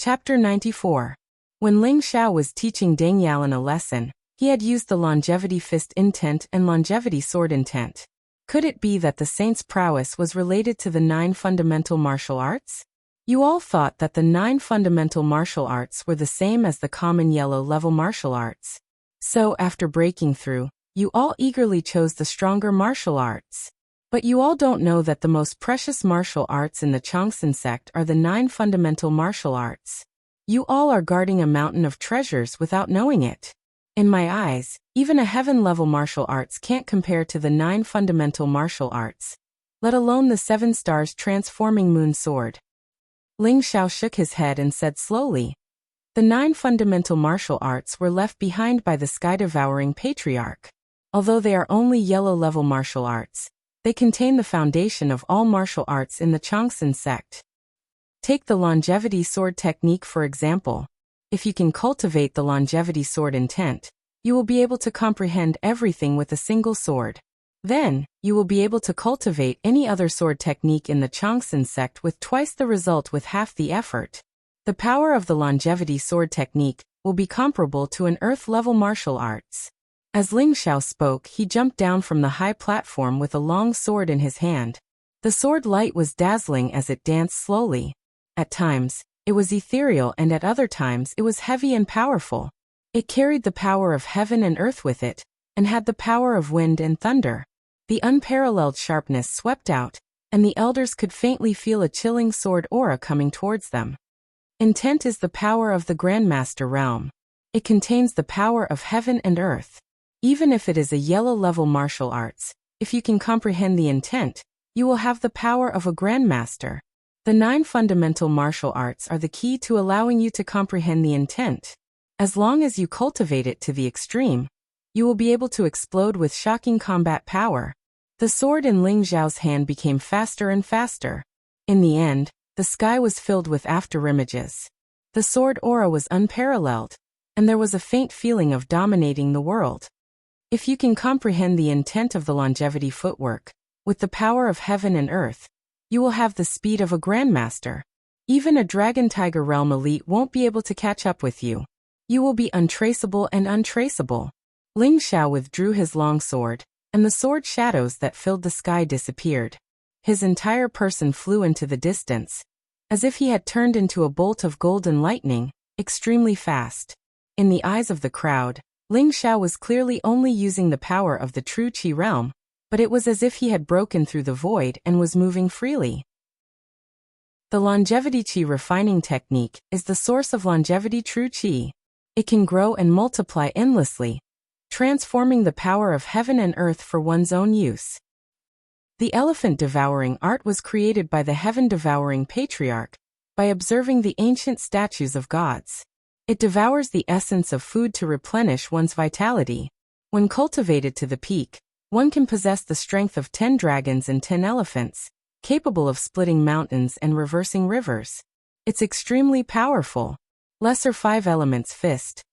Chapter 94. When Ling Xiao was teaching Deng Yalan a lesson, he had used the longevity fist intent and longevity sword intent. Could it be that the saint's prowess was related to the 9 fundamental martial arts? You all thought that the 9 fundamental martial arts were the same as the common yellow-level martial arts. So, after breaking through, you all eagerly chose the stronger martial arts. But you all don't know that the most precious martial arts in the Changsun sect are the 9 fundamental martial arts. You all are guarding a mountain of treasures without knowing it. In my eyes, even a heaven-level martial arts can't compare to the 9 fundamental martial arts, let alone the 7 stars transforming moon sword. Ling Xiao shook his head and said slowly, "The 9 fundamental martial arts were left behind by the sky-devouring patriarch. Although they are only yellow-level martial arts, they contain the foundation of all martial arts in the Changsun sect. Take the longevity sword technique for example. If you can cultivate the longevity sword intent, you will be able to comprehend everything with a single sword. Then, you will be able to cultivate any other sword technique in the Changsun sect with twice the result with half the effort. The power of the longevity sword technique will be comparable to an earth-level martial arts." As Ling Xiao spoke, he jumped down from the high platform with a long sword in his hand. The sword light was dazzling as it danced slowly. At times, it was ethereal and at other times it was heavy and powerful. It carried the power of heaven and earth with it, and had the power of wind and thunder. The unparalleled sharpness swept out, and the elders could faintly feel a chilling sword aura coming towards them. Intent is the power of the Grandmaster realm. It contains the power of heaven and earth. Even if it is a yellow-level martial arts, if you can comprehend the intent, you will have the power of a Grandmaster. The 9 fundamental martial arts are the key to allowing you to comprehend the intent. As long as you cultivate it to the extreme, you will be able to explode with shocking combat power. The sword in Ling Xiao's hand became faster and faster. In the end, the sky was filled with afterimages. The sword aura was unparalleled, and there was a faint feeling of dominating the world. If you can comprehend the intent of the longevity footwork, with the power of heaven and earth, you will have the speed of a Grandmaster. Even a Dragon Tiger Realm elite won't be able to catch up with you. You will be untraceable and untraceable. Ling Xiao withdrew his long sword, and the sword shadows that filled the sky disappeared. His entire person flew into the distance, as if he had turned into a bolt of golden lightning, extremely fast. In the eyes of the crowd, Ling Xiao was clearly only using the power of the true Qi realm, but it was as if he had broken through the void and was moving freely. The longevity Qi refining technique is the source of longevity true Qi. It can grow and multiply endlessly, transforming the power of heaven and earth for one's own use. The elephant-devouring art was created by the heaven-devouring patriarch, by observing the ancient statues of gods. It devours the essence of food to replenish one's vitality. When cultivated to the peak, one can possess the strength of 10 dragons and 10 elephants, capable of splitting mountains and reversing rivers. It's extremely powerful. Lesser 5 elements fist.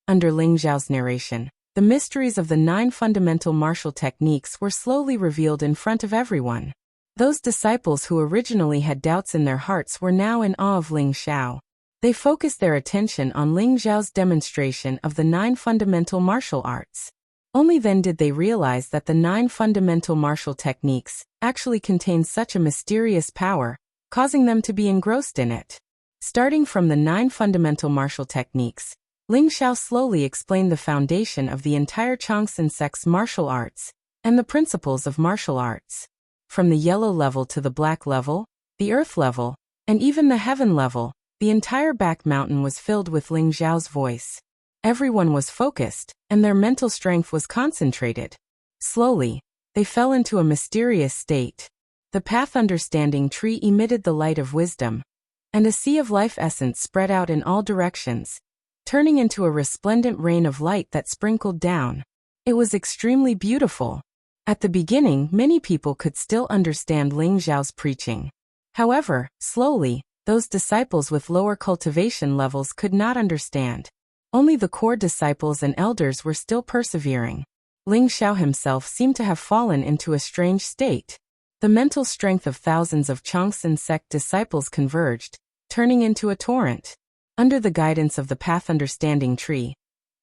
Under Ling Xiao's narration, the mysteries of the 9 fundamental martial techniques were slowly revealed in front of everyone. Those disciples who originally had doubts in their hearts were now in awe of Ling Xiao. They focused their attention on Ling Xiao's demonstration of the 9 fundamental martial arts. Only then did they realize that the 9 fundamental martial techniques actually contained such a mysterious power, causing them to be engrossed in it. Starting from the 9 fundamental martial techniques, Ling Xiao slowly explained the foundation of the entire Changsun sect's martial arts, and the principles of martial arts. From the yellow level to the black level, the earth level, and even the heaven level, the entire back mountain was filled with Ling Xiao's voice. Everyone was focused, and their mental strength was concentrated. Slowly, they fell into a mysterious state. The path understanding tree emitted the light of wisdom, and a sea of life essence spread out in all directions, turning into a resplendent rain of light that sprinkled down. It was extremely beautiful. At the beginning, many people could still understand Ling Xiao's preaching. However, slowly, those disciples with lower cultivation levels could not understand. Only the core disciples and elders were still persevering. Ling Xiao himself seemed to have fallen into a strange state. The mental strength of thousands of Changsun sect disciples converged, turning into a torrent. Under the guidance of the path understanding tree,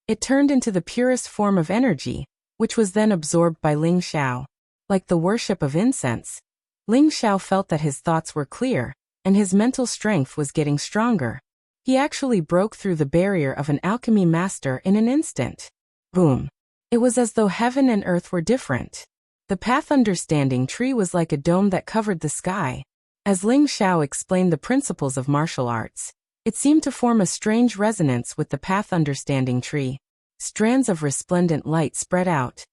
it turned into the purest form of energy, which was then absorbed by Ling Xiao. Like the worship of incense, Ling Xiao felt that his thoughts were clear, and his mental strength was getting stronger. He actually broke through the barrier of an alchemy master in an instant. Boom! It was as though heaven and earth were different. The path understanding tree was like a dome that covered the sky. As Ling Xiao explained the principles of martial arts, it seemed to form a strange resonance with the path understanding tree. Strands of resplendent light spread out,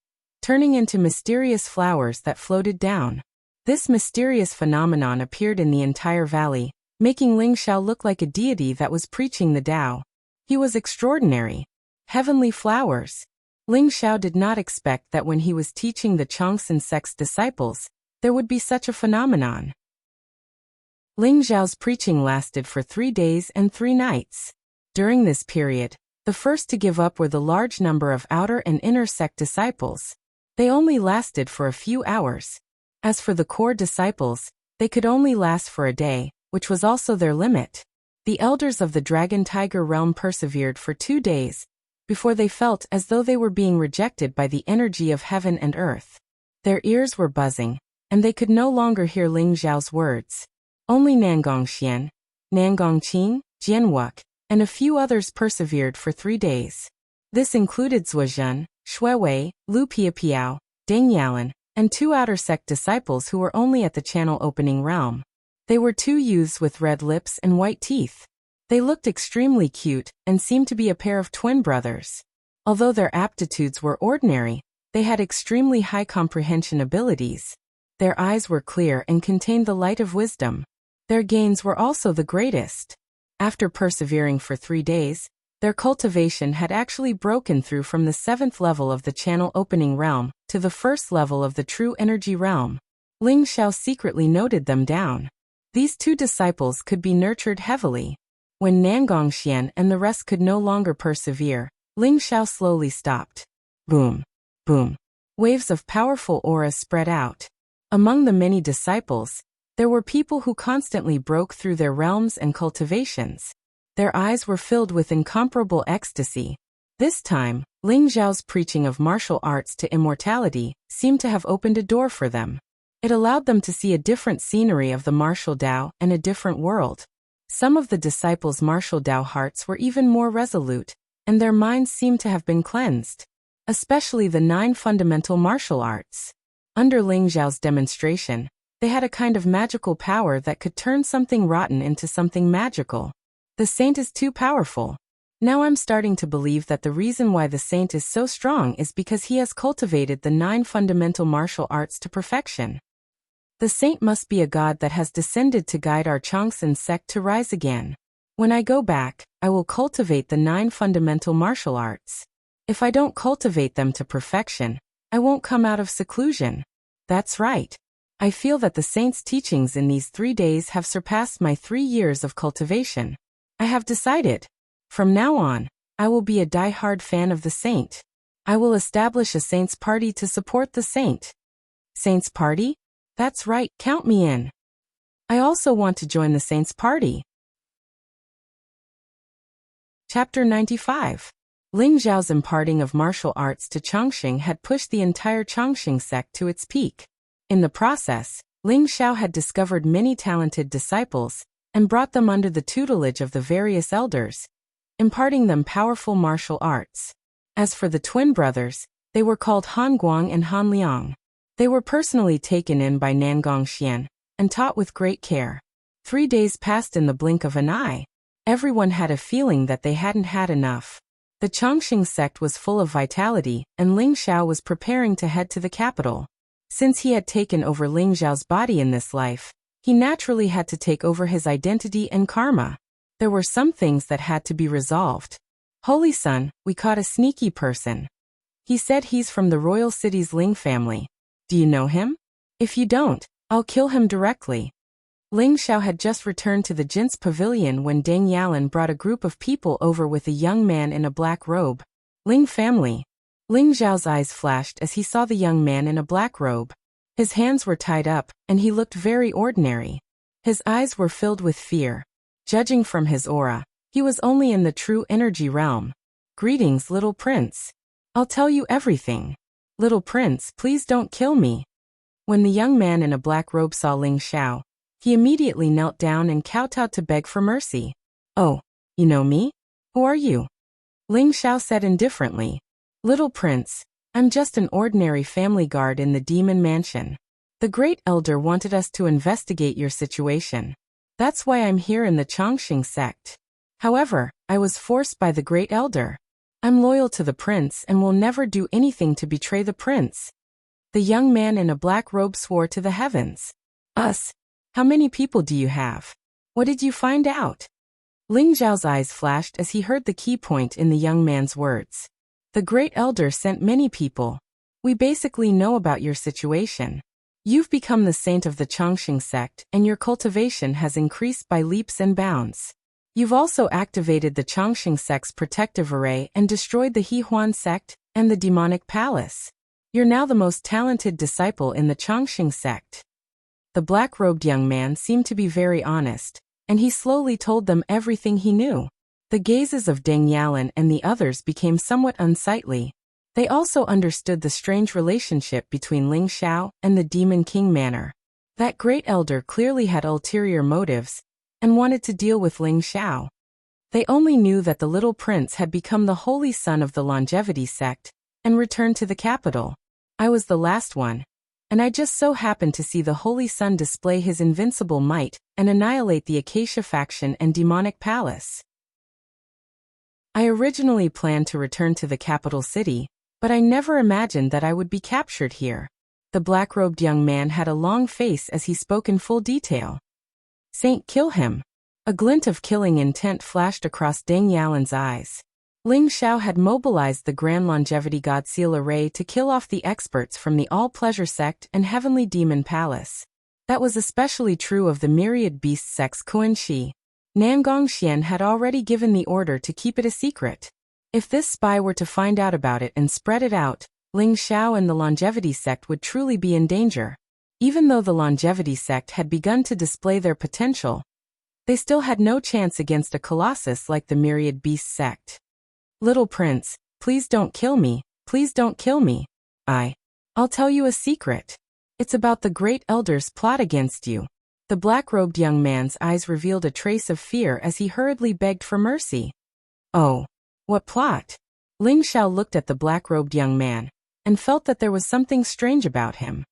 turning into mysterious flowers that floated down. This mysterious phenomenon appeared in the entire valley, making Ling Xiao look like a deity that was preaching the Tao. He was extraordinary. Heavenly flowers. Ling Xiao did not expect that when he was teaching the Changsun sect's disciples, there would be such a phenomenon. Ling Xiao's preaching lasted for 3 days and 3 nights. During this period, the first to give up were the large number of outer and inner sect disciples. They only lasted for a few hours. As for the core disciples, they could only last for a day, which was also their limit. The elders of the Dragon-Tiger realm persevered for 2 days, before they felt as though they were being rejected by the energy of heaven and earth. Their ears were buzzing, and they could no longer hear Ling Xiao's words. Only Nangongxian, Nangongqing, Jianwuk, and a few others persevered for 3 days. This included Zuozhen, Shuiwei, Lu Piapiao, Deng Yalan, and 2 outer sect disciples who were only at the channel opening realm. They were 2 youths with red lips and white teeth. They looked extremely cute and seemed to be a pair of twin brothers. Although their aptitudes were ordinary, they had extremely high comprehension abilities. Their eyes were clear and contained the light of wisdom. Their gains were also the greatest. After persevering for 3 days, their cultivation had actually broken through from the 7th level of the channel opening realm to the 1st level of the true energy realm. Ling Xiao secretly noted them down. These 2 disciples could be nurtured heavily. When Nangongxian and the rest could no longer persevere, Ling Xiao slowly stopped. Boom! Boom! Waves of powerful auras spread out. Among the many disciples, there were people who constantly broke through their realms and cultivations. Their eyes were filled with incomparable ecstasy. This time, Ling Xiao's preaching of martial arts to immortality seemed to have opened a door for them. It allowed them to see a different scenery of the martial Tao and a different world. Some of the disciples' martial Tao hearts were even more resolute, and their minds seemed to have been cleansed. Especially the 9 fundamental martial arts. Under Ling Xiao's demonstration, they had a kind of magical power that could turn something rotten into something magical. The saint is too powerful. Now I'm starting to believe that the reason why the saint is so strong is because he has cultivated the 9 fundamental martial arts to perfection. The saint must be a god that has descended to guide our Changsun sect to rise again. When I go back, I will cultivate the 9 fundamental martial arts. If I don't cultivate them to perfection, I won't come out of seclusion. That's right. I feel that the saint's teachings in these 3 days have surpassed my 3 years of cultivation. I have decided. From now on, I will be a die-hard fan of the saint. I will establish a saint's party to support the saint. Saint's party? That's right, count me in. I also want to join the saint's party. Chapter 95. Ling Xiao's imparting of martial arts to Changxing had pushed the entire Changxing sect to its peak. In the process, Ling Xiao had discovered many talented disciples and brought them under the tutelage of the various elders, imparting them powerful martial arts. As for the twin brothers, they were called Han Guang and Han Liang. They were personally taken in by Nangongxian and taught with great care. 3 days passed in the blink of an eye. Everyone had a feeling that they hadn't had enough. The Changxing sect was full of vitality, and Ling Xiao was preparing to head to the capital. Since he had taken over Ling Xiao's body in this life, he naturally had to take over his identity and karma. There were some things that had to be resolved. Holy Son, we caught a sneaky person. He said he's from the royal city's Ling family. Do you know him? If you don't, I'll kill him directly. Ling Xiao had just returned to the Jin's pavilion when Deng Yalan brought a group of people over with a young man in a black robe. Ling family. Ling Xiao's eyes flashed as he saw the young man in a black robe. His hands were tied up, and he looked very ordinary. His eyes were filled with fear. Judging from his aura, He was only in the true energy realm. Greetings, little prince. I'll tell you everything. Little prince, please don't kill me. When the young man in a black robe saw Ling Xiao, he immediately knelt down and kowtowed to beg for mercy. Oh, you know me? Who are you? Ling Xiao said indifferently. Little prince, I'm just an ordinary family guard in the demon mansion. The great elder wanted us to investigate your situation. That's why I'm here in the Chongqing sect. However, I was forced by the great elder. I'm loyal to the prince and will never do anything to betray the prince. The young man in a black robe swore to the heavens. Us? How many people do you have? What did you find out? Ling Zhao's eyes flashed as he heard the key point in the young man's words. The great elder sent many people. We basically know about your situation. You've become the saint of the Chongqing sect and your cultivation has increased by leaps and bounds. You've also activated the Chongqing sect's protective array and destroyed the Hehuan sect and the demonic palace. You're now the most talented disciple in the Chongqing sect. The black-robed young man seemed to be very honest, and he slowly told them everything he knew. The gazes of Deng Yalan and the others became somewhat unsightly. They also understood the strange relationship between Ling Xiao and the Demon King Manor. That great elder clearly had ulterior motives and wanted to deal with Ling Xiao. They only knew that the little prince had become the holy son of the longevity sect and returned to the capital. I was the last one, and I just so happened to see the holy son display his invincible might and annihilate the Acacia faction and demonic palace. I originally planned to return to the capital city, but I never imagined that I would be captured here. The black-robed young man had a long face as he spoke in full detail. Saint, kill him. A glint of killing intent flashed across Deng Yalan's eyes. Ling Xiao had mobilized the Grand Longevity God Seal Array to kill off the experts from the All-Pleasure Sect and Heavenly Demon Palace. That was especially true of the Myriad Beast sect's Kuan Shi. Nangong Xian had already given the order to keep it a secret. If this spy were to find out about it and spread it out, Ling Xiao and the Longevity sect would truly be in danger. Even though the Longevity sect had begun to display their potential, they still had no chance against a colossus like the Myriad Beast sect. Little prince, please don't kill me, please don't kill me. I'll tell you a secret. It's about the great elder's plot against you. The black-robed young man's eyes revealed a trace of fear as he hurriedly begged for mercy. Oh, what plot? Ling Xiao looked at the black-robed young man and felt that there was something strange about him.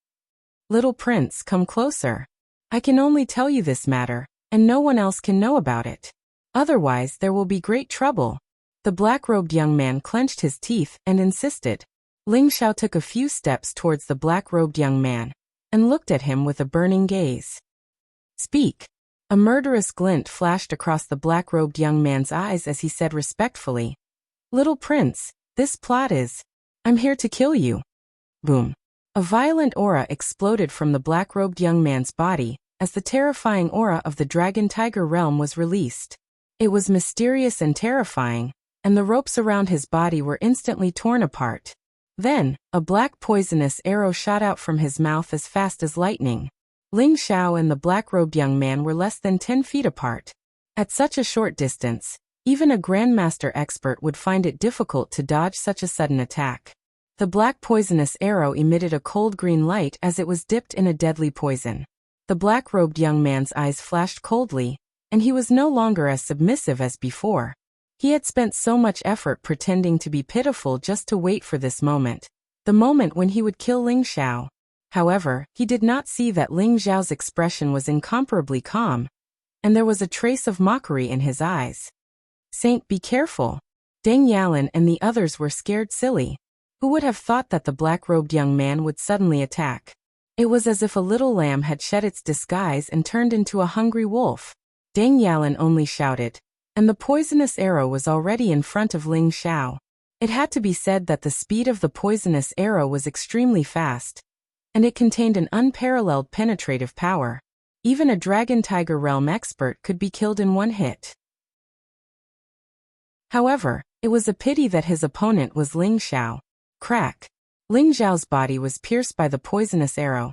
Little prince, come closer. I can only tell you this matter, and no one else can know about it. Otherwise, there will be great trouble. The black-robed young man clenched his teeth and insisted. Ling Xiao took a few steps towards the black-robed young man and looked at him with a burning gaze. Speak. A murderous glint flashed across the black-robed young man's eyes as he said respectfully, Little prince, this plot is, I'm here to kill you. Boom. A violent aura exploded from the black-robed young man's body as the terrifying aura of the Dragon Tiger realm was released. It was mysterious and terrifying, and the ropes around his body were instantly torn apart. Then, a black poisonous arrow shot out from his mouth as fast as lightning. Ling Xiao and the black-robed young man were less than 10 feet apart. At such a short distance, even a Grandmaster expert would find it difficult to dodge such a sudden attack. The black poisonous arrow emitted a cold green light as it was dipped in a deadly poison. The black-robed young man's eyes flashed coldly, and he was no longer as submissive as before. He had spent so much effort pretending to be pitiful just to wait for this moment, the moment when he would kill Ling Xiao. However, he did not see that Ling Xiao's expression was incomparably calm, and there was a trace of mockery in his eyes. Saint, be careful. Deng Yalan and the others were scared silly. Who would have thought that the black-robed young man would suddenly attack? It was as if a little lamb had shed its disguise and turned into a hungry wolf. Deng Yalan only shouted, and the poisonous arrow was already in front of Ling Xiao. It had to be said that the speed of the poisonous arrow was extremely fast, and it contained an unparalleled penetrative power. Even a Dragon Tiger realm expert could be killed in one hit. However, it was a pity that his opponent was Ling Xiao. Crack. Ling Xiao's body was pierced by the poisonous arrow,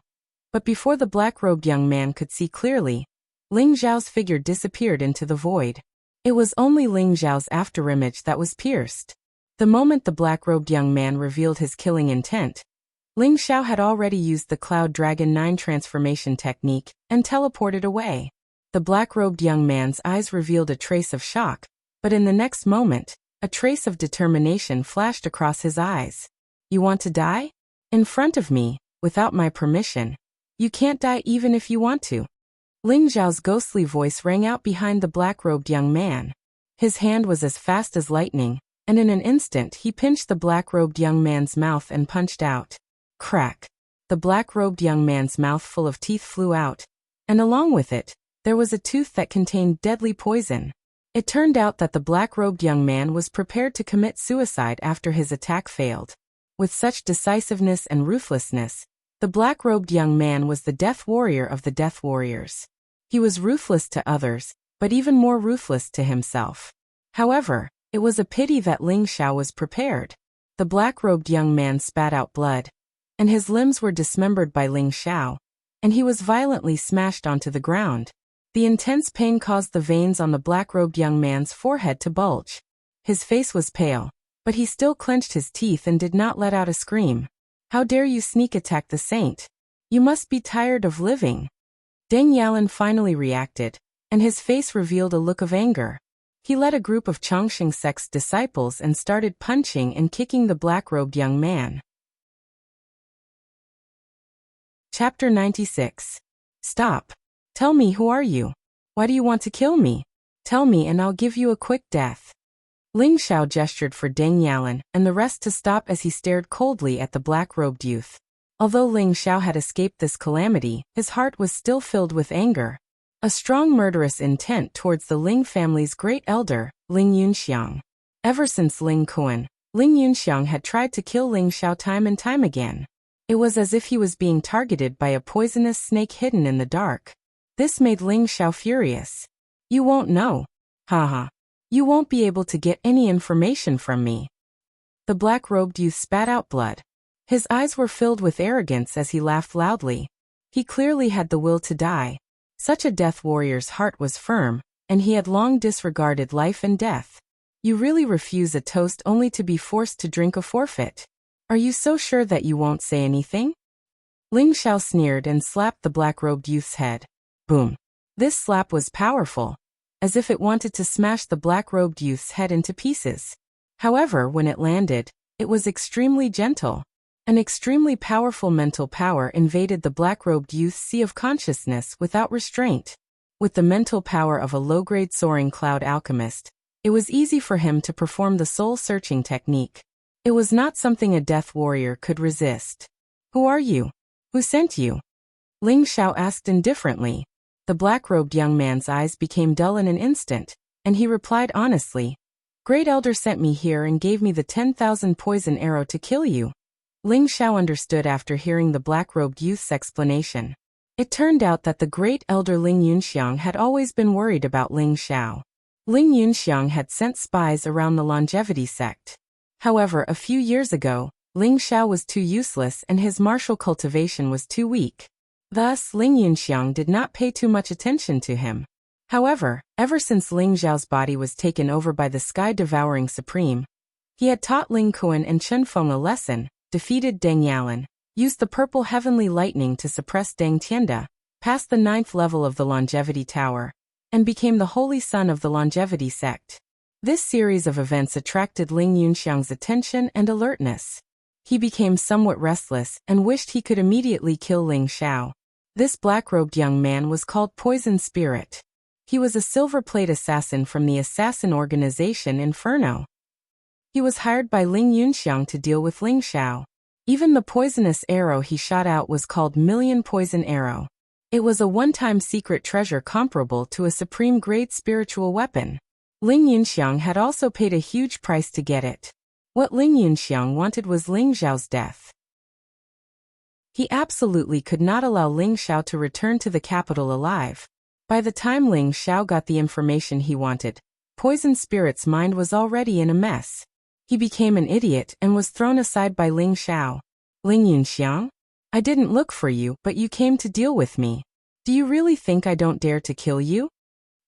but before the black-robed young man could see clearly, Ling Xiao's figure disappeared into the void. It was only Ling Xiao's afterimage that was pierced. The moment the black-robed young man revealed his killing intent, Ling Xiao had already used the Cloud Dragon 9 transformation technique and teleported away. The black-robed young man's eyes revealed a trace of shock, but in the next moment, a trace of determination flashed across his eyes. You want to die? In front of me, without my permission. You can't die even if you want to. Ling Xiao's ghostly voice rang out behind the black-robed young man. His hand was as fast as lightning, and in an instant he pinched the black-robed young man's mouth and punched out. Crack! The black-robed young man's mouth full of teeth flew out, and along with it, there was a tooth that contained deadly poison. It turned out that the black-robed young man was prepared to commit suicide after his attack failed. With such decisiveness and ruthlessness, the black-robed young man was the death warrior of the death warriors. He was ruthless to others, but even more ruthless to himself. However, it was a pity that Ling Xiao was prepared. The black-robed young man spat out blood, and his limbs were dismembered by Ling Xiao, and he was violently smashed onto the ground. The intense pain caused the veins on the black-robed young man's forehead to bulge. His face was pale, but he still clenched his teeth and did not let out a scream. How dare you sneak attack the saint? You must be tired of living. Deng Yalan finally reacted, and his face revealed a look of anger. He led a group of Chongqing sect's disciples and started punching and kicking the black-robed young man. Chapter 96. Stop. Tell me, who are you? Why do you want to kill me? Tell me and I'll give you a quick death. Ling Xiao gestured for Deng Yalan and the rest to stop as he stared coldly at the black-robed youth. Although Ling Xiao had escaped this calamity, his heart was still filled with anger. A strong murderous intent towards the Ling family's great elder, Ling Yunxiang. Ever since Ling Kuan, Ling Yunxiang had tried to kill Ling Xiao time and time again. It was as if he was being targeted by a poisonous snake hidden in the dark. This made Ling Xiao furious. You won't know. Haha. You won't be able to get any information from me. The black-robed youth spat out blood. His eyes were filled with arrogance as he laughed loudly. He clearly had the will to die. Such a death warrior's heart was firm, and he had long disregarded life and death. You really refuse a toast only to be forced to drink a forfeit. Are you so sure that you won't say anything? Ling Xiao sneered and slapped the black-robed youth's head. Boom. This slap was powerful, as if it wanted to smash the black-robed youth's head into pieces. However, when it landed, it was extremely gentle. An extremely powerful mental power invaded the black-robed youth's sea of consciousness without restraint. With the mental power of a low-grade soaring cloud alchemist, it was easy for him to perform the soul-searching technique. It was not something a death warrior could resist. Who are you? Who sent you? Ling Xiao asked indifferently. The black-robed young man's eyes became dull in an instant, and he replied honestly. Great Elder sent me here and gave me the 10,000 poison arrow to kill you. Ling Xiao understood after hearing the black-robed youth's explanation. It turned out that the Great Elder Ling Yunxiang had always been worried about Ling Xiao. Ling Yunxiang had sent spies around the longevity sect. However, a few years ago, Ling Xiao was too useless and his martial cultivation was too weak. Thus, Ling Yunxiang did not pay too much attention to him. However, ever since Ling Xiao's body was taken over by the sky-devouring Supreme, he had taught Ling Kuan and Chen Feng a lesson, defeated Deng Yalan, used the purple heavenly lightning to suppress Deng Tianda, passed the 9th level of the longevity tower, and became the holy son of the longevity sect. This series of events attracted Ling Yunxiang's attention and alertness. He became somewhat restless and wished he could immediately kill Ling Xiao. This black-robed young man was called Poison Spirit. He was a silver-plate assassin from the assassin organization Inferno. He was hired by Ling Yunxiang to deal with Ling Xiao. Even the poisonous arrow he shot out was called Million Poison Arrow. It was a one-time secret treasure comparable to a supreme-grade spiritual weapon. Ling Yunxiang had also paid a huge price to get it. What Ling Yunxiang wanted was Ling Xiao's death. He absolutely could not allow Ling Xiao to return to the capital alive. By the time Ling Xiao got the information he wanted, Poison Spirit's mind was already in a mess. He became an idiot and was thrown aside by Ling Xiao. Ling Yunxiang? I didn't look for you, but you came to deal with me. Do you really think I don't dare to kill you?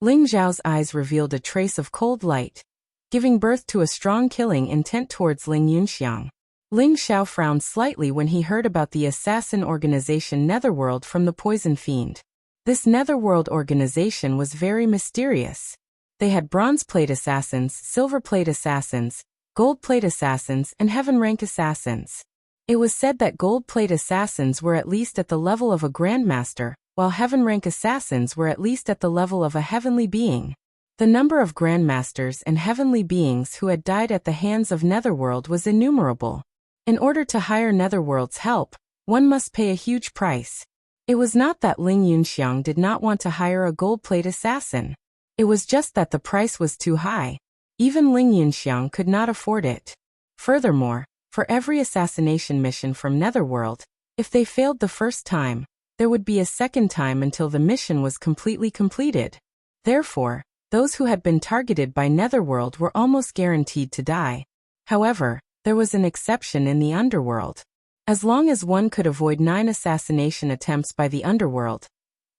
Ling Zhao's eyes revealed a trace of cold light, giving birth to a strong killing intent towards Ling Yunxiang. Ling Xiao frowned slightly when he heard about the assassin organization Netherworld from the Poison Fiend. This Netherworld organization was very mysterious. They had bronze plate assassins, silver plate assassins, gold plate assassins, and heaven rank assassins. It was said that gold plate assassins were at least at the level of a grandmaster, while heaven rank assassins were at least at the level of a heavenly being. The number of grandmasters and heavenly beings who had died at the hands of Netherworld was innumerable. In order to hire Netherworld's help, one must pay a huge price. It was not that Ling Yunxiang did not want to hire a gold plate assassin. It was just that the price was too high. Even Ling Yunxiang could not afford it. Furthermore, for every assassination mission from Netherworld, if they failed the first time, there would be a second time until the mission was completely completed. Therefore, those who had been targeted by Netherworld were almost guaranteed to die. However, there was an exception in the underworld. As long as one could avoid 9 assassination attempts by the underworld,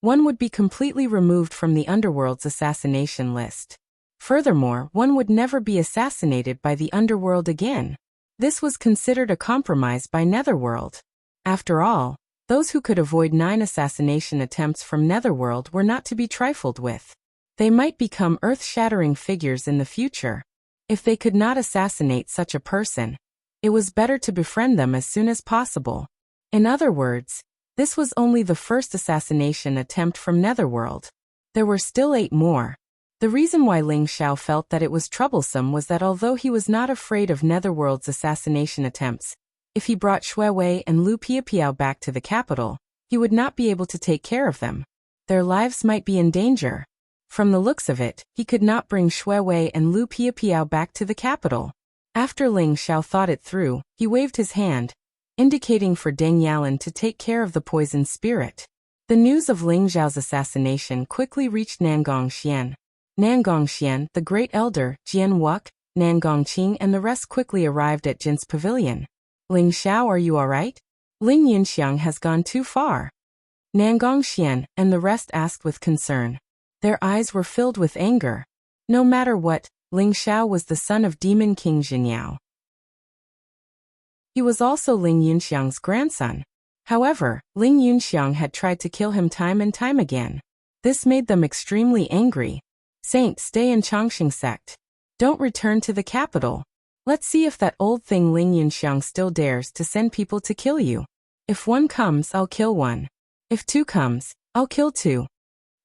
one would be completely removed from the underworld's assassination list. Furthermore, one would never be assassinated by the underworld again. This was considered a compromise by Netherworld. After all, those who could avoid 9 assassination attempts from Netherworld were not to be trifled with. They might become earth-shattering figures in the future. If they could not assassinate such a person, it was better to befriend them as soon as possible. In other words, this was only the first assassination attempt from Netherworld. There were still 8 more. The reason why Ling Xiao felt that it was troublesome was that although he was not afraid of Netherworld's assassination attempts, if he brought Shui Wei and Lu Piapiao back to the capital, he would not be able to take care of them. Their lives might be in danger. From the looks of it, he could not bring Shui Wei and Lu Piapiao back to the capital. After Ling Xiao thought it through, he waved his hand, indicating for Deng Yalan to take care of the poison spirit. The news of Ling Zhao's assassination quickly reached Nangong Xian. Nangong Xian, the great elder, Jian Wuk, Nangong Qing and the rest quickly arrived at Jin's pavilion. Ling Xiao, are you alright? Ling Yunxiang has gone too far. Nangong Xian and the rest asked with concern. Their eyes were filled with anger. No matter what, Ling Xiao was the son of Demon King Jinyao. He was also Ling Yunxiang's grandson. However, Ling Yunxiang had tried to kill him time and time again. This made them extremely angry. Saint, stay in Chongqing sect. Don't return to the capital. Let's see if that old thing Ling Yunxiang still dares to send people to kill you. If 1 comes, I'll kill 1. If 2 comes, I'll kill 2.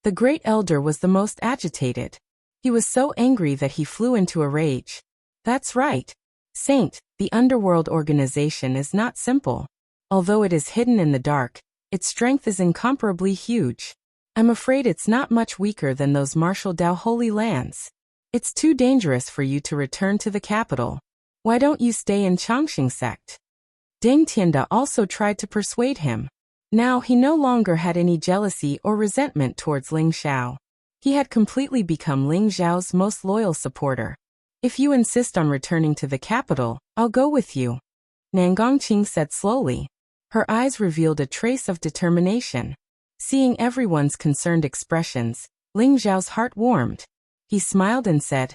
The great elder was the most agitated. He was so angry that he flew into a rage. That's right. Saint, the underworld organization is not simple. Although it is hidden in the dark, its strength is incomparably huge. I'm afraid it's not much weaker than those martial Dao Holy Lands. It's too dangerous for you to return to the capital. Why don't you stay in Chongqing sect? Deng Tianda also tried to persuade him. Now he no longer had any jealousy or resentment towards Ling Xiao. He had completely become Ling Zhao's most loyal supporter. If you insist on returning to the capital, I'll go with you. Nangong Qing said slowly. Her eyes revealed a trace of determination. Seeing everyone's concerned expressions, Ling Zhao's heart warmed. He smiled and said,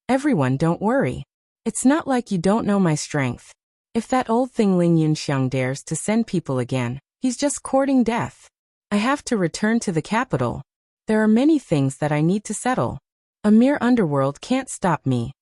Everyone, don't worry. It's not like you don't know my strength. If that old thing Ling Yunxiang dares to send people again, he's just courting death. I have to return to the capital. There are many things that I need to settle. A mere underworld can't stop me.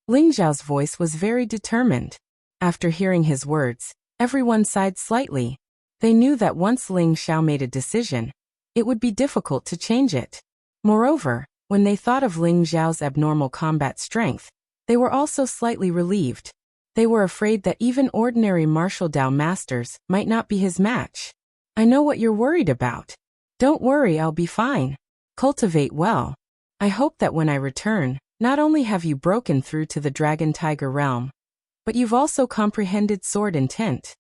Ling Zhao's voice was very determined. After hearing his words, everyone sighed slightly. They knew that once Ling Xiao made a decision, it would be difficult to change it. Moreover, when they thought of Ling Zhao's abnormal combat strength, they were also slightly relieved. They were afraid that even ordinary martial Dao masters might not be his match. I know what you're worried about. Don't worry, I'll be fine. Cultivate well. I hope that when I return, not only have you broken through to the Dragon Tiger realm, but you've also comprehended sword intent.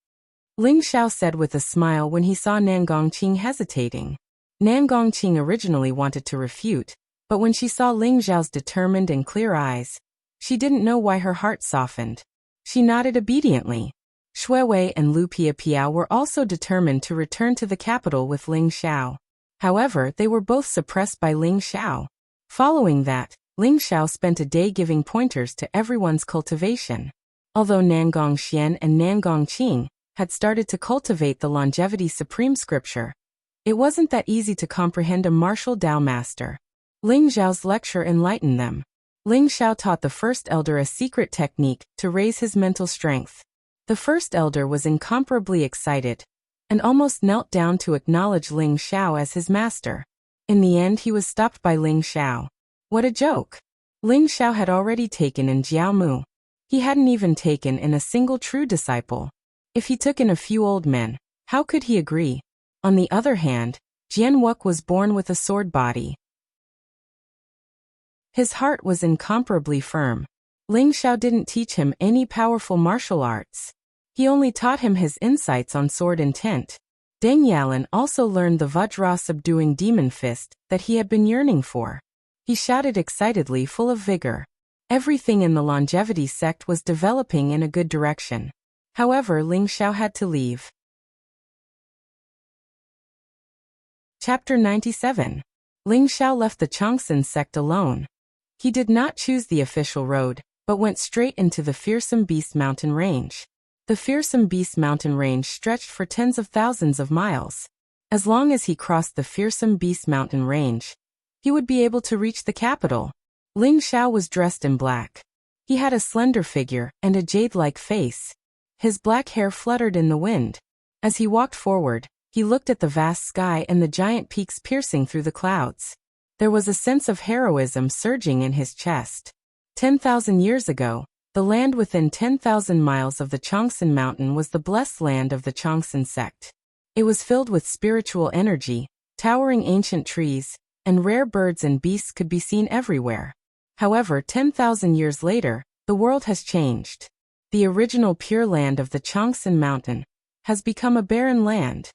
Ling Xiao said with a smile when he saw Nangong Qing hesitating. Nangong Qing originally wanted to refute, but when she saw Ling Zhao's determined and clear eyes, she didn't know why her heart softened. She nodded obediently. Shui Wei and Lu Piapiao were also determined to return to the capital with Ling Xiao. However, they were both suppressed by Ling Xiao. Following that, Ling Xiao spent a day giving pointers to everyone's cultivation. Although Nangong Xian and Nangong Qing had started to cultivate the Longevity Supreme Scripture, it wasn't that easy to comprehend a martial Tao master. Ling Xiao's lecture enlightened them. Ling Xiao taught the first elder a secret technique to raise his mental strength. The first elder was incomparably excited and almost knelt down to acknowledge Ling Xiao as his master. In the end, he was stopped by Ling Xiao. What a joke! Ling Xiao had already taken in Jiao Mu. He hadn't even taken in a single true disciple. If he took in a few old men, how could he agree? On the other hand, Jian Wuk was born with a sword body. His heart was incomparably firm. Ling Xiao didn't teach him any powerful martial arts. He only taught him his insights on sword intent. Deng Yalan also learned the Vajra-subduing demon fist that he had been yearning for. He shouted excitedly, full of vigor. Everything in the longevity sect was developing in a good direction. However, Ling Xiao had to leave. Chapter 97. Ling Xiao left the Changsun sect alone. He did not choose the official road, but went straight into the Fearsome Beast Mountain Range. The Fearsome Beast Mountain Range stretched for tens of thousands of miles. As long as he crossed the Fearsome Beast Mountain Range, he would be able to reach the capital. Ling Xiao was dressed in black. He had a slender figure and a jade-like face. His black hair fluttered in the wind. As he walked forward, he looked at the vast sky and the giant peaks piercing through the clouds. There was a sense of heroism surging in his chest. 10,000 years ago, the land within 10,000 miles of the Changsun Mountain was the blessed land of the Changsun sect. It was filled with spiritual energy, towering ancient trees, and rare birds and beasts could be seen everywhere. However, 10,000 years later, the world has changed. The original pure land of the Changsun Mountain has become a barren land.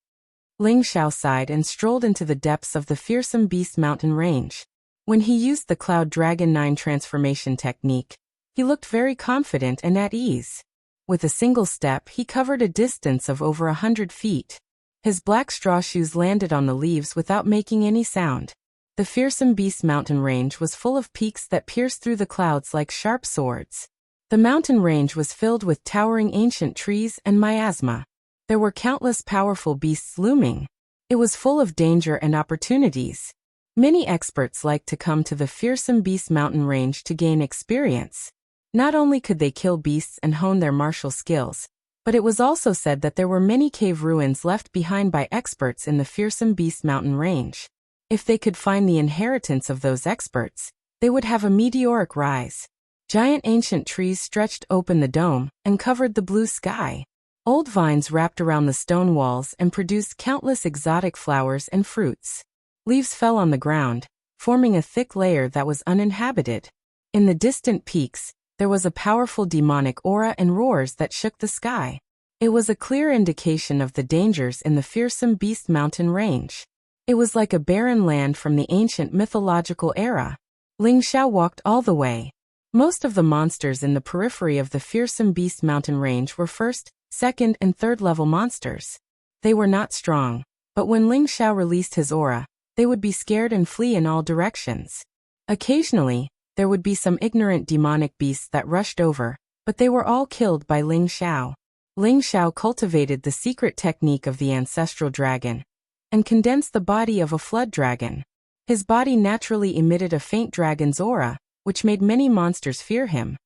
Ling Xiao sighed and strolled into the depths of the Fearsome Beast Mountain Range. When he used the Cloud Dragon 9 transformation technique, he looked very confident and at ease. With a single step, he covered a distance of over 100 feet. His black straw shoes landed on the leaves without making any sound. The Fearsome Beast Mountain Range was full of peaks that pierced through the clouds like sharp swords. The mountain range was filled with towering ancient trees and miasma. There were countless powerful beasts looming. It was full of danger and opportunities. Many experts liked to come to the Fearsome Beast Mountain Range to gain experience. Not only could they kill beasts and hone their martial skills, but it was also said that there were many cave ruins left behind by experts in the Fearsome Beast Mountain Range. If they could find the inheritance of those experts, they would have a meteoric rise. Giant ancient trees stretched open the dome and covered the blue sky. Old vines wrapped around the stone walls and produced countless exotic flowers and fruits. Leaves fell on the ground, forming a thick layer that was uninhabited. In the distant peaks, there was a powerful demonic aura and roars that shook the sky. It was a clear indication of the dangers in the Fearsome Beast Mountain Range. It was like a barren land from the ancient mythological era. Ling Xiao walked all the way. Most of the monsters in the periphery of the Fearsome Beast Mountain Range were first, second, and third level monsters. They were not strong, but when Ling Xiao released his aura, they would be scared and flee in all directions. Occasionally, there would be some ignorant demonic beasts that rushed over, but they were all killed by Ling Xiao. Ling Xiao cultivated the secret technique of the ancestral dragon and condensed the body of a flood dragon. His body naturally emitted a faint dragon's aura, which made many monsters fear him.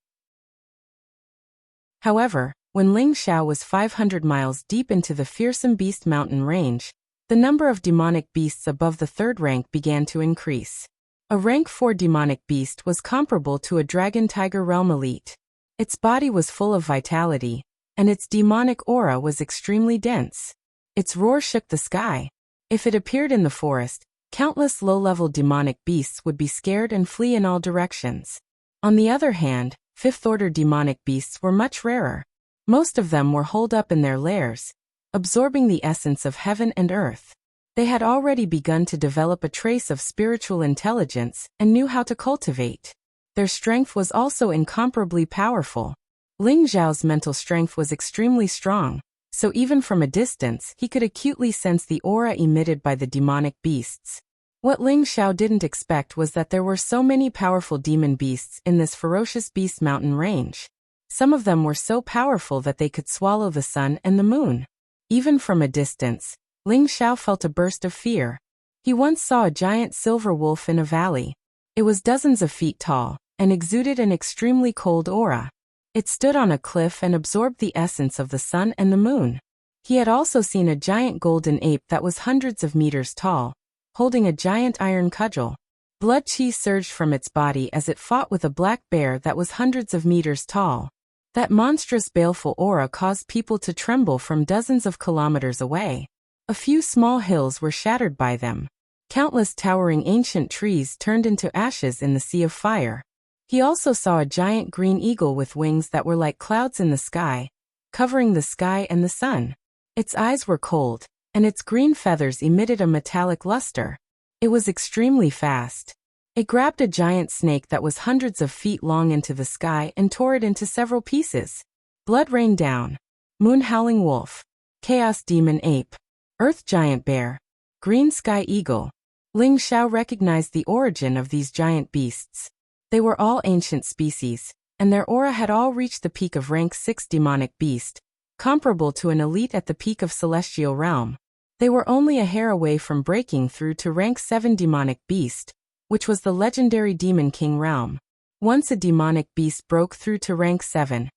However, when Ling Xiao was 500 miles deep into the Fearsome Beast Mountain Range, the number of demonic beasts above the third rank began to increase. A rank 4 demonic beast was comparable to a dragon tiger realm elite. Its body was full of vitality, and its demonic aura was extremely dense. Its roar shook the sky. If it appeared in the forest, countless low-level demonic beasts would be scared and flee in all directions. On the other hand, fifth-order demonic beasts were much rarer. Most of them were holed up in their lairs, absorbing the essence of heaven and earth. They had already begun to develop a trace of spiritual intelligence and knew how to cultivate. Their strength was also incomparably powerful. Ling Xiao's mental strength was extremely strong, so even from a distance he could acutely sense the aura emitted by the demonic beasts. What Ling Xiao didn't expect was that there were so many powerful demon beasts in this ferocious beast mountain range. Some of them were so powerful that they could swallow the sun and the moon. Even from a distance, Ling Xiao felt a burst of fear. He once saw a giant silver wolf in a valley. It was dozens of feet tall, and exuded an extremely cold aura. It stood on a cliff and absorbed the essence of the sun and the moon. He had also seen a giant golden ape that was hundreds of meters tall, holding a giant iron cudgel. Blood chi surged from its body as it fought with a black bear that was hundreds of meters tall. That monstrous baleful aura caused people to tremble from dozens of kilometers away. A few small hills were shattered by them. Countless towering ancient trees turned into ashes in the sea of fire. He also saw a giant green eagle with wings that were like clouds in the sky, covering the sky and the sun. Its eyes were cold, and its green feathers emitted a metallic luster. It was extremely fast. It grabbed a giant snake that was hundreds of feet long into the sky and tore it into several pieces. Blood rained down. Moon howling wolf. Chaos demon ape. Earth giant bear. Green sky eagle. Ling Xiao recognized the origin of these giant beasts. They were all ancient species, and their aura had all reached the peak of rank 6 demonic beast, comparable to an elite at the peak of celestial realm. They were only a hair away from breaking through to rank 7 demonic beast, which was the legendary Demon King realm. Once a demonic beast broke through to rank 7,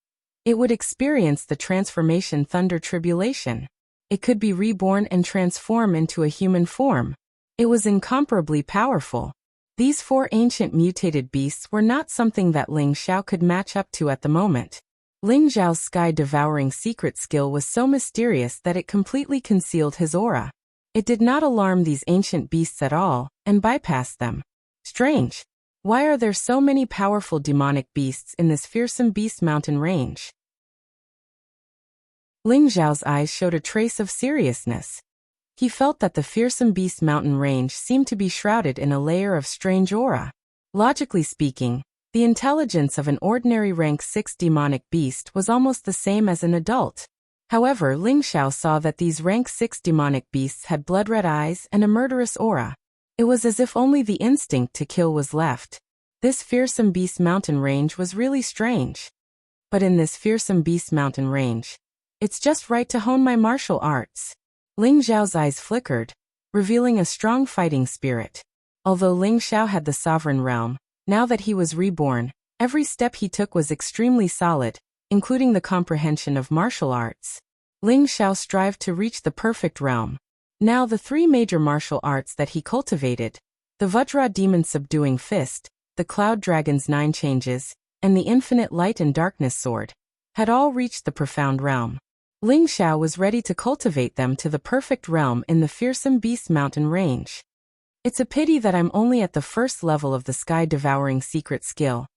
it would experience the transformation thunder tribulation. It could be reborn and transform into a human form. It was incomparably powerful. These 4 ancient mutated beasts were not something that Ling Xiao could match up to at the moment. Ling Xiao's sky-devouring secret skill was so mysterious that it completely concealed his aura. It did not alarm these ancient beasts at all, and bypassed them. Strange. Why are there so many powerful demonic beasts in this fearsome beast mountain range? Ling Xiao's eyes showed a trace of seriousness. He felt that the fearsome beast mountain range seemed to be shrouded in a layer of strange aura. Logically speaking, the intelligence of an ordinary rank 6 demonic beast was almost the same as an adult. However, Ling Xiao saw that these rank 6 demonic beasts had blood-red eyes and a murderous aura. It was as if only the instinct to kill was left. This fearsome beast mountain range was really strange. But in this fearsome beast mountain range, it's just right to hone my martial arts. Ling Xiao's eyes flickered, revealing a strong fighting spirit. Although Ling Xiao had the sovereign realm, now that he was reborn, every step he took was extremely solid, including the comprehension of martial arts. Ling Xiao strived to reach the perfect realm. Now the 3 major martial arts that he cultivated, the Vajra demon subduing fist, the Cloud Dragon's 9 changes, and the infinite light and darkness sword, had all reached the profound realm. Ling Xiao was ready to cultivate them to the perfect realm in the fearsome beast mountain range. It's a pity that I'm only at the first level of the sky-devouring secret skill,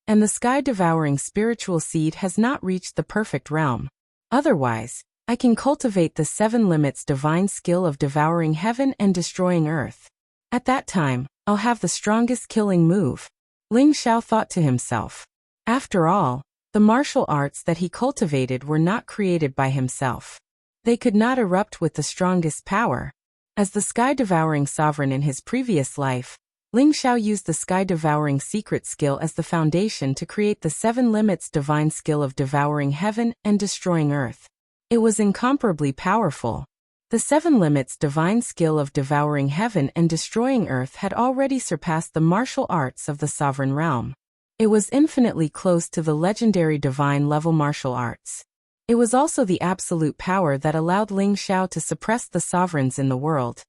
and the sky-devouring spiritual seed has not reached the perfect realm. Otherwise, I can cultivate the 7 limits divine skill of devouring heaven and destroying earth. At that time, I'll have the strongest killing move. Ling Xiao thought to himself. After all, the martial arts that he cultivated were not created by himself. They could not erupt with the strongest power. As the sky-devouring sovereign in his previous life, Ling Xiao used the sky-devouring secret skill as the foundation to create the 7 limits divine skill of devouring heaven and destroying earth. It was incomparably powerful. The 7 limits divine skill of devouring heaven and destroying earth had already surpassed the martial arts of the sovereign realm. It was infinitely close to the legendary divine level martial arts. It was also the absolute power that allowed Ling Xiao to suppress the sovereigns in the world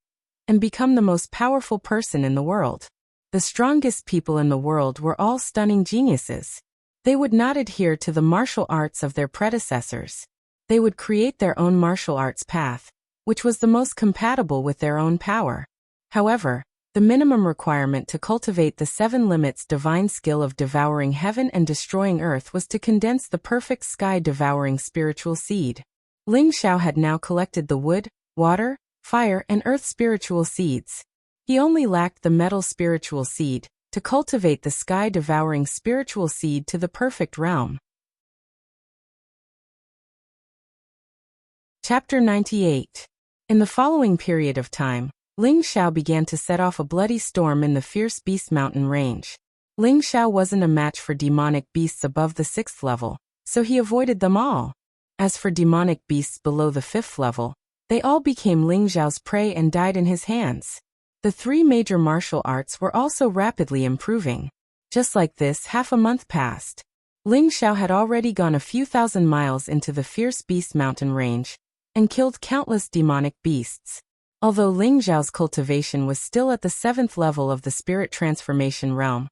and become the most powerful person in the world. The strongest people in the world were all stunning geniuses. They would not adhere to the martial arts of their predecessors. They would create their own martial arts path, which was the most compatible with their own power. However, the minimum requirement to cultivate the 7 limits divine skill of devouring heaven and destroying earth was to condense the perfect sky-devouring spiritual seed. Ling Xiao had now collected the wood, water, fire, and earth spiritual seeds. He only lacked the metal spiritual seed to cultivate the sky-devouring spiritual seed to the perfect realm. Chapter 98. In the following period of time, Ling Xiao began to set off a bloody storm in the fierce beast mountain range. Ling Xiao wasn't a match for demonic beasts above the 6th level, so he avoided them all. As for demonic beasts below the 5th level, they all became Ling Xiao's prey and died in his hands. The 3 major martial arts were also rapidly improving. Just like this, half a month passed. Ling Xiao had already gone a few thousand miles into the fierce beast mountain range and killed countless demonic beasts. Although Ling Xiao's cultivation was still at the 7th level of the spirit transformation realm,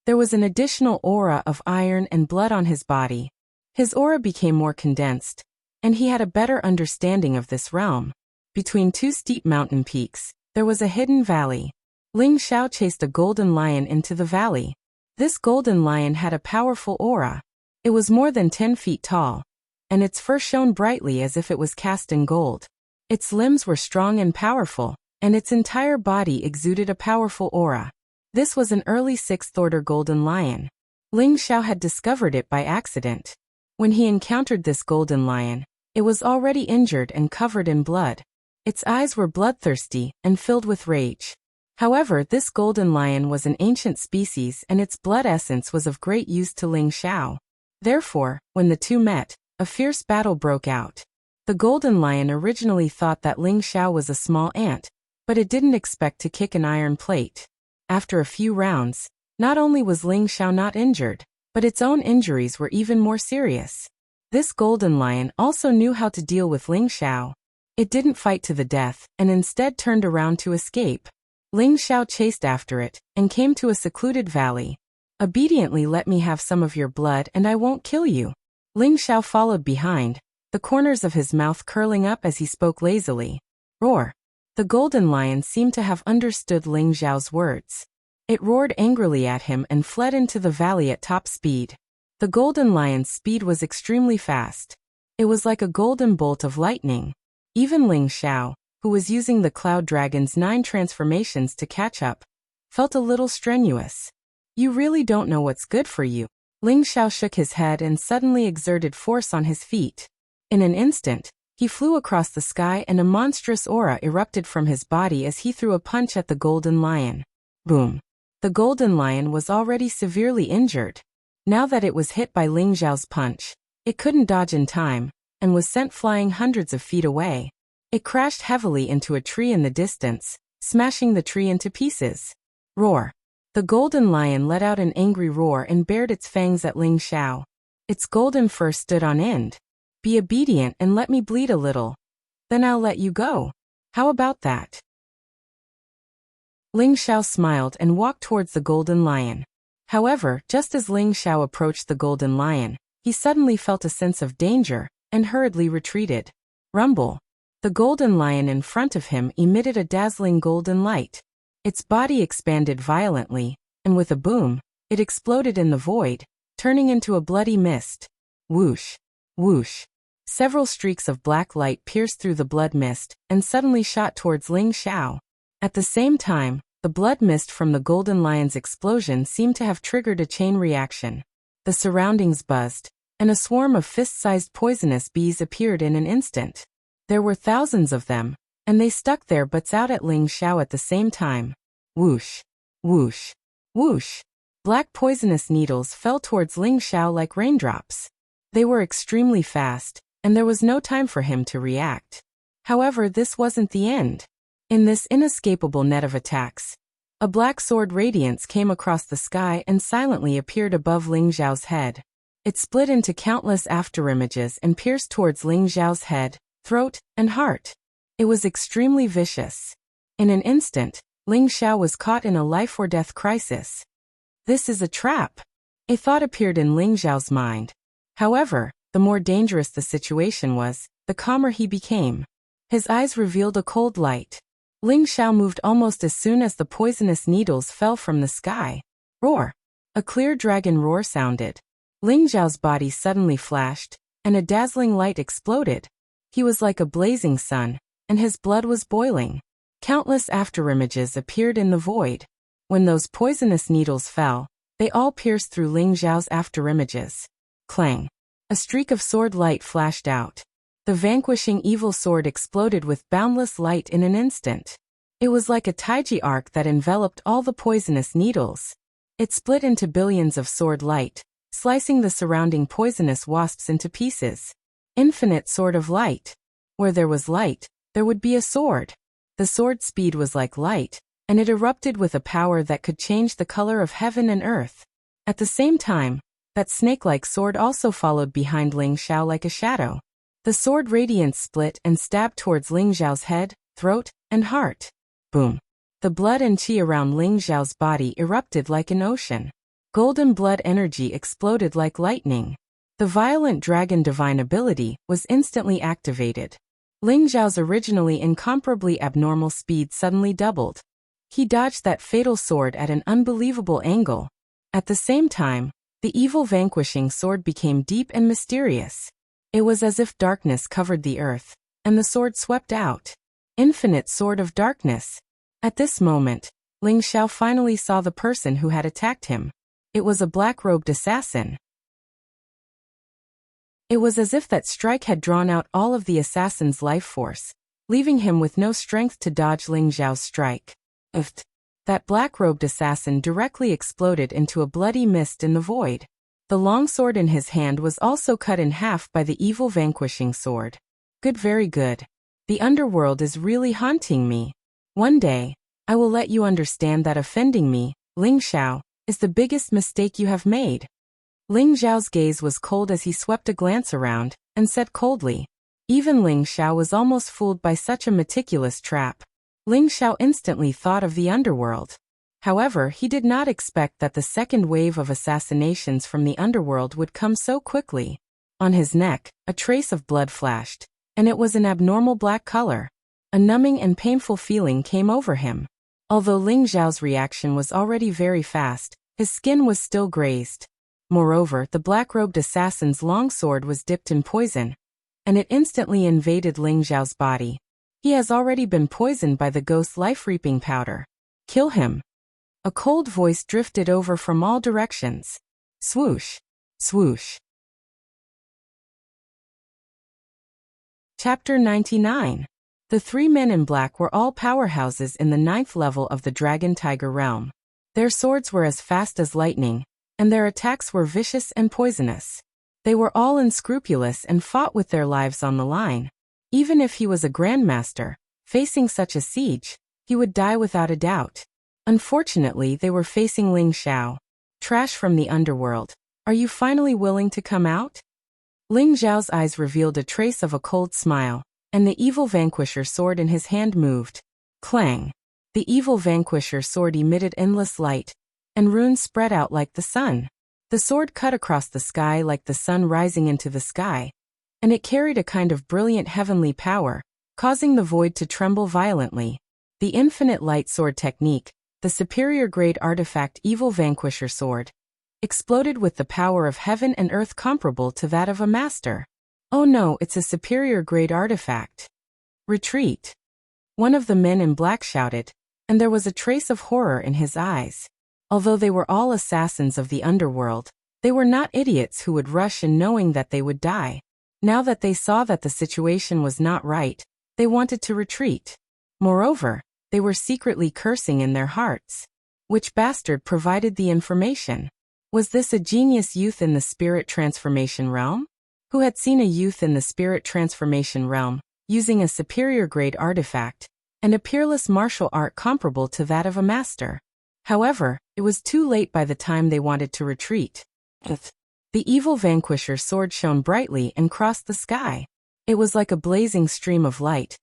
there was an additional aura of iron and blood on his body. His aura became more condensed, and he had a better understanding of this realm. Between 2 steep mountain peaks, there was a hidden valley. Ling Xiao chased a golden lion into the valley. This golden lion had a powerful aura. It was more than 10 feet tall, and its fur shone brightly as if it was cast in gold. Its limbs were strong and powerful, and its entire body exuded a powerful aura. This was an early 6th-order golden lion. Ling Xiao had discovered it by accident. When he encountered this golden lion, it was already injured and covered in blood. Its eyes were bloodthirsty and filled with rage. However, this golden lion was an ancient species and its blood essence was of great use to Ling Xiao. Therefore, when the two met, a fierce battle broke out. The golden lion originally thought that Ling Xiao was a small ant, but it didn't expect to kick an iron plate. After a few rounds, not only was Ling Xiao not injured, but its own injuries were even more serious. This golden lion also knew how to deal with Ling Xiao. It didn't fight to the death, and instead turned around to escape. Ling Xiao chased after it, and came to a secluded valley. "Obediently let me have some of your blood and I won't kill you." Ling Xiao followed behind, the corners of his mouth curling up as he spoke lazily. Roar! The golden lion seemed to have understood Ling Xiao's words. It roared angrily at him and fled into the valley at top speed. The golden lion's speed was extremely fast. It was like a golden bolt of lightning. Even Ling Xiao, who was using the Cloud Dragon's 9 transformations to catch up, felt a little strenuous. "You really don't know what's good for you." Ling Xiao shook his head and suddenly exerted force on his feet. In an instant, he flew across the sky and a monstrous aura erupted from his body as he threw a punch at the golden lion. Boom! The golden lion was already severely injured. Now that it was hit by Ling Xiao's punch, it couldn't dodge in time, and was sent flying hundreds of feet away. It crashed heavily into a tree in the distance, smashing the tree into pieces. Roar! The golden lion let out an angry roar and bared its fangs at Ling Xiao. Its golden fur stood on end. "Be obedient and let me bleed a little. Then I'll let you go. How about that?" Ling Xiao smiled and walked towards the golden lion. However, just as Ling Xiao approached the golden lion, he suddenly felt a sense of danger, and hurriedly retreated. Rumble! The golden lion in front of him emitted a dazzling golden light. Its body expanded violently, and with a boom, it exploded in the void, turning into a bloody mist. Whoosh! Whoosh! Several streaks of black light pierced through the blood mist, and suddenly shot towards Ling Xiao. At the same time, the blood mist from the golden lion's explosion seemed to have triggered a chain reaction. The surroundings buzzed, and a swarm of fist-sized poisonous bees appeared in an instant. There were thousands of them, and they stuck their butts out at Ling Xiao at the same time. Whoosh! Whoosh! Whoosh! Black poisonous needles fell towards Ling Xiao like raindrops. They were extremely fast, and there was no time for him to react. However, this wasn't the end. In this inescapable net of attacks, a black sword radiance came across the sky and silently appeared above Ling Xiao's head. It split into countless afterimages and pierced towards Ling Xiao's head, throat, and heart. It was extremely vicious. In an instant, Ling Xiao was caught in a life-or-death crisis. "This is a trap," a thought appeared in Ling Xiao's mind. However, the more dangerous the situation was, the calmer he became. His eyes revealed a cold light. Ling Xiao moved almost as soon as the poisonous needles fell from the sky. Roar! A clear dragon roar sounded. Ling Xiao's body suddenly flashed, and a dazzling light exploded. He was like a blazing sun, and his blood was boiling. Countless afterimages appeared in the void. When those poisonous needles fell, they all pierced through Ling Xiao's afterimages. Clang! A streak of sword light flashed out. The vanquishing evil sword exploded with boundless light in an instant. It was like a taiji arc that enveloped all the poisonous needles. It split into billions of sword light, slicing the surrounding poisonous wasps into pieces. Infinite sword of light. Where there was light, there would be a sword. The sword's speed was like light, and it erupted with a power that could change the color of heaven and earth. At the same time, that snake-like sword also followed behind Ling Xiao like a shadow. The sword radiance split and stabbed towards Ling Xiao's head, throat, and heart. Boom. The blood and qi around Ling Xiao's body erupted like an ocean. Golden blood energy exploded like lightning. The violent dragon divine ability was instantly activated. Ling Xiao's originally incomparably abnormal speed suddenly doubled. He dodged that fatal sword at an unbelievable angle. At the same time, the evil vanquishing sword became deep and mysterious. It was as if darkness covered the earth, and the sword swept out. Infinite sword of darkness. At this moment, Ling Xiao finally saw the person who had attacked him. It was a black-robed assassin. It was as if that strike had drawn out all of the assassin's life force, leaving him with no strength to dodge Ling Xiao's strike. That black-robed assassin directly exploded into a bloody mist in the void. The long sword in his hand was also cut in half by the evil vanquishing sword. Good, very good. The underworld is really haunting me. One day, I will let you understand that offending me, Ling Xiao, is the biggest mistake you have made. Ling Xiao's gaze was cold as he swept a glance around, and said coldly. Even Ling Xiao was almost fooled by such a meticulous trap. Ling Xiao instantly thought of the underworld. However, he did not expect that the second wave of assassinations from the underworld would come so quickly. On his neck, a trace of blood flashed, and it was an abnormal black color. A numbing and painful feeling came over him. Although Ling Xiao's reaction was already very fast, his skin was still grazed. Moreover, the black-robed assassin's long sword was dipped in poison, and it instantly invaded Ling Xiao's body. He has already been poisoned by the ghost life-reaping powder. Kill him. A cold voice drifted over from all directions. Swoosh. Swoosh. Chapter 99. The three men in black were all powerhouses in the 9th level of the Dragon Tiger realm. Their swords were as fast as lightning, and their attacks were vicious and poisonous. They were all unscrupulous and fought with their lives on the line. Even if he was a grandmaster, facing such a siege, he would die without a doubt. Unfortunately, they were facing Ling Xiao. Trash from the underworld. Are you finally willing to come out? Ling Xiao's eyes revealed a trace of a cold smile, and the evil vanquisher sword in his hand moved. Clang. The evil vanquisher sword emitted endless light, and runes spread out like the sun. The sword cut across the sky like the sun rising into the sky, and it carried a kind of brilliant heavenly power, causing the void to tremble violently. The infinite light sword technique, the superior grade artifact evil vanquisher sword, exploded with the power of heaven and earth comparable to that of a master. Oh no, it's a superior grade artifact. Retreat. One of the men in black shouted, and there was a trace of horror in his eyes. Although they were all assassins of the underworld, they were not idiots who would rush in knowing that they would die. Now that they saw that the situation was not right, they wanted to retreat. Moreover, they were secretly cursing in their hearts. Which bastard provided the information? Was this a genius youth in the spirit transformation realm? Who had seen a youth in the spirit transformation realm, using a superior grade artifact, and a peerless martial art comparable to that of a master? However, it was too late by the time they wanted to retreat. The evil vanquisher sword shone brightly and crossed the sky. It was like a blazing stream of light,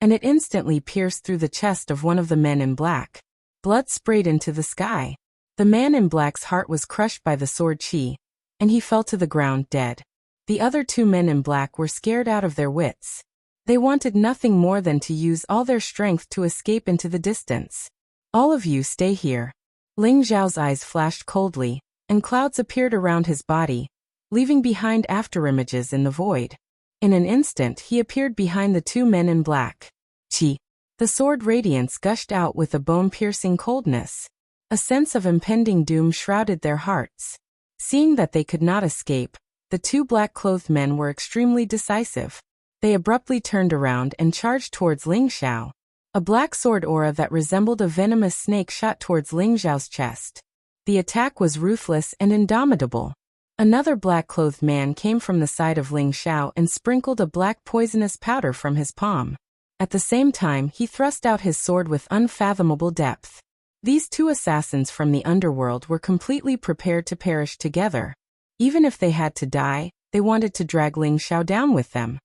and it instantly pierced through the chest of one of the men in black. Blood sprayed into the sky. The man in black's heart was crushed by the sword chi, and he fell to the ground dead. The other two men in black were scared out of their wits. They wanted nothing more than to use all their strength to escape into the distance. All of you stay here. Ling Xiao's eyes flashed coldly, and clouds appeared around his body, leaving behind afterimages in the void. In an instant he appeared behind the two men in black. Chi. The sword radiance gushed out with a bone-piercing coldness. A sense of impending doom shrouded their hearts. Seeing that they could not escape, the two black-clothed men were extremely decisive. They abruptly turned around and charged towards Ling Xiao. A black sword aura that resembled a venomous snake shot towards Ling Xiao's chest. The attack was ruthless and indomitable. Another black-clothed man came from the side of Ling Xiao and sprinkled a black poisonous powder from his palm. At the same time, he thrust out his sword with unfathomable depth. These two assassins from the underworld were completely prepared to perish together. Even if they had to die, they wanted to drag Ling Xiao down with them.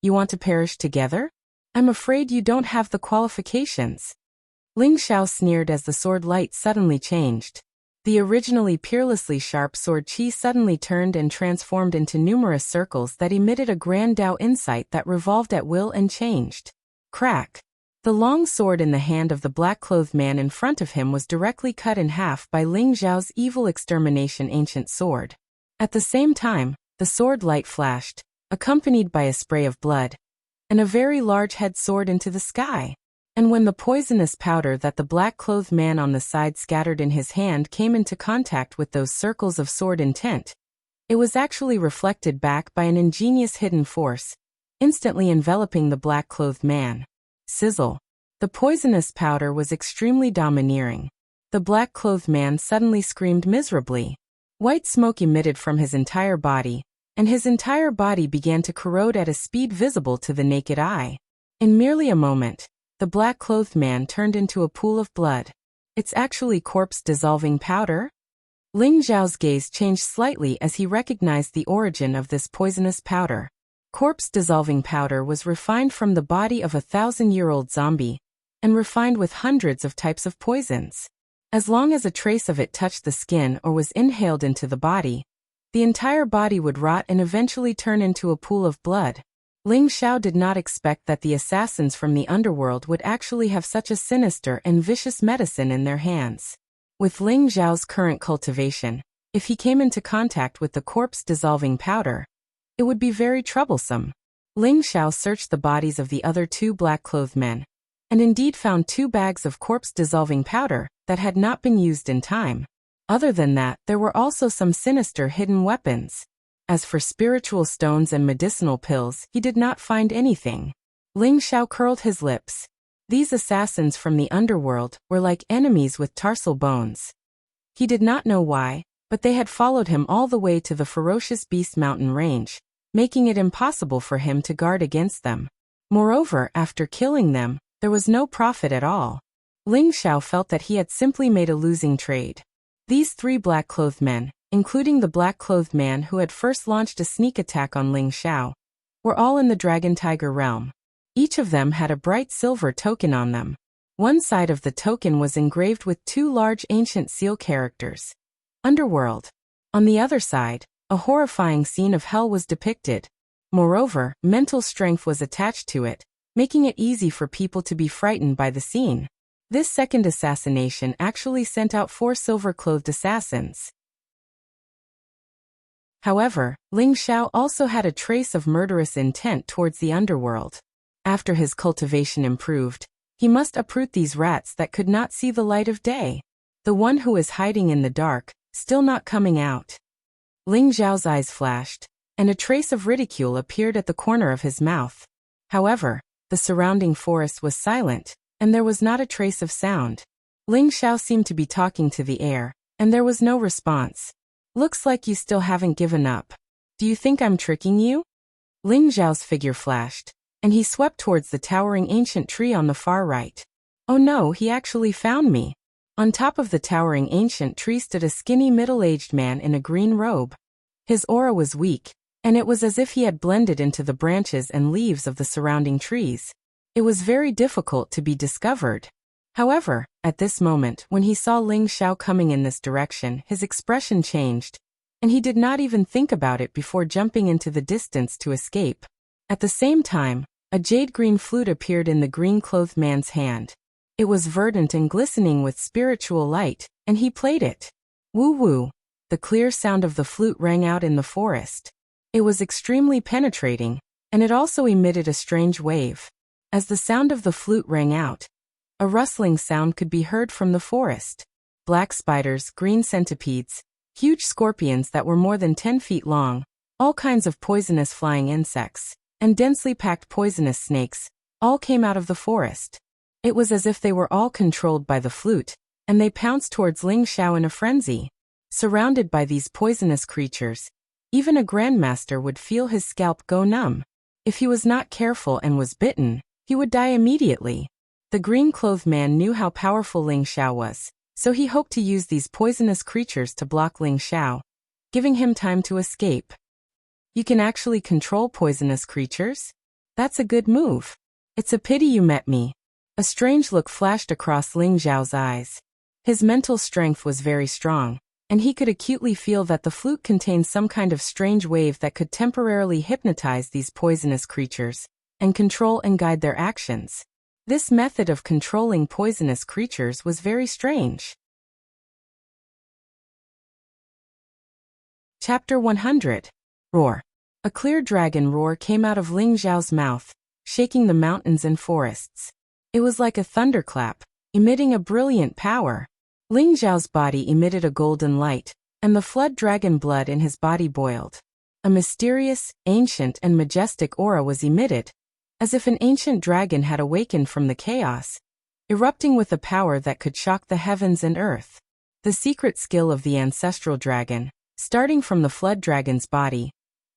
You want to perish together? I'm afraid you don't have the qualifications. Ling Xiao sneered as the sword light suddenly changed. The originally peerlessly sharp sword qi suddenly turned and transformed into numerous circles that emitted a grand Dao insight that revolved at will and changed. Crack! The long sword in the hand of the black-clothed man in front of him was directly cut in half by Ling Xiao's evil extermination ancient sword. At the same time, the sword light flashed, accompanied by a spray of blood, and a very large head soared into the sky. And when the poisonous powder that the black-clothed man on the side scattered in his hand came into contact with those circles of sword intent, it was actually reflected back by an ingenious hidden force, instantly enveloping the black-clothed man. Sizzle. The poisonous powder was extremely domineering. The black-clothed man suddenly screamed miserably. White smoke emitted from his entire body, and his entire body began to corrode at a speed visible to the naked eye. In merely a moment, the black-clothed man turned into a pool of blood. It's actually corpse-dissolving powder? Ling Xiao's gaze changed slightly as he recognized the origin of this poisonous powder. Corpse-dissolving powder was refined from the body of a 1,000-year-old zombie, and refined with hundreds of types of poisons. As long as a trace of it touched the skin or was inhaled into the body, the entire body would rot and eventually turn into a pool of blood. Ling Xiao did not expect that the assassins from the underworld would actually have such a sinister and vicious medicine in their hands. With Ling Xiao's current cultivation, if he came into contact with the corpse-dissolving powder, it would be very troublesome. Ling Xiao searched the bodies of the other two black-clothed men, and indeed found 2 bags of corpse-dissolving powder that had not been used in time. Other than that, there were also some sinister hidden weapons. As for spiritual stones and medicinal pills, he did not find anything. Ling Xiao curled his lips. These assassins from the underworld were like enemies with tarsal bones. He did not know why, but they had followed him all the way to the ferocious Beast Mountain range, making it impossible for him to guard against them. Moreover, after killing them, there was no profit at all. Ling Xiao felt that he had simply made a losing trade. These 3 black-clothed men, including the black-clothed man who had first launched a sneak attack on Ling Xiao, were all in the Dragon Tiger realm. Each of them had a bright silver token on them. One side of the token was engraved with 2 large ancient seal characters. Underworld. On the other side, a horrifying scene of hell was depicted. Moreover, mental strength was attached to it, making it easy for people to be frightened by the scene. This second assassination actually sent out 4 silver-clothed assassins. However, Ling Xiao also had a trace of murderous intent towards the underworld. After his cultivation improved, he must uproot these rats that could not see the light of day. The one who is hiding in the dark, still not coming out. Ling Xiao's eyes flashed, and a trace of ridicule appeared at the corner of his mouth. However, the surrounding forest was silent, and there was not a trace of sound. Ling Xiao seemed to be talking to the air, and there was no response. Looks like you still haven't given up. Do you think I'm tricking you? Ling Xiao's figure flashed, and he swept towards the towering ancient tree on the far right. Oh no, he actually found me. On top of the towering ancient tree stood a skinny middle-aged man in a green robe. His aura was weak, and it was as if he had blended into the branches and leaves of the surrounding trees. It was very difficult to be discovered. However, at this moment, when he saw Ling Xiao coming in this direction, his expression changed, and he did not even think about it before jumping into the distance to escape. At the same time, a jade-green flute appeared in the green-clothed man's hand. It was verdant and glistening with spiritual light, and he played it. Woo-woo! The clear sound of the flute rang out in the forest. It was extremely penetrating, and it also emitted a strange wave. As the sound of the flute rang out, a rustling sound could be heard from the forest. Black spiders, green centipedes, huge scorpions that were more than 10 feet long, all kinds of poisonous flying insects, and densely packed poisonous snakes, all came out of the forest. It was as if they were all controlled by the flute, and they pounced towards Ling Xiao in a frenzy. Surrounded by these poisonous creatures, even a grandmaster would feel his scalp go numb. If he was not careful and was bitten, he would die immediately. The green-clothed man knew how powerful Ling Xiao was, so he hoped to use these poisonous creatures to block Ling Xiao, giving him time to escape. You can actually control poisonous creatures? That's a good move. It's a pity you met me. A strange look flashed across Ling Xiao's eyes. His mental strength was very strong, and he could acutely feel that the flute contained some kind of strange wave that could temporarily hypnotize these poisonous creatures, and control and guide their actions. This method of controlling poisonous creatures was very strange. Chapter 100. Roar. A clear dragon roar came out of Ling Xiao's mouth, shaking the mountains and forests. It was like a thunderclap, emitting a brilliant power. Ling Xiao's body emitted a golden light, and the flood dragon blood in his body boiled. A mysterious, ancient, and majestic aura was emitted, as if an ancient dragon had awakened from the chaos, erupting with a power that could shock the heavens and earth. The secret skill of the ancestral dragon, starting from the flood dragon's body,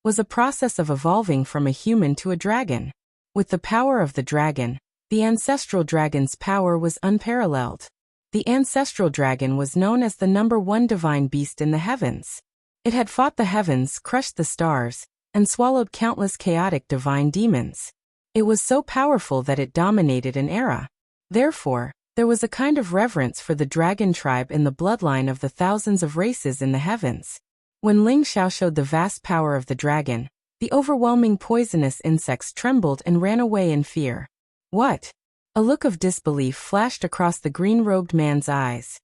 was a process of evolving from a human to a dragon. With the power of the dragon, the ancestral dragon's power was unparalleled. The ancestral dragon was known as the #1 divine beast in the heavens. It had fought the heavens, crushed the stars, and swallowed countless chaotic divine demons. It was so powerful that it dominated an era. Therefore, there was a kind of reverence for the dragon tribe in the bloodline of the thousands of races in the heavens. When Ling Xiao showed the vast power of the dragon, the overwhelming poisonous insects trembled and ran away in fear. What? A look of disbelief flashed across the green-robed man's eyes.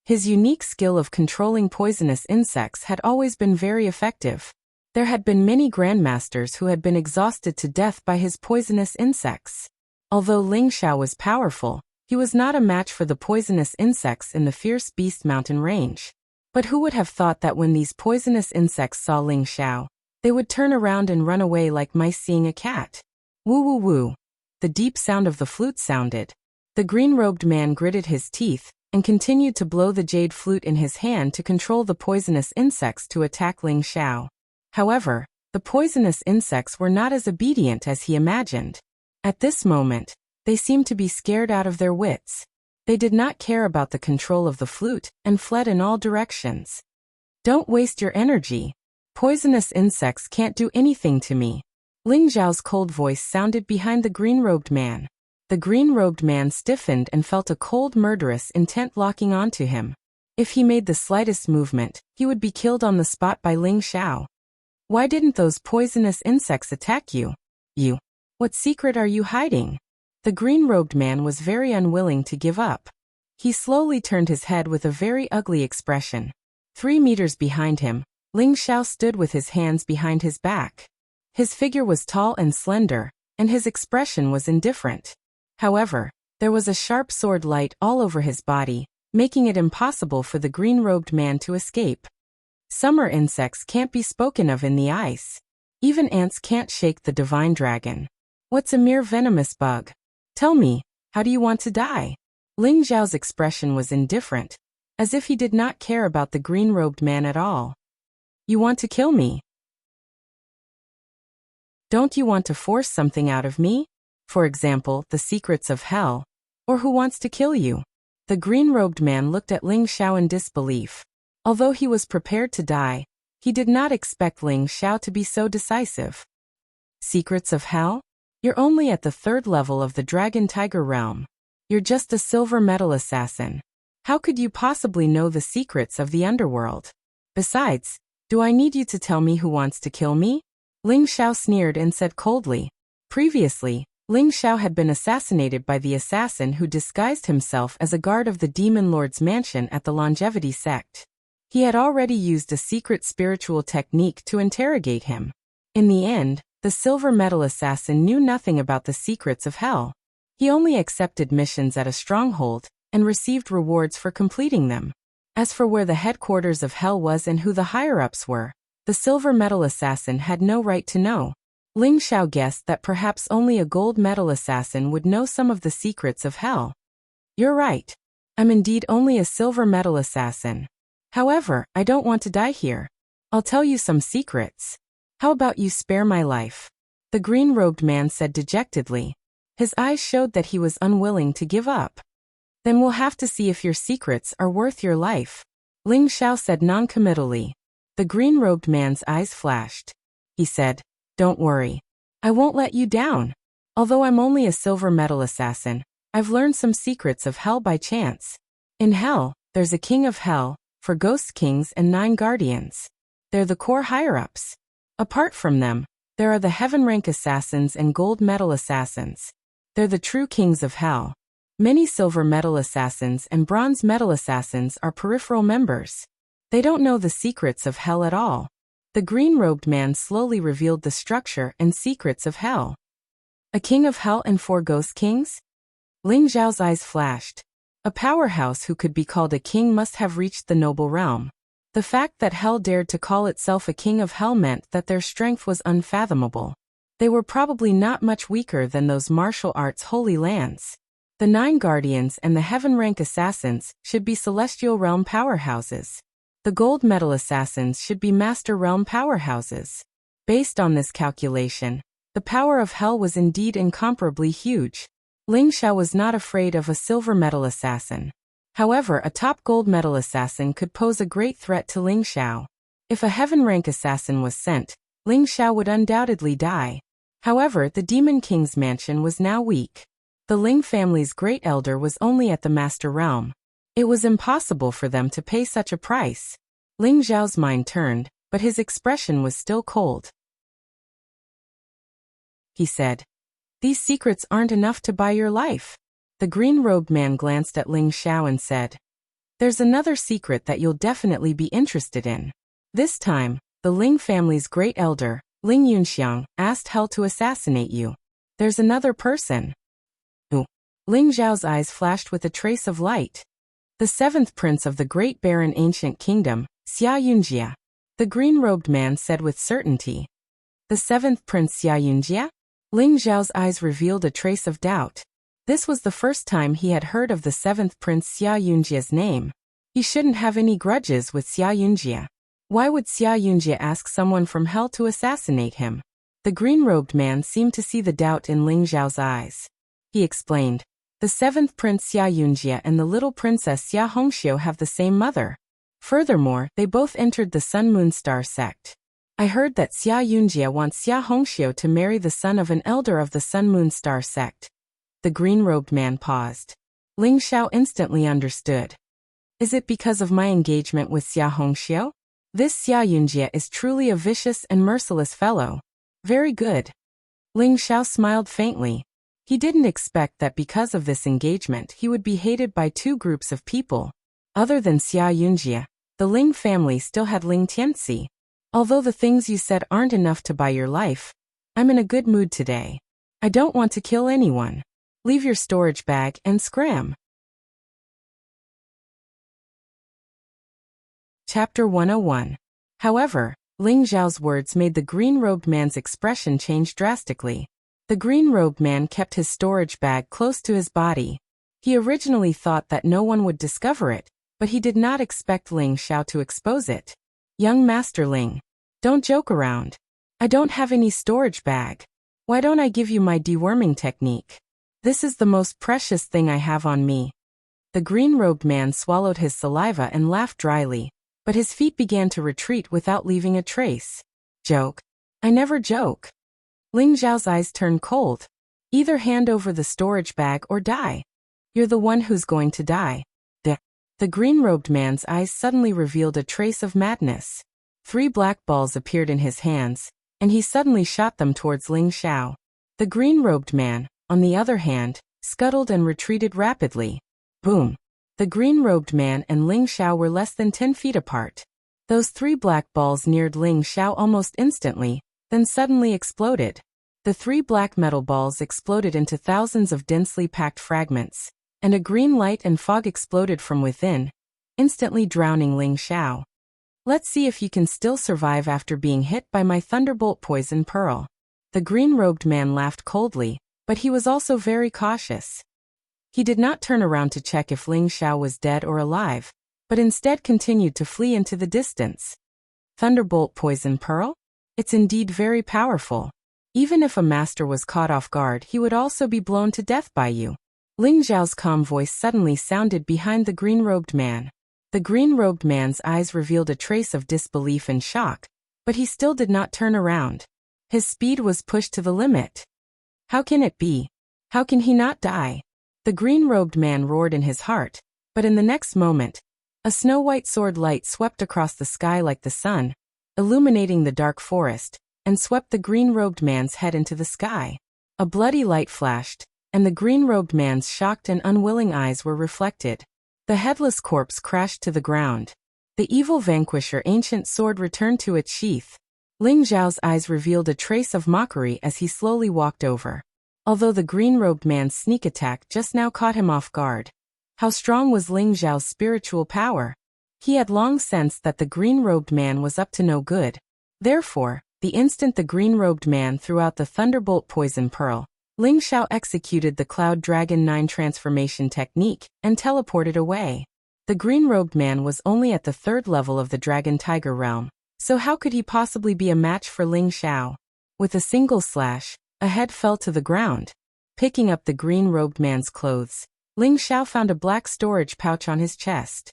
His unique skill of controlling poisonous insects had always been very effective. There had been many grandmasters who had been exhausted to death by his poisonous insects. Although Ling Xiao was powerful, he was not a match for the poisonous insects in the fierce beast mountain range. But who would have thought that when these poisonous insects saw Ling Xiao, they would turn around and run away like mice seeing a cat? Woo woo woo. The deep sound of the flute sounded. The green-robed man gritted his teeth and continued to blow the jade flute in his hand to control the poisonous insects to attack Ling Xiao. However, the poisonous insects were not as obedient as he imagined. At this moment, they seemed to be scared out of their wits. They did not care about the control of the flute and fled in all directions. Don't waste your energy. Poisonous insects can't do anything to me. Ling Xiao's cold voice sounded behind the green-robed man. The green-robed man stiffened and felt a cold murderous intent locking onto him. If he made the slightest movement, he would be killed on the spot by Ling Xiao. Why didn't those poisonous insects attack you? You. What secret are you hiding? The green-robed man was very unwilling to give up. He slowly turned his head with a very ugly expression. 3 meters behind him, Ling Xiao stood with his hands behind his back. His figure was tall and slender, and his expression was indifferent. However, there was a sharp sword light all over his body, making it impossible for the green-robed man to escape. Summer insects can't be spoken of in the ice. Even ants can't shake the divine dragon. What's a mere venomous bug? Tell me, how do you want to die? Ling Xiao's expression was indifferent, as if he did not care about the green-robed man at all. You want to kill me? Don't you want to force something out of me? For example, the secrets of hell. Or who wants to kill you? The green-robed man looked at Ling Xiao in disbelief. Although he was prepared to die, he did not expect Ling Xiao to be so decisive. Secrets of hell? You're only at the 3rd level of the Dragon Tiger realm. You're just a silver metal assassin. How could you possibly know the secrets of the underworld? Besides, do I need you to tell me who wants to kill me? Ling Xiao sneered and said coldly. Previously, Ling Xiao had been assassinated by the assassin who disguised himself as a guard of the Demon Lord's mansion at the Longevity sect. He had already used a secret spiritual technique to interrogate him. In the end, the silver metal assassin knew nothing about the secrets of hell. He only accepted missions at a stronghold and received rewards for completing them. As for where the headquarters of hell was and who the higher-ups were, the silver metal assassin had no right to know. Ling Xiao guessed that perhaps only a gold medal assassin would know some of the secrets of hell. You're right. I'm indeed only a silver medal assassin. However, I don't want to die here. I'll tell you some secrets. How about you spare my life? The green-robed man said dejectedly. His eyes showed that he was unwilling to give up. Then we'll have to see if your secrets are worth your life. Ling Xiao said noncommittally. The green-robed man's eyes flashed. He said, Don't worry. I won't let you down. Although I'm only a silver medal assassin, I've learned some secrets of hell by chance. In hell, there's a king of hell, 4 ghost kings and 9 guardians. They're the core higher-ups. Apart from them, there are the heaven rank assassins and gold medal assassins. They're the true kings of hell. Many silver medal assassins and bronze medal assassins are peripheral members. They don't know the secrets of hell at all. The green-robed man slowly revealed the structure and secrets of hell. A king of hell and 4 ghost kings? Ling Xiao's eyes flashed. A powerhouse who could be called a king must have reached the noble realm. The fact that hell dared to call itself a king of hell meant that their strength was unfathomable. They were probably not much weaker than those martial arts holy lands. The 9 guardians and the heaven rank assassins should be celestial realm powerhouses. The gold medal assassins should be master realm powerhouses. Based on this calculation, the power of hell was indeed incomparably huge. Ling Xiao was not afraid of a silver medal assassin. However, a top gold medal assassin could pose a great threat to Ling Xiao. If a heaven rank assassin was sent, Ling Xiao would undoubtedly die. However, the Demon King's mansion was now weak. The Ling family's great elder was only at the master realm. It was impossible for them to pay such a price. Ling Xiao's mind turned, but his expression was still cold. He said, These secrets aren't enough to buy your life. The green-robed man glanced at Ling Xiao and said, There's another secret that you'll definitely be interested in. This time, the Ling family's great elder, Ling Yunxiang, asked hell to assassinate you. There's another person. Who? Ling Xiao's eyes flashed with a trace of light. The 7th prince of the great barren ancient kingdom, Xia Yunjia. The green-robed man said with certainty. The 7th prince Xia Yunjia? Ling Xiao's eyes revealed a trace of doubt. This was the first time he had heard of the 7th prince Xia Yunjia's name. He shouldn't have any grudges with Xia Yunjia. Why would Xia Yunjia ask someone from hell to assassinate him? The green-robed man seemed to see the doubt in Ling Xiao's eyes. He explained, The 7th prince Xia Yunjia and the little princess Xia Hongxiu have the same mother. Furthermore, they both entered the Sun Moon Star sect. I heard that Xia Yunjia wants Xia Hongxiu to marry the son of an elder of the Sun Moon Star sect. The green-robed man paused. Ling Xiao instantly understood. Is it because of my engagement with Xia Hongxiu? This Xia Yunjia is truly a vicious and merciless fellow. Very good. Ling Xiao smiled faintly. He didn't expect that because of this engagement he would be hated by 2 groups of people. Other than Xia Yunjia, the Ling family still had Ling Tianxi. Although the things you said aren't enough to buy your life, I'm in a good mood today. I don't want to kill anyone. Leave your storage bag and scram. Chapter 101. However, Ling Xiao's words made the green-robed man's expression change drastically. The green-robed man kept his storage bag close to his body. He originally thought that no one would discover it, but he did not expect Ling Xiao to expose it. Young Master Ling, don't joke around. I don't have any storage bag. Why don't I give you my deworming technique? This is the most precious thing I have on me. The green-robed man swallowed his saliva and laughed dryly, but his feet began to retreat without leaving a trace. Joke? I never joke. Ling Xiao's eyes turned cold. Either hand over the storage bag or die. You're the one who's going to die. The green-robed man's eyes suddenly revealed a trace of madness. 3 black balls appeared in his hands, and he suddenly shot them towards Ling Xiao. The green-robed man, on the other hand, scuttled and retreated rapidly. Boom! The green-robed man and Ling Xiao were less than 10 feet apart. Those 3 black balls neared Ling Xiao almost instantly, then suddenly exploded. The 3 black metal balls exploded into thousands of densely packed fragments, and a green light and fog exploded from within, instantly drowning Ling Xiao. Let's see if you can still survive after being hit by my Thunderbolt Poison Pearl. The green-robed man laughed coldly, but he was also very cautious. He did not turn around to check if Ling Xiao was dead or alive, but instead continued to flee into the distance. Thunderbolt Poison Pearl? It's indeed very powerful. Even if a master was caught off guard, he would also be blown to death by you. Ling Xiao's calm voice suddenly sounded behind the green-robed man. The green-robed man's eyes revealed a trace of disbelief and shock, but he still did not turn around. His speed was pushed to the limit. How can it be? How can he not die? The green-robed man roared in his heart, but in the next moment, a snow-white sword light swept across the sky like the sun, illuminating the dark forest, and swept the green-robed man's head into the sky. A bloody light flashed, and the green-robed man's shocked and unwilling eyes were reflected. The headless corpse crashed to the ground. The evil vanquisher ancient sword returned to its sheath. Ling Xiao's eyes revealed a trace of mockery as he slowly walked over. Although the green-robed man's sneak attack just now caught him off guard. How strong was Ling Xiao's spiritual power? He had long sensed that the green-robed man was up to no good. Therefore, the instant the green-robed man threw out the Thunderbolt Poison Pearl, Ling Xiao executed the Cloud Dragon 9 transformation technique and teleported away. The green-robed man was only at the 3rd level of the Dragon Tiger realm, so how could he possibly be a match for Ling Xiao? With a single slash, a head fell to the ground. Picking up the green-robed man's clothes, Ling Xiao found a black storage pouch on his chest.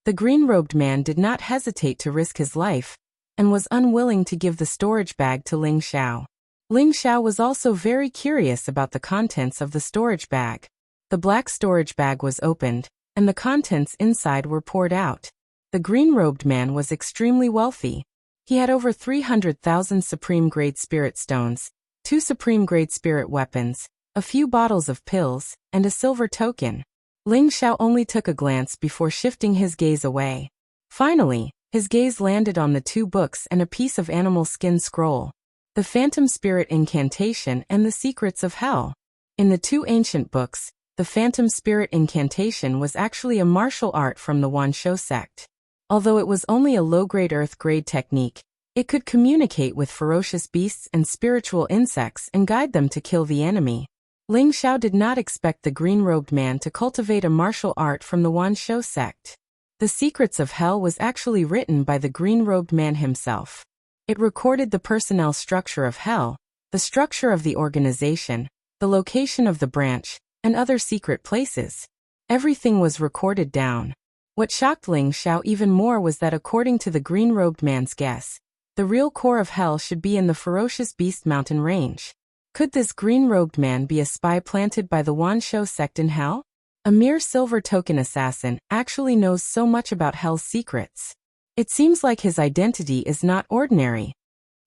The green-robed man did not hesitate to risk his life, and was unwilling to give the storage bag to Ling Xiao. Ling Xiao was also very curious about the contents of the storage bag. The black storage bag was opened, and the contents inside were poured out. The green-robed man was extremely wealthy. He had over 300,000 supreme-grade spirit stones, 2 supreme-grade spirit weapons, a few bottles of pills, and a silver token. Ling Xiao only took a glance before shifting his gaze away. Finally, his gaze landed on the 2 books and a piece of animal skin scroll. The Phantom Spirit Incantation and the Secrets of Hell. In the 2 ancient books, the Phantom Spirit Incantation was actually a martial art from the Wanshou sect. Although it was only a low-grade earth-grade technique, it could communicate with ferocious beasts and spiritual insects and guide them to kill the enemy. Ling Xiao did not expect the green-robed man to cultivate a martial art from the Wanshou sect. The Secrets of Hell was actually written by the green-robed man himself. It recorded the personnel structure of Hell, the structure of the organization, the location of the branch, and other secret places. Everything was recorded down. What shocked Ling Xiao even more was that according to the green-robed man's guess, the real core of Hell should be in the ferocious beast mountain range. Could this green-robed man be a spy planted by the Wanshou sect in Hell? A mere silver token assassin actually knows so much about Hell's secrets. It seems like his identity is not ordinary.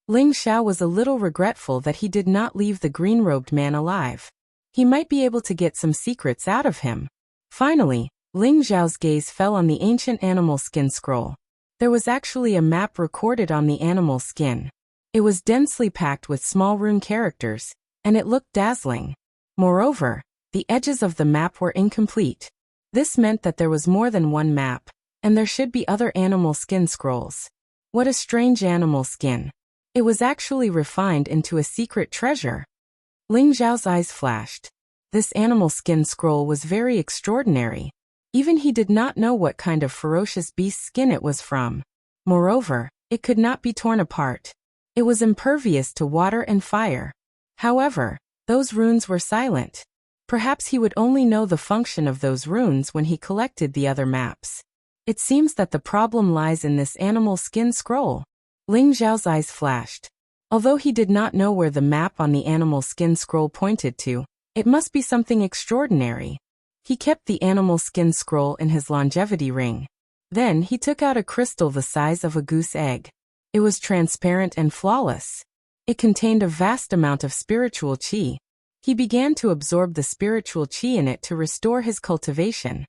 Ling Xiao was a little regretful that he did not leave the green-robed man alive. He might be able to get some secrets out of him. Finally, Ling Xiao's gaze fell on the ancient animal skin scroll. There was actually a map recorded on the animal skin. It was densely packed with small rune characters, and it looked dazzling. Moreover, the edges of the map were incomplete. This meant that there was more than one map, and there should be other animal skin scrolls. What a strange animal skin. It was actually refined into a secret treasure. Ling Xiao's eyes flashed. This animal skin scroll was very extraordinary. Even he did not know what kind of ferocious beast skin it was from. Moreover, it could not be torn apart. It was impervious to water and fire. However, those runes were silent. Perhaps he would only know the function of those runes when he collected the other maps. It seems that the problem lies in this animal skin scroll. Ling Xiao's eyes flashed. Although he did not know where the map on the animal skin scroll pointed to, it must be something extraordinary. He kept the animal skin scroll in his longevity ring. Then he took out a crystal the size of a goose egg. It was transparent and flawless. It contained a vast amount of spiritual qi. He began to absorb the spiritual qi in it to restore his cultivation.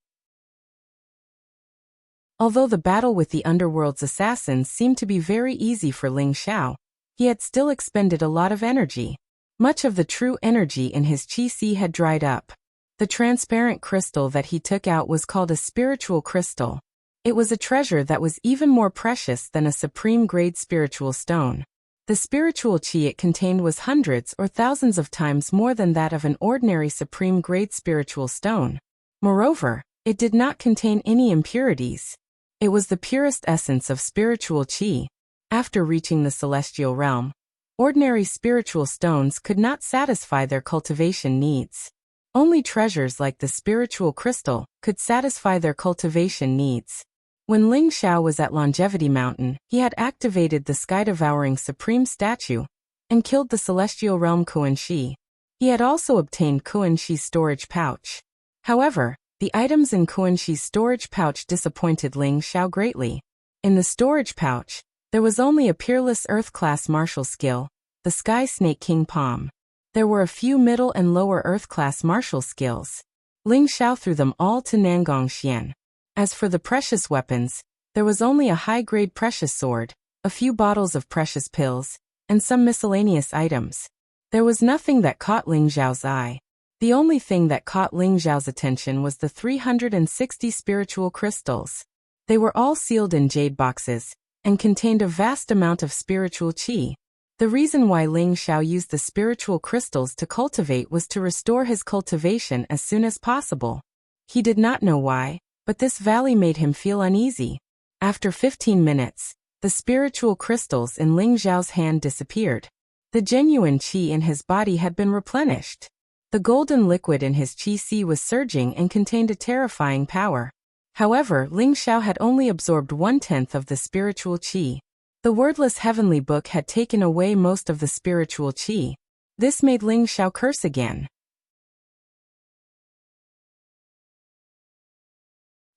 Although the battle with the underworld's assassins seemed to be very easy for Ling Xiao, he had still expended a lot of energy. Much of the true energy in his qi had dried up. The transparent crystal that he took out was called a spiritual crystal. It was a treasure that was even more precious than a supreme-grade spiritual stone. The spiritual qi it contained was hundreds or thousands of times more than that of an ordinary supreme-grade spiritual stone. Moreover, it did not contain any impurities. It was the purest essence of spiritual qi. After reaching the celestial realm, ordinary spiritual stones could not satisfy their cultivation needs. Only treasures like the spiritual crystal could satisfy their cultivation needs. When Ling Xiao was at Longevity Mountain, he had activated the sky-devouring supreme statue and killed the celestial realm Kuan Shi. He had also obtained Kuan Shi's storage pouch. However, the items in Kuan Shi's storage pouch disappointed Ling Xiao greatly. In the storage pouch, there was only a peerless Earth-class martial skill, the Sky Snake King Palm. There were a few middle and lower Earth-class martial skills. Ling Xiao threw them all to Nangong Xian. As for the precious weapons, there was only a high-grade precious sword, a few bottles of precious pills, and some miscellaneous items. There was nothing that caught Ling Xiao's eye. The only thing that caught Ling Xiao's attention was the 360 spiritual crystals. They were all sealed in jade boxes and contained a vast amount of spiritual qi. The reason why Ling Xiao used the spiritual crystals to cultivate was to restore his cultivation as soon as possible. He did not know why, but this valley made him feel uneasy. After 15 minutes, the spiritual crystals in Ling Xiao's hand disappeared. The genuine qi in his body had been replenished. The golden liquid in his qi sea was surging and contained a terrifying power. However, Ling Xiao had only absorbed 1/10 of the spiritual qi. The wordless heavenly book had taken away most of the spiritual qi. This made Ling Xiao curse again.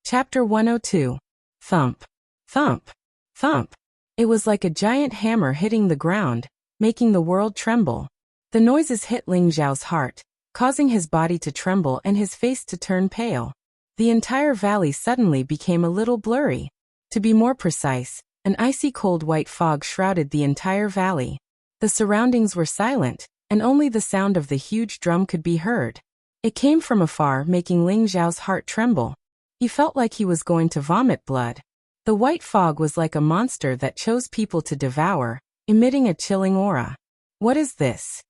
Chapter 102. Thump. Thump. Thump. It was like a giant hammer hitting the ground, making the world tremble. The noises hit Ling Xiao's heart, causing his body to tremble and his face to turn pale. The entire valley suddenly became a little blurry. To be more precise, an icy cold white fog shrouded the entire valley. The surroundings were silent, and only the sound of the huge drum could be heard. It came from afar, making Ling Xiao's heart tremble. He felt like he was going to vomit blood. The white fog was like a monster that chose people to devour, emitting a chilling aura. What is this?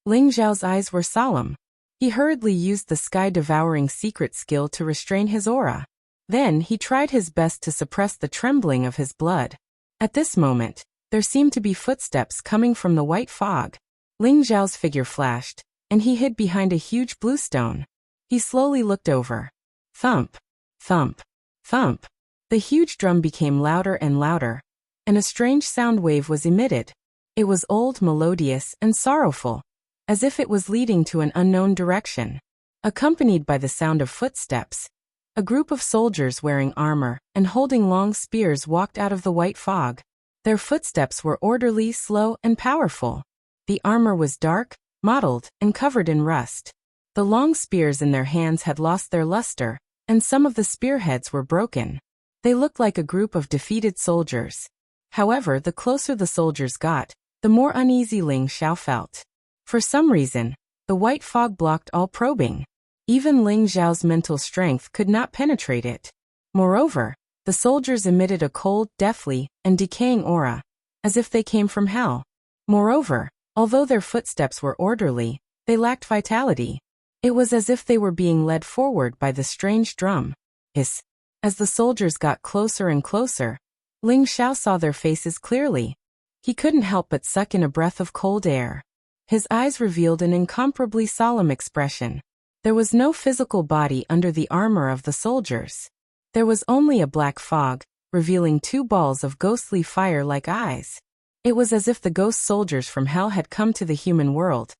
Ling Xiao's eyes were solemn. He hurriedly used the sky-devouring secret skill to restrain his aura. Then he tried his best to suppress the trembling of his blood. At this moment, there seemed to be footsteps coming from the white fog. Ling Xiao's figure flashed, and he hid behind a huge blue stone. He slowly looked over. Thump. Thump. Thump. The huge drum became louder and louder, and a strange sound wave was emitted. It was old, melodious, and sorrowful, as if it was leading to an unknown direction. Accompanied by the sound of footsteps, a group of soldiers wearing armor and holding long spears walked out of the white fog. Their footsteps were orderly, slow, and powerful. The armor was dark, mottled, and covered in rust. The long spears in their hands had lost their luster, and some of the spearheads were broken. They looked like a group of defeated soldiers. However, the closer the soldiers got, the more uneasy Ling Xiao felt. For some reason, the white fog blocked all probing. Even Ling Xiao's mental strength could not penetrate it. Moreover, the soldiers emitted a cold, deathly, and decaying aura, as if they came from hell. Moreover, although their footsteps were orderly, they lacked vitality. It was as if they were being led forward by the strange drum. Hiss. As the soldiers got closer and closer, Ling Xiao saw their faces clearly. He couldn't help but suck in a breath of cold air. His eyes revealed an incomparably solemn expression. There was no physical body under the armor of the soldiers. There was only a black fog, revealing two balls of ghostly fire like eyes. It was as if the ghost soldiers from hell had come to the human world,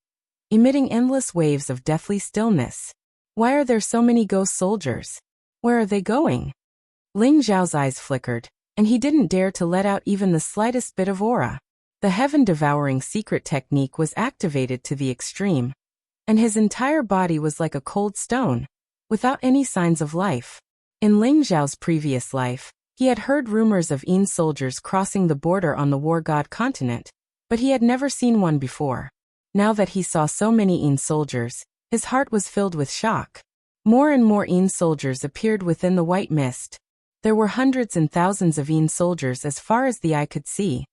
emitting endless waves of deathly stillness. Why are there so many ghost soldiers? Where are they going? Ling Xiao's eyes flickered, and he didn't dare to let out even the slightest bit of aura. The heaven-devouring secret technique was activated to the extreme, and his entire body was like a cold stone, without any signs of life. In Ling Xiao's previous life, he had heard rumors of Yin soldiers crossing the border on the War God continent, but he had never seen one before. Now that he saw so many Yin soldiers, his heart was filled with shock. More and more Yin soldiers appeared within the white mist. There were hundreds and thousands of Yin soldiers as far as the eye could see.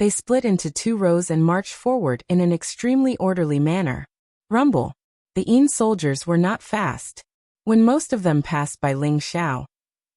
They split into 2 rows and marched forward in an extremely orderly manner. Rumble. The Yin soldiers were not fast. When most of them passed by Ling Xiao,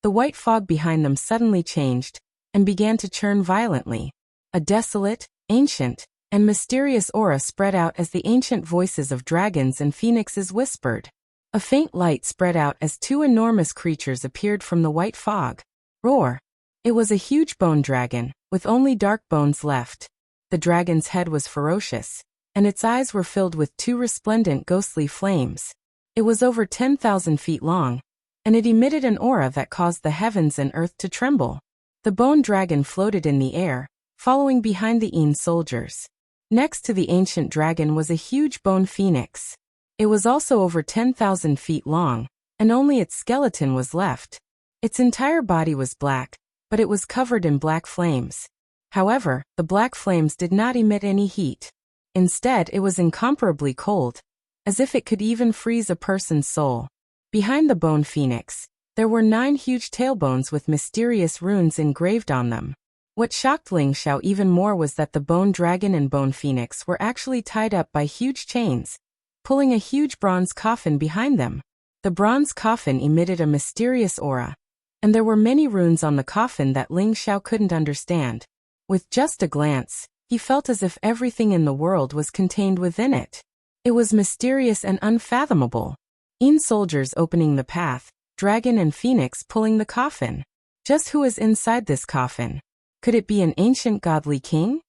the white fog behind them suddenly changed and began to churn violently. A desolate, ancient, and mysterious aura spread out as the ancient voices of dragons and phoenixes whispered. A faint light spread out as 2 enormous creatures appeared from the white fog. Roar! It was a huge bone dragon, with only dark bones left. The dragon's head was ferocious, and its eyes were filled with 2 resplendent ghostly flames. It was over 10,000 feet long, and it emitted an aura that caused the heavens and earth to tremble. The bone dragon floated in the air, following behind the Yin soldiers. Next to the ancient dragon was a huge bone phoenix. It was also over 10,000 feet long, and only its skeleton was left. Its entire body was black, but it was covered in black flames. However, the black flames did not emit any heat. Instead, it was incomparably cold, as if it could even freeze a person's soul. Behind the bone phoenix, there were 9 huge tailbones with mysterious runes engraved on them. What shocked Ling Xiao even more was that the bone dragon and bone phoenix were actually tied up by huge chains, pulling a huge bronze coffin behind them. The bronze coffin emitted a mysterious aura, and there were many runes on the coffin that Ling Xiao couldn't understand. With just a glance, he felt as if everything in the world was contained within it. It was mysterious and unfathomable. Yin soldiers opening the path, dragon and phoenix pulling the coffin. Just who is inside this coffin? Could it be an ancient godly king?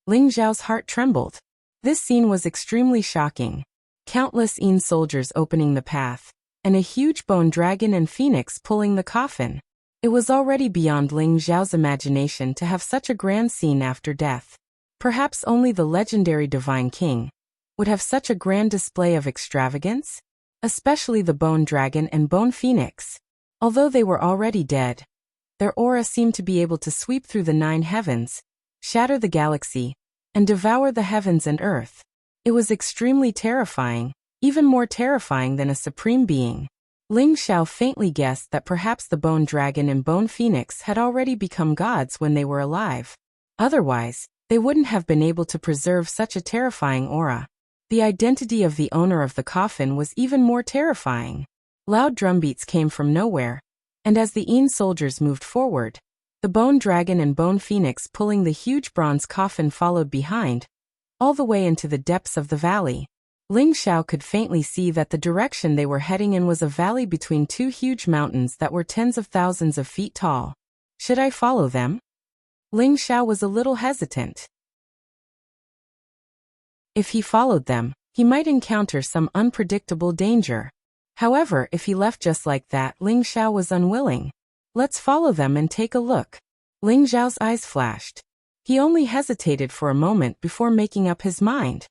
Ling Xiao's heart trembled. This scene was extremely shocking. Countless Yin soldiers opening the path, and a huge bone dragon and phoenix pulling the coffin. It was already beyond Ling Xiao's imagination to have such a grand scene after death. Perhaps only the legendary Divine King would have such a grand display of extravagance, especially the bone dragon and bone phoenix. Although they were already dead, their aura seemed to be able to sweep through the 9 heavens, shatter the galaxy, and devour the heavens and earth. It was extremely terrifying, even more terrifying than a supreme being. Ling Xiao faintly guessed that perhaps the bone dragon and bone phoenix had already become gods when they were alive. Otherwise, they wouldn't have been able to preserve such a terrifying aura. The identity of the owner of the coffin was even more terrifying. Loud drumbeats came from nowhere, and as the Yin soldiers moved forward, the bone dragon and bone phoenix pulling the huge bronze coffin followed behind, all the way into the depths of the valley. Ling Xiao could faintly see that the direction they were heading in was a valley between 2 huge mountains that were tens of thousands of feet tall. Should I follow them? Ling Xiao was a little hesitant. If he followed them, he might encounter some unpredictable danger. However, if he left just like that, Ling Xiao was unwilling. Let's follow them and take a look. Ling Xiao's eyes flashed. He only hesitated for a moment before making up his mind.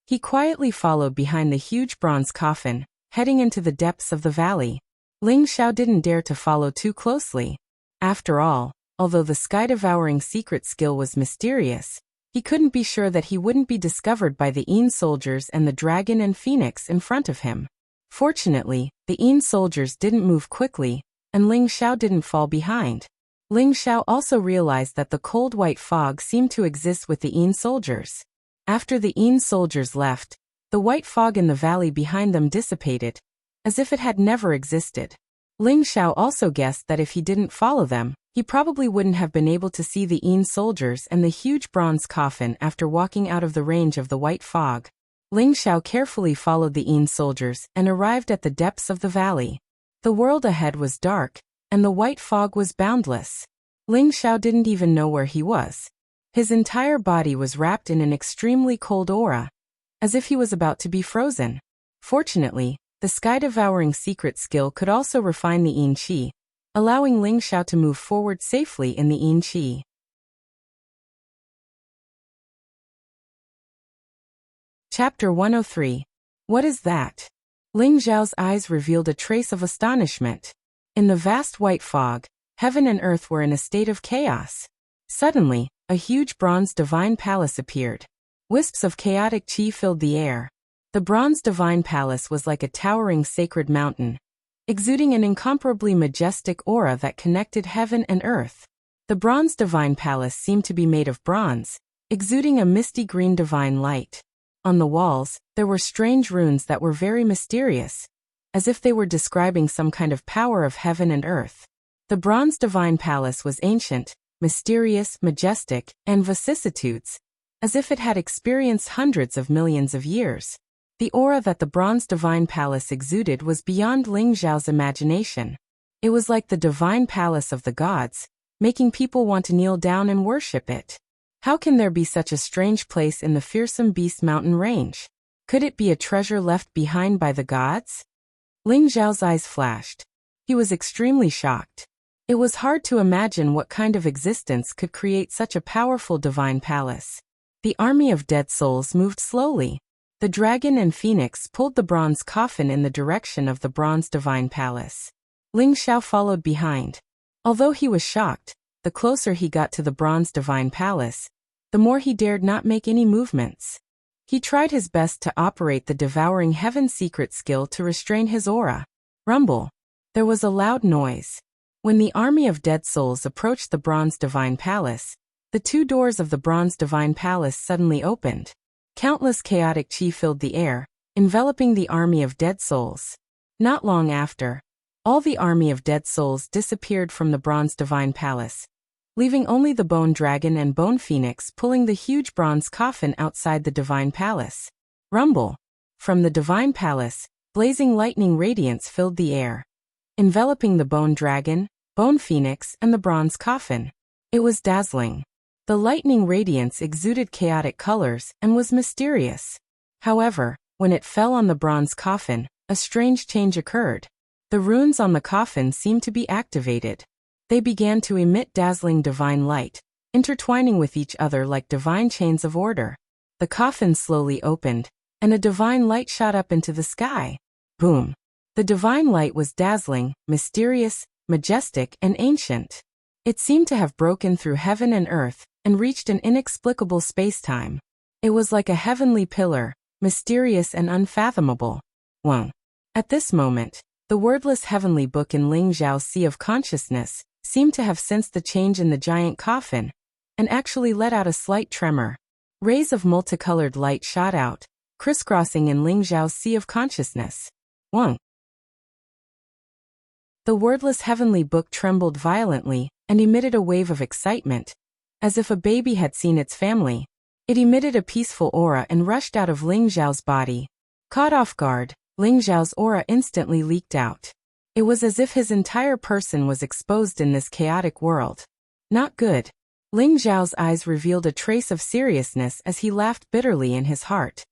He quietly followed behind the huge bronze coffin, heading into the depths of the valley. Ling Xiao didn't dare to follow too closely. After all, although the sky-devouring secret skill was mysterious, he couldn't be sure that he wouldn't be discovered by the Yin soldiers and the dragon and phoenix in front of him. Fortunately, the Yin soldiers didn't move quickly, and Ling Xiao didn't fall behind. Ling Xiao also realized that the cold white fog seemed to exist with the Yin soldiers. After the Yin soldiers left, the white fog in the valley behind them dissipated, as if it had never existed. Ling Xiao also guessed that if he didn't follow them, he probably wouldn't have been able to see the Yin soldiers and the huge bronze coffin after walking out of the range of the white fog. Ling Xiao carefully followed the Yin soldiers and arrived at the depths of the valley. The world ahead was dark, and the white fog was boundless. Ling Xiao didn't even know where he was. His entire body was wrapped in an extremely cold aura, as if he was about to be frozen. Fortunately, the sky-devouring secret skill could also refine the Yin Qi, allowing Ling Xiao to move forward safely in the Yin Qi. Chapter 103. What is that? Ling Xiao's eyes revealed a trace of astonishment. In the vast white fog, heaven and earth were in a state of chaos. Suddenly, a huge bronze divine palace appeared. Wisps of chaotic qi filled the air. The bronze divine palace was like a towering sacred mountain, exuding an incomparably majestic aura that connected heaven and earth. The bronze divine palace seemed to be made of bronze, exuding a misty green divine light. On the walls, there were strange runes that were very mysterious, as if they were describing some kind of power of heaven and earth. The bronze divine palace was ancient, mysterious, majestic, and vicissitudes, as if it had experienced hundreds of millions of years. The aura that the bronze divine palace exuded was beyond Ling Xiao's imagination. It was like the divine palace of the gods, making people want to kneel down and worship it. How can there be such a strange place in the fearsome Beast Mountain range? Could it be a treasure left behind by the gods? Ling Xiao's eyes flashed. He was extremely shocked. It was hard to imagine what kind of existence could create such a powerful divine palace. The army of dead souls moved slowly. The dragon and phoenix pulled the bronze coffin in the direction of the bronze divine palace. Ling Xiao followed behind. Although he was shocked, the closer he got to the bronze divine palace, the more he dared not make any movements. He tried his best to operate the devouring heaven secret skill to restrain his aura. Rumble. There was a loud noise. When the army of dead souls approached the bronze divine palace, the two doors of the bronze divine palace suddenly opened. Countless chaotic chi filled the air, enveloping the army of dead souls. Not long after, all the army of dead souls disappeared from the bronze divine palace, leaving only the bone dragon and bone phoenix pulling the huge bronze coffin outside the divine palace. Rumble. From the divine palace, blazing lightning radiance filled the air, enveloping the bone dragon, bone phoenix, and the bronze coffin. It was dazzling. The lightning radiance exuded chaotic colors and was mysterious. However, when it fell on the bronze coffin, a strange change occurred. The runes on the coffin seemed to be activated. They began to emit dazzling divine light, intertwining with each other like divine chains of order. The coffin slowly opened, and a divine light shot up into the sky. Boom! The divine light was dazzling, mysterious, majestic, and ancient. It seemed to have broken through heaven and earth and reached an inexplicable space-time. It was like a heavenly pillar, mysterious and unfathomable. Whoa! At this moment, the wordless heavenly book in Ling Xiao's sea of consciousness seemed to have sensed the change in the giant coffin and actually let out a slight tremor. Rays of multicolored light shot out, crisscrossing in Ling Xiao's sea of consciousness. Whoa! The wordless heavenly book trembled violently and emitted a wave of excitement, as if a baby had seen its family. It emitted a peaceful aura and rushed out of Ling Xiao's body. Caught off guard, Ling Xiao's aura instantly leaked out. It was as if his entire person was exposed in this chaotic world. Not good. Ling Xiao's eyes revealed a trace of seriousness as he laughed bitterly in his heart.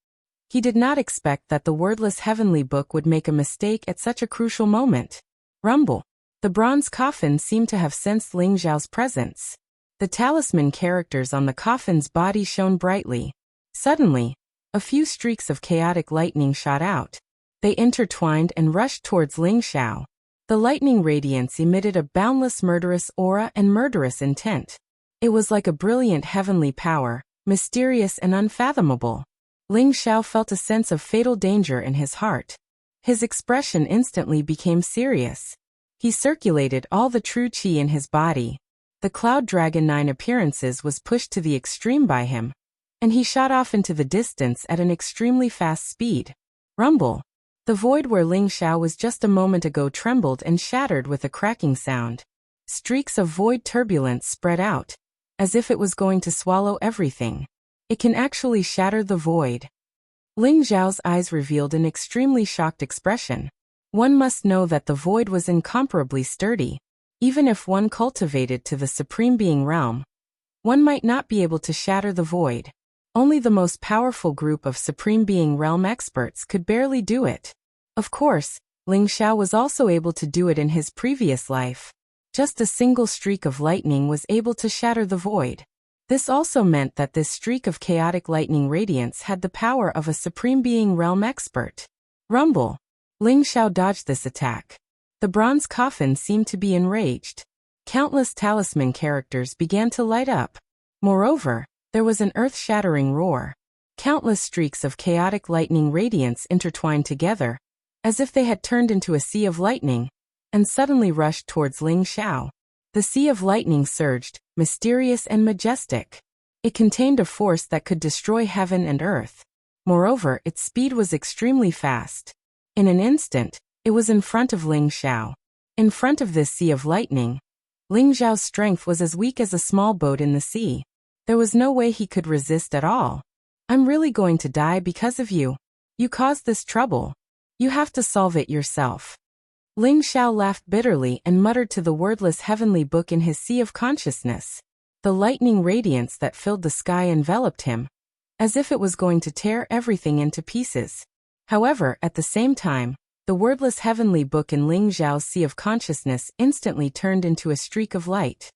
He did not expect that the wordless heavenly book would make a mistake at such a crucial moment. Rumble. The bronze coffin seemed to have sensed Ling Xiao's presence. The talisman characters on the coffin's body shone brightly. Suddenly, a few streaks of chaotic lightning shot out. They intertwined and rushed towards Ling Xiao. The lightning radiance emitted a boundless murderous aura and murderous intent. It was like a brilliant heavenly power, mysterious and unfathomable. Ling Xiao felt a sense of fatal danger in his heart. His expression instantly became serious. He circulated all the true qi in his body. The Cloud Dragon 9 appearances was pushed to the extreme by him, and he shot off into the distance at an extremely fast speed. Rumble. The void where Ling Xiao was just a moment ago trembled and shattered with a cracking sound. Streaks of void turbulence spread out, as if it was going to swallow everything. It can actually shatter the void. Ling Xiao's eyes revealed an extremely shocked expression. One must know that the void was incomparably sturdy. Even if one cultivated to the Supreme Being realm, one might not be able to shatter the void. Only the most powerful group of Supreme Being realm experts could barely do it. Of course, Ling Xiao was also able to do it in his previous life. Just a single streak of lightning was able to shatter the void. This also meant that this streak of chaotic lightning radiance had the power of a Supreme Being realm expert. Rumble. Ling Xiao dodged this attack. The bronze coffin seemed to be enraged. Countless talisman characters began to light up. Moreover, there was an earth-shattering roar. Countless streaks of chaotic lightning radiance intertwined together, as if they had turned into a sea of lightning, and suddenly rushed towards Ling Xiao. The sea of lightning surged, mysterious and majestic. It contained a force that could destroy heaven and earth. Moreover, its speed was extremely fast. In an instant, it was in front of Ling Xiao. In front of this sea of lightning, Ling Xiao's strength was as weak as a small boat in the sea. There was no way he could resist at all. I'm really going to die because of you. You caused this trouble. You have to solve it yourself. Ling Xiao laughed bitterly and muttered to the wordless heavenly book in his sea of consciousness. The lightning radiance that filled the sky enveloped him, as if it was going to tear everything into pieces. However, at the same time, the wordless heavenly book in Ling Xiao's sea of consciousness instantly turned into a streak of light.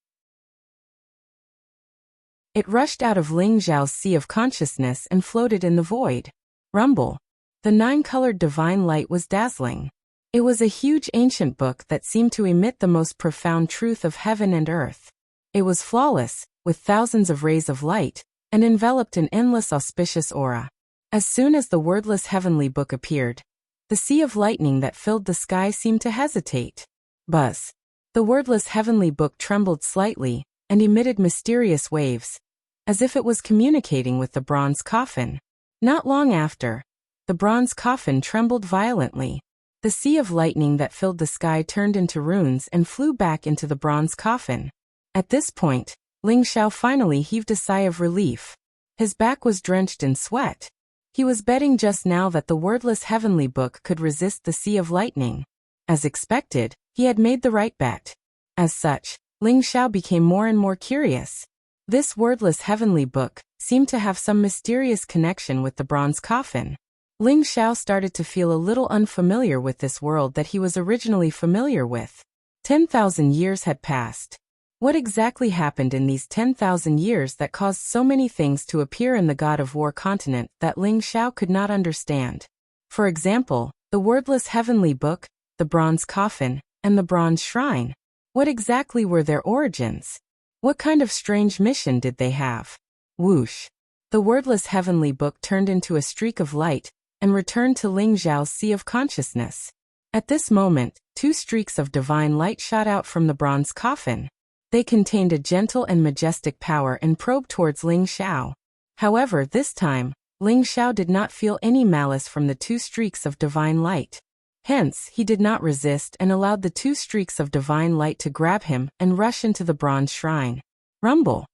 It rushed out of Ling Xiao's sea of consciousness and floated in the void. Rumble. The 9-colored divine light was dazzling. It was a huge ancient book that seemed to emit the most profound truth of heaven and earth. It was flawless, with thousands of rays of light, and enveloped in endless auspicious aura. As soon as the wordless heavenly book appeared, the sea of lightning that filled the sky seemed to hesitate. Buzz. The wordless heavenly book trembled slightly, and emitted mysterious waves, as if it was communicating with the bronze coffin. Not long after, the bronze coffin trembled violently. The sea of lightning that filled the sky turned into runes and flew back into the bronze coffin. At this point, Ling Xiao finally heaved a sigh of relief. His back was drenched in sweat. He was betting just now that the wordless heavenly book could resist the sea of lightning. As expected, he had made the right bet. As such, Ling Xiao became more and more curious. This wordless heavenly book seemed to have some mysterious connection with the bronze coffin. Ling Xiao started to feel a little unfamiliar with this world that he was originally familiar with. 10,000 years had passed. What exactly happened in these 10,000 years that caused so many things to appear in the God of War continent that Ling Xiao could not understand? For example, the wordless heavenly book, the bronze coffin, and the bronze shrine. What exactly were their origins? What kind of strange mission did they have? Whoosh! The wordless heavenly book turned into a streak of light and returned to Ling Xiao's sea of consciousness. At this moment, 2 streaks of divine light shot out from the bronze coffin. They contained a gentle and majestic power and probed towards Ling Xiao. However, this time, Ling Xiao did not feel any malice from the 2 streaks of divine light. Hence, he did not resist and allowed the 2 streaks of divine light to grab him and rush into the bronze shrine. Rumble.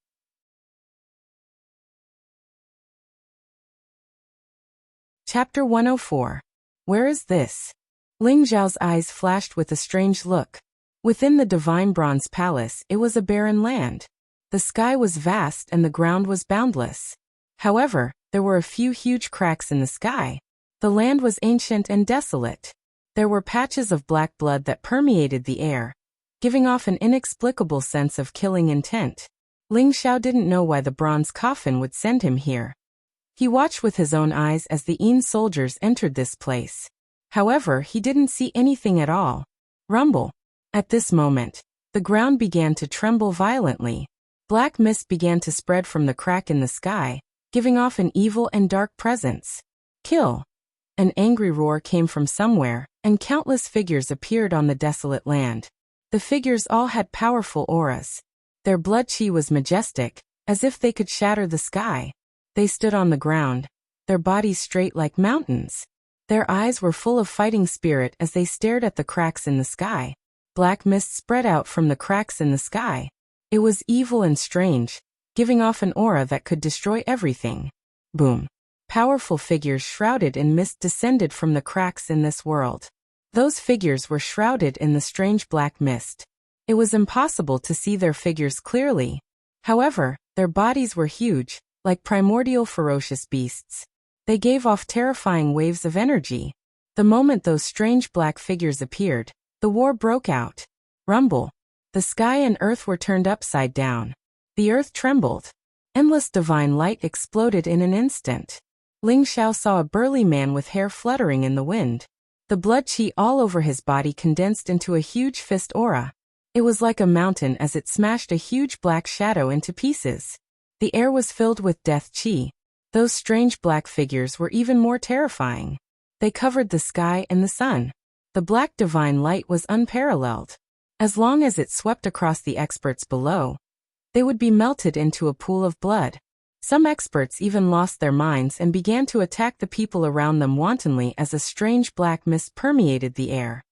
Chapter 104. Where is this? Ling Xiao's eyes flashed with a strange look. Within the divine bronze palace, it was a barren land. The sky was vast and the ground was boundless. However, there were a few huge cracks in the sky. The land was ancient and desolate. There were patches of black blood that permeated the air, giving off an inexplicable sense of killing intent. Ling Xiao didn't know why the bronze coffin would send him here. He watched with his own eyes as the Yin soldiers entered this place. However, he didn't see anything at all. Rumble. At this moment, the ground began to tremble violently. Black mist began to spread from the crack in the sky, giving off an evil and dark presence. Kill! An angry roar came from somewhere, and countless figures appeared on the desolate land. The figures all had powerful auras. Their blood chi was majestic, as if they could shatter the sky. They stood on the ground, their bodies straight like mountains. Their eyes were full of fighting spirit as they stared at the cracks in the sky. Black mist spread out from the cracks in the sky. It was evil and strange, giving off an aura that could destroy everything. Boom. Powerful figures shrouded in mist descended from the cracks in this world. Those figures were shrouded in the strange black mist. It was impossible to see their figures clearly. However, their bodies were huge, like primordial ferocious beasts. They gave off terrifying waves of energy. The moment those strange black figures appeared, the war broke out. Rumble. The sky and earth were turned upside down. The earth trembled. Endless divine light exploded in an instant. Ling Xiao saw a burly man with hair fluttering in the wind. The blood chi all over his body condensed into a huge fist aura. It was like a mountain as it smashed a huge black shadow into pieces. The air was filled with death chi. Those strange black figures were even more terrifying. They covered the sky and the sun. The black divine light was unparalleled. As long as it swept across the experts below, they would be melted into a pool of blood. Some experts even lost their minds and began to attack the people around them wantonly as a strange black mist permeated the air.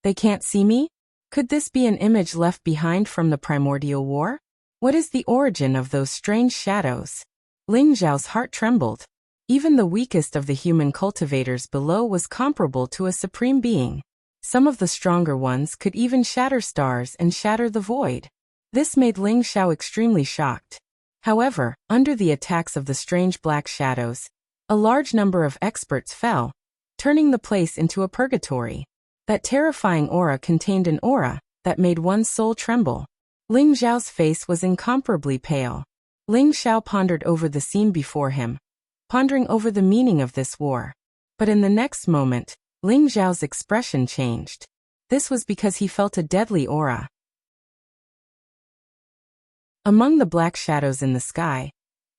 They can't see me? Could this be an image left behind from the primordial war? What is the origin of those strange shadows? Ling Xiao's heart trembled. Even the weakest of the human cultivators below was comparable to a supreme being. Some of the stronger ones could even shatter stars and shatter the void. This made Ling Xiao extremely shocked. However, under the attacks of the strange black shadows, a large number of experts fell, turning the place into a purgatory. That terrifying aura contained an aura that made one's soul tremble. Ling Xiao's face was incomparably pale. Ling Xiao pondered over the scene before him, pondering over the meaning of this war. But in the next moment, Ling Xiao's expression changed. This was because he felt a deadly aura. Among the black shadows in the sky,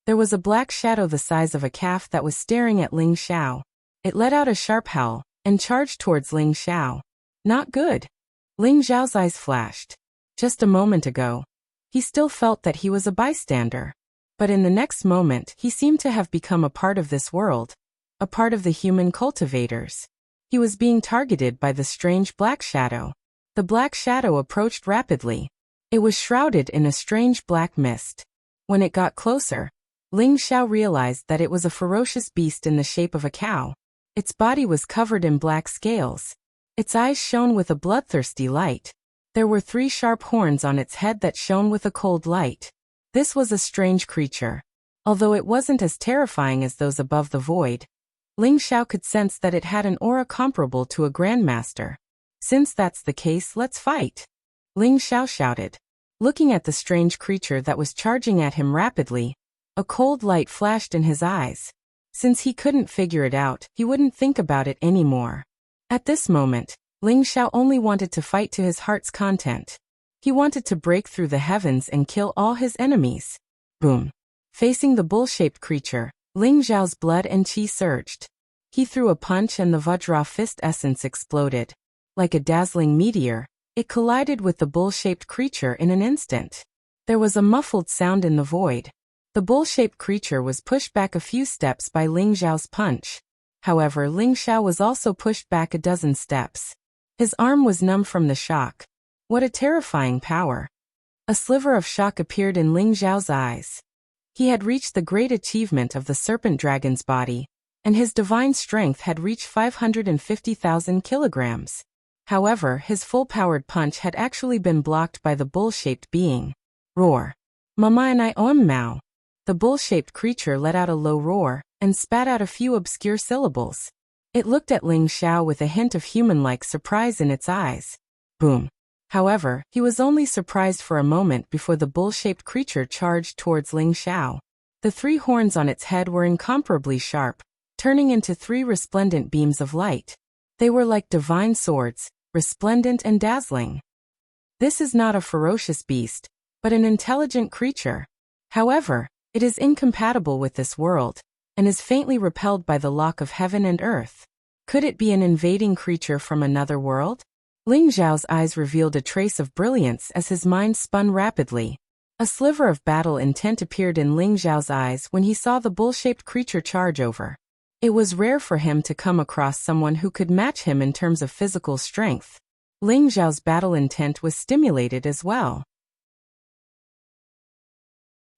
there was a black shadow the size of a calf that was staring at Ling Xiao. It let out a sharp howl and charged towards Ling Xiao. Not good. Ling Xiao's eyes flashed. Just a moment ago, he still felt that he was a bystander. But in the next moment, he seemed to have become a part of this world, a part of the human cultivators. He was being targeted by the strange black shadow. The black shadow approached rapidly. It was shrouded in a strange black mist. When it got closer, Ling Xiao realized that it was a ferocious beast in the shape of a cow. Its body was covered in black scales. Its eyes shone with a bloodthirsty light. There were 3 sharp horns on its head that shone with a cold light. This was a strange creature. Although it wasn't as terrifying as those above the void, Ling Xiao could sense that it had an aura comparable to a grandmaster. Since that's the case, let's fight. Ling Xiao shouted. Looking at the strange creature that was charging at him rapidly, a cold light flashed in his eyes. Since he couldn't figure it out, he wouldn't think about it anymore. At this moment, Ling Xiao only wanted to fight to his heart's content. He wanted to break through the heavens and kill all his enemies. Boom. Facing the bull-shaped creature, Ling Xiao's blood and qi surged. He threw a punch and the Vajra fist essence exploded. Like a dazzling meteor, it collided with the bull-shaped creature in an instant. There was a muffled sound in the void. The bull-shaped creature was pushed back a few steps by Ling Xiao's punch. However, Ling Xiao was also pushed back a dozen steps. His arm was numb from the shock. What a terrifying power. A sliver of shock appeared in Ling Xiao's eyes. He had reached the great achievement of the serpent dragon's body, and his divine strength had reached 550,000 kilograms. However, his full-powered punch had actually been blocked by the bull-shaped being. Roar. Mama and I Mao. The bull-shaped creature let out a low roar and spat out a few obscure syllables. It looked at Ling Xiao with a hint of human-like surprise in its eyes. Boom. However, he was only surprised for a moment before the bull-shaped creature charged towards Ling Xiao. The 3 horns on its head were incomparably sharp, turning into 3 resplendent beams of light. They were like divine swords, resplendent and dazzling. This is not a ferocious beast, but an intelligent creature. However, it is incompatible with this world, and is faintly repelled by the lock of heaven and earth. Could it be an invading creature from another world? Ling Xiao's eyes revealed a trace of brilliance as his mind spun rapidly. A sliver of battle intent appeared in Ling Xiao's eyes when he saw the bull-shaped creature charge over. It was rare for him to come across someone who could match him in terms of physical strength. Ling Xiao's battle intent was stimulated as well.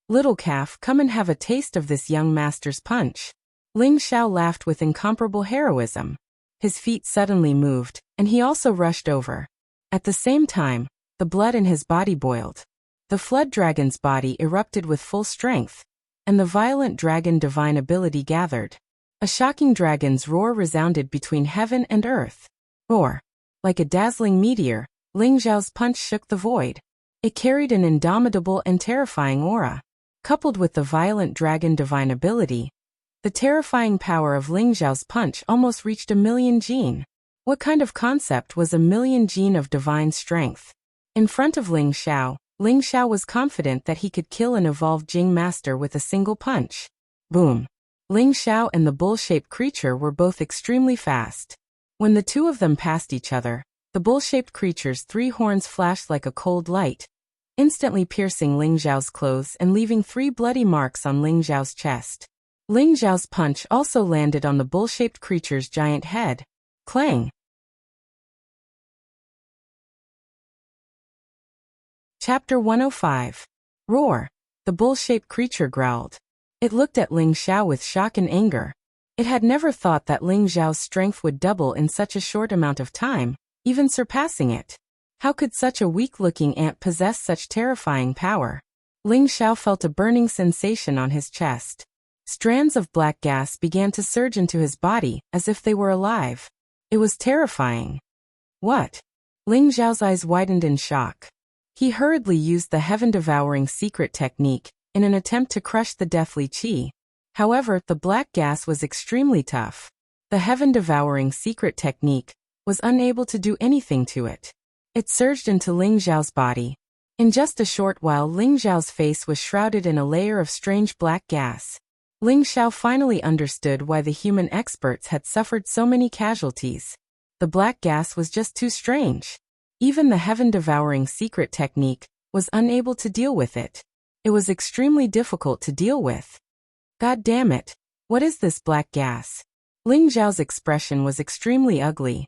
Little calf, come and have a taste of this young master's punch. Ling Xiao laughed with incomparable heroism. His feet suddenly moved, and he also rushed over. At the same time, the blood in his body boiled. The flood dragon's body erupted with full strength, and the violent dragon divine ability gathered. A shocking dragon's roar resounded between heaven and earth. Roar. Like a dazzling meteor, Ling Xiao's punch shook the void. It carried an indomitable and terrifying aura. Coupled with the violent dragon divine ability, the terrifying power of Ling Xiao's punch almost reached 1,000,000 jin. What kind of concept was 1,000,000 jin of divine strength? In front of Ling Xiao was confident that he could kill an evolved Jing master with a single punch. Boom. Ling Xiao and the bull-shaped creature were both extremely fast. When the 2 of them passed each other, the bull-shaped creature's 3 horns flashed like a cold light, instantly piercing Ling Xiao's clothes and leaving 3 bloody marks on Ling Xiao's chest. Ling Xiao's punch also landed on the bull-shaped creature's giant head. Clang! Chapter 105. Roar! The bull-shaped creature growled. It looked at Ling Xiao with shock and anger. It had never thought that Ling Xiao's strength would double in such a short amount of time, even surpassing it. How could such a weak-looking ant possess such terrifying power? Ling Xiao felt a burning sensation on his chest. Strands of black gas began to surge into his body, as if they were alive. It was terrifying. What? Ling Xiao's eyes widened in shock. He hurriedly used the heaven-devouring secret technique, in an attempt to crush the deathly qi. However, the black gas was extremely tough. The heaven-devouring secret technique was unable to do anything to it. It surged into Ling Xiao's body. In just a short while, Ling Xiao's face was shrouded in a layer of strange black gas. Ling Xiao finally understood why the human experts had suffered so many casualties. The black gas was just too strange. Even the heaven-devouring secret technique was unable to deal with it. It was extremely difficult to deal with. God damn it! What is this black gas? Ling Xiao's expression was extremely ugly.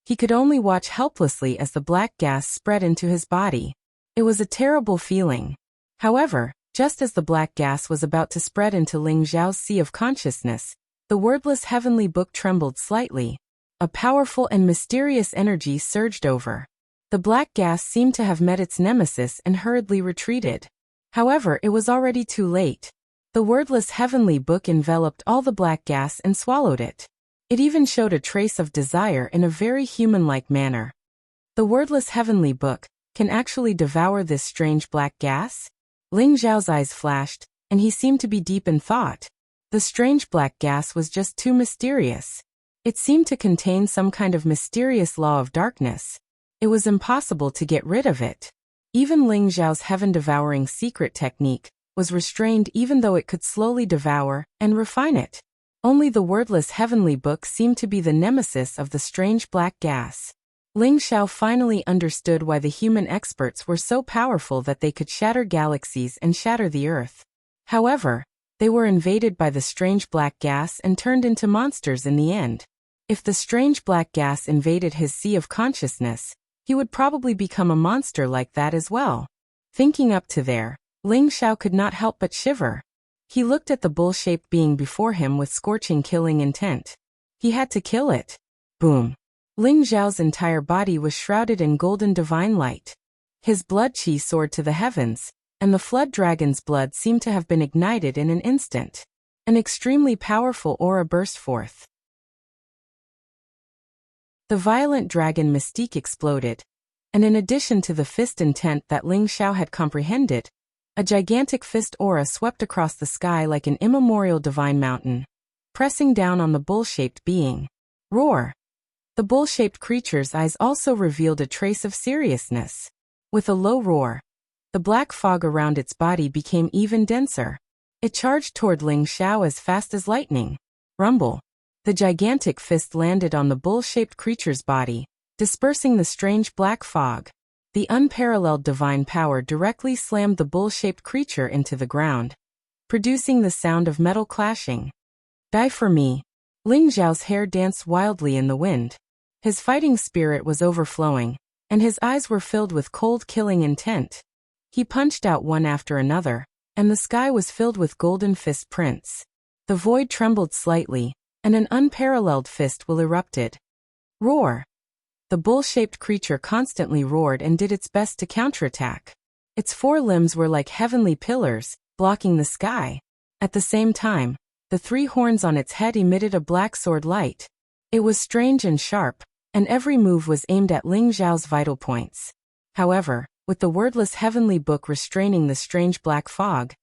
He could only watch helplessly as the black gas spread into his body. It was a terrible feeling. However, just as the black gas was about to spread into Ling Xiao's sea of consciousness, the wordless heavenly book trembled slightly. A powerful and mysterious energy surged over. The black gas seemed to have met its nemesis and hurriedly retreated. However, it was already too late. The wordless heavenly book enveloped all the black gas and swallowed it. It even showed a trace of desire in a very human-like manner. The wordless heavenly book can actually devour this strange black gas? Ling Xiao's eyes flashed, and he seemed to be deep in thought. The strange black gas was just too mysterious. It seemed to contain some kind of mysterious law of darkness. It was impossible to get rid of it. Even Ling Xiao's heaven-devouring secret technique was restrained even though it could slowly devour and refine it. Only the wordless heavenly book seemed to be the nemesis of the strange black gas. Ling Xiao finally understood why the human experts were so powerful that they could shatter galaxies and shatter the earth. However, they were invaded by the strange black gas and turned into monsters in the end. If the strange black gas invaded his sea of consciousness, he would probably become a monster like that as well. Thinking up to there, Ling Xiao could not help but shiver. He looked at the bull-shaped being before him with scorching killing intent. He had to kill it. Boom. Ling Xiao's entire body was shrouded in golden divine light. His blood qi soared to the heavens, and the flood dragon's blood seemed to have been ignited in an instant. An extremely powerful aura burst forth. The violent dragon mystique exploded, and in addition to the fist intent that Ling Xiao had comprehended, a gigantic fist aura swept across the sky like an immemorial divine mountain, pressing down on the bull-shaped being. Roar! The bull-shaped creature's eyes also revealed a trace of seriousness. With a low roar, the black fog around its body became even denser. It charged toward Ling Xiao as fast as lightning. Rumble! The gigantic fist landed on the bull-shaped creature's body, dispersing the strange black fog. The unparalleled divine power directly slammed the bull-shaped creature into the ground, producing the sound of metal clashing. Die for me. Ling Xiao's hair danced wildly in the wind. His fighting spirit was overflowing, and his eyes were filled with cold killing intent. He punched out one after another, and the sky was filled with golden fist prints. The void trembled slightly, and an unparalleled fist will erupted. Roar! The bull-shaped creature constantly roared and did its best to counterattack. Its 4 limbs were like heavenly pillars, blocking the sky. At the same time, the 3 horns on its head emitted a black sword light. It was strange and sharp, and every move was aimed at Ling Xiao's vital points. However, with the wordless heavenly book restraining the strange black fog,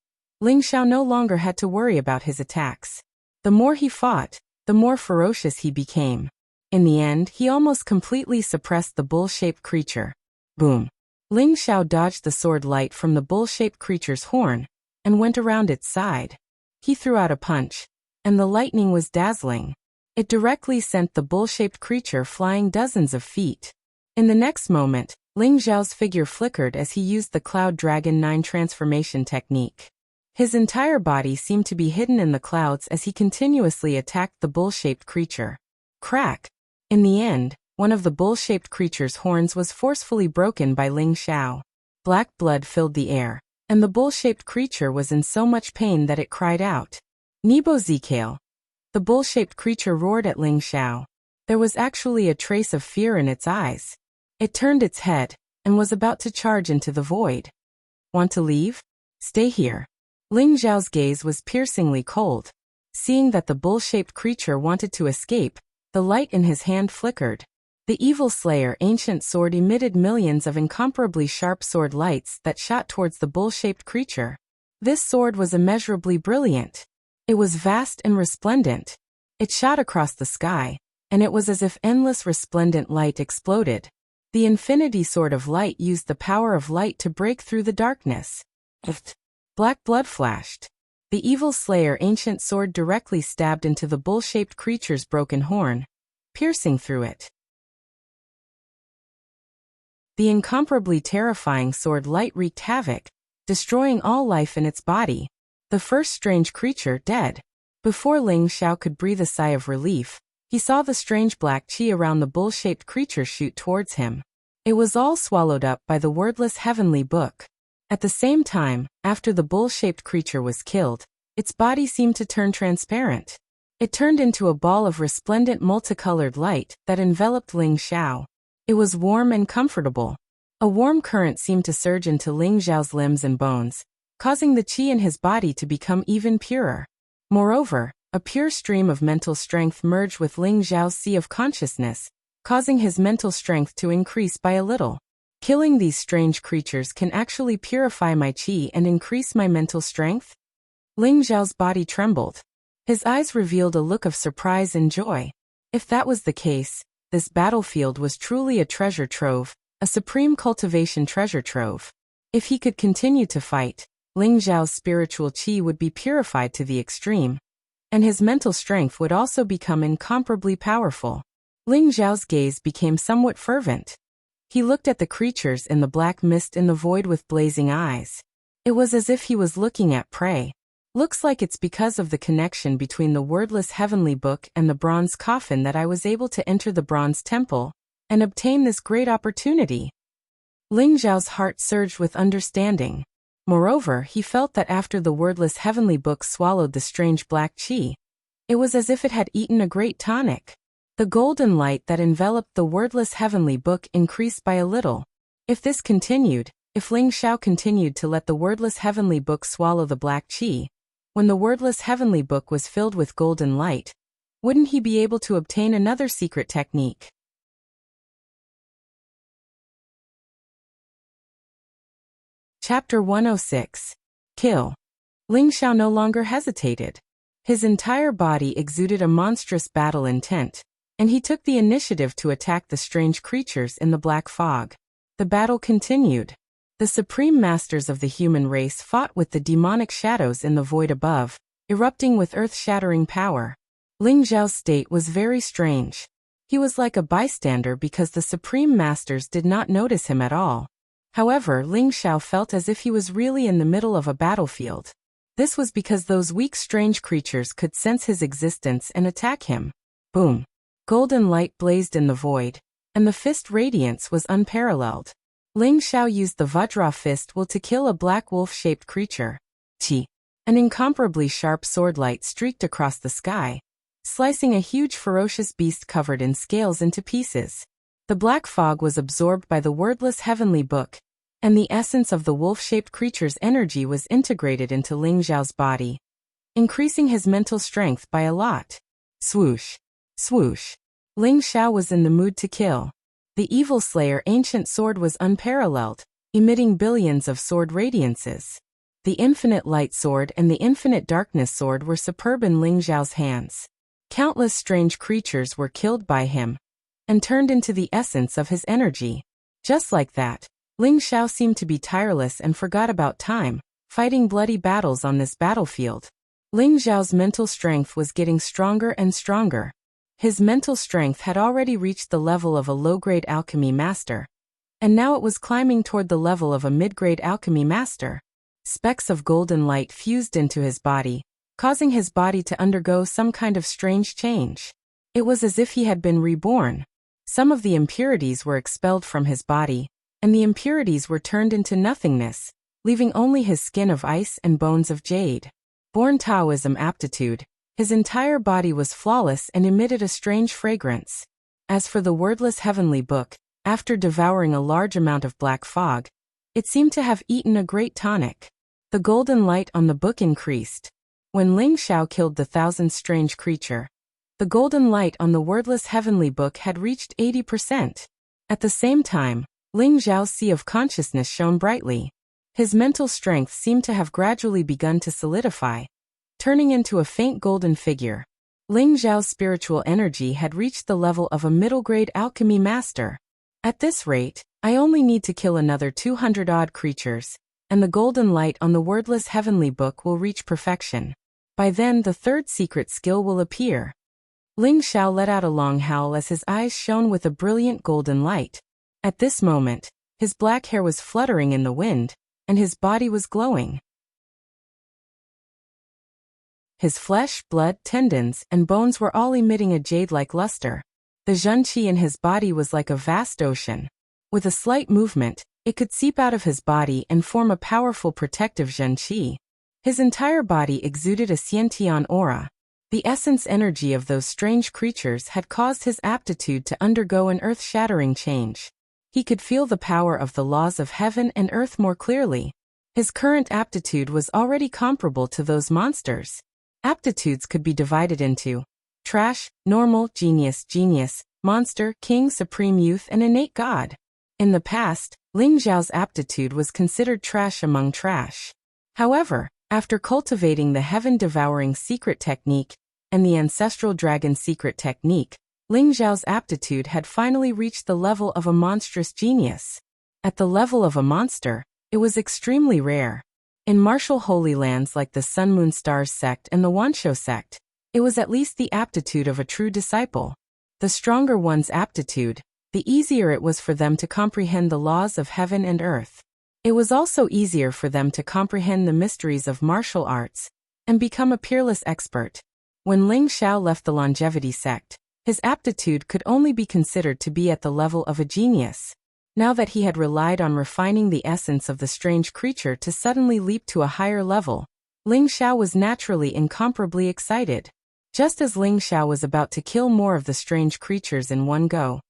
Ling Xiao no longer had to worry about his attacks. The more he fought, the more ferocious he became. In the end, he almost completely suppressed the bull-shaped creature. Boom! Ling Xiao dodged the sword light from the bull-shaped creature's horn, and went around its side. He threw out a punch, and the lightning was dazzling. It directly sent the bull-shaped creature flying dozens of feet. In the next moment, Ling Xiao's figure flickered as he used the Cloud Dragon 9 transformation technique. His entire body seemed to be hidden in the clouds as he continuously attacked the bull-shaped creature. Crack! In the end, one of the bull-shaped creature's horns was forcefully broken by Ling Xiao. Black blood filled the air, and the bull-shaped creature was in so much pain that it cried out. Nebo Zikale! The bull-shaped creature roared at Ling Xiao. There was actually a trace of fear in its eyes. It turned its head, and was about to charge into the void. Want to leave? Stay here. Ling Xiao's gaze was piercingly cold. Seeing that the bull-shaped creature wanted to escape, the light in his hand flickered. The evil slayer ancient sword emitted millions of incomparably sharp sword lights that shot towards the bull-shaped creature. This sword was immeasurably brilliant. It was vast and resplendent. It shot across the sky, and it was as if endless resplendent light exploded. The infinity sword of light used the power of light to break through the darkness. Black blood flashed. The evil slayer ancient sword directly stabbed into the bull-shaped creature's broken horn, piercing through it. The incomparably terrifying sword light wreaked havoc, destroying all life in its body. The first strange creature dead. Before Ling Xiao could breathe a sigh of relief, he saw the strange black chi around the bull-shaped creature shoot towards him. It was all swallowed up by the wordless heavenly book. At the same time, after the bull-shaped creature was killed, its body seemed to turn transparent. It turned into a ball of resplendent multicolored light that enveloped Ling Xiao. It was warm and comfortable. A warm current seemed to surge into Ling Xiao's limbs and bones, causing the qi in his body to become even purer. Moreover, a pure stream of mental strength merged with Ling Xiao's sea of consciousness, causing his mental strength to increase by a little. Killing these strange creatures can actually purify my qi and increase my mental strength? Ling Xiao's body trembled. His eyes revealed a look of surprise and joy. If that was the case, this battlefield was truly a treasure trove, a supreme cultivation treasure trove. If he could continue to fight, Ling Xiao's spiritual qi would be purified to the extreme, and his mental strength would also become incomparably powerful. Ling Xiao's gaze became somewhat fervent. He looked at the creatures in the black mist in the void with blazing eyes. It was as if he was looking at prey. Looks like it's because of the connection between the wordless heavenly book and the bronze coffin that I was able to enter the bronze temple and obtain this great opportunity. Ling Xiao's heart surged with understanding. Moreover, he felt that after the wordless heavenly book swallowed the strange black qi, it was as if it had eaten a great tonic. The golden light that enveloped the wordless heavenly book increased by a little. If this continued, if Ling Xiao continued to let the wordless heavenly book swallow the black qi, when the wordless heavenly book was filled with golden light, wouldn't he be able to obtain another secret technique? Chapter 106. Kill. Ling Xiao no longer hesitated. His entire body exuded a monstrous battle intent, and he took the initiative to attack the strange creatures in the black fog. The battle continued. The supreme masters of the human race fought with the demonic shadows in the void above, erupting with earth-shattering power. Ling Xiao's state was very strange. He was like a bystander because the supreme masters did not notice him at all. However, Ling Xiao felt as if he was really in the middle of a battlefield. This was because those weak strange creatures could sense his existence and attack him. Boom! Golden light blazed in the void, and the fist radiance was unparalleled. Ling Xiao used the Vajra fist will to kill a black wolf-shaped creature. Qi. An incomparably sharp sword light streaked across the sky, slicing a huge ferocious beast covered in scales into pieces. The black fog was absorbed by the wordless heavenly book, and the essence of the wolf-shaped creature's energy was integrated into Ling Xiao's body, increasing his mental strength by a lot. Swoosh! Swoosh! Ling Xiao was in the mood to kill. The evil slayer ancient sword was unparalleled, emitting billions of sword radiances. The infinite light sword and the infinite darkness sword were superb in Ling Xiao's hands. Countless strange creatures were killed by him, and turned into the essence of his energy. Just like that, Ling Xiao seemed to be tireless and forgot about time, fighting bloody battles on this battlefield. Ling Xiao's mental strength was getting stronger and stronger. His mental strength had already reached the level of a low-grade alchemy master, and now it was climbing toward the level of a mid-grade alchemy master. Specks of golden light fused into his body, causing his body to undergo some kind of strange change. It was as if he had been reborn. Some of the impurities were expelled from his body, and the impurities were turned into nothingness, leaving only his skin of ice and bones of jade. Born Taoism aptitude, his entire body was flawless and emitted a strange fragrance. As for the wordless heavenly book, after devouring a large amount of black fog, it seemed to have eaten a great tonic. The golden light on the book increased. When Ling Xiao killed the thousand strange creature, the golden light on the wordless heavenly book had reached 80%. At the same time, Ling Xiao's sea of consciousness shone brightly. His mental strength seemed to have gradually begun to solidify, turning into a faint golden figure. Ling Xiao's spiritual energy had reached the level of a middle-grade alchemy master. At this rate, I only need to kill another 200-odd creatures, and the golden light on the wordless heavenly book will reach perfection. By then the third secret skill will appear. Ling Xiao let out a long howl as his eyes shone with a brilliant golden light. At this moment, his black hair was fluttering in the wind, and his body was glowing. His flesh, blood, tendons, and bones were all emitting a jade-like luster. The zhenqi in his body was like a vast ocean. With a slight movement, it could seep out of his body and form a powerful protective zhenqi. His entire body exuded a xiantian aura. The essence energy of those strange creatures had caused his aptitude to undergo an earth-shattering change. He could feel the power of the laws of heaven and earth more clearly. His current aptitude was already comparable to those monsters. Aptitudes could be divided into trash, normal, genius, genius, monster, king, supreme youth, and innate god. In the past, Ling Xiao's aptitude was considered trash among trash. However, after cultivating the heaven-devouring secret technique and the ancestral dragon secret technique, Ling Xiao's aptitude had finally reached the level of a monstrous genius. At the level of a monster, it was extremely rare. In martial holy lands like the Sun Moon Stars sect and the Wanshou sect, it was at least the aptitude of a true disciple. The stronger one's aptitude, the easier it was for them to comprehend the laws of heaven and earth. It was also easier for them to comprehend the mysteries of martial arts and become a peerless expert. When Ling Xiao left the longevity sect, his aptitude could only be considered to be at the level of a genius. Now that he had relied on refining the essence of the strange creature to suddenly leap to a higher level, Ling Xiao was naturally incomparably excited. Just as Ling Xiao was about to kill more of the strange creatures in one go,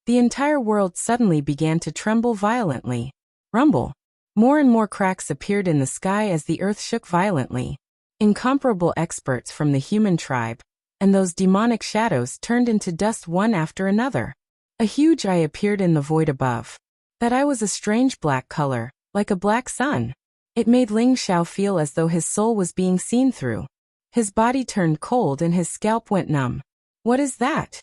the entire world suddenly began to tremble violently. Rumble. More and more cracks appeared in the sky as the earth shook violently. Incomparable experts from the human tribe, and those demonic shadows turned into dust one after another. A huge eye appeared in the void above. That eye was a strange black color, like a black sun. It made Ling Xiao feel as though his soul was being seen through. His body turned cold and his scalp went numb. What is that?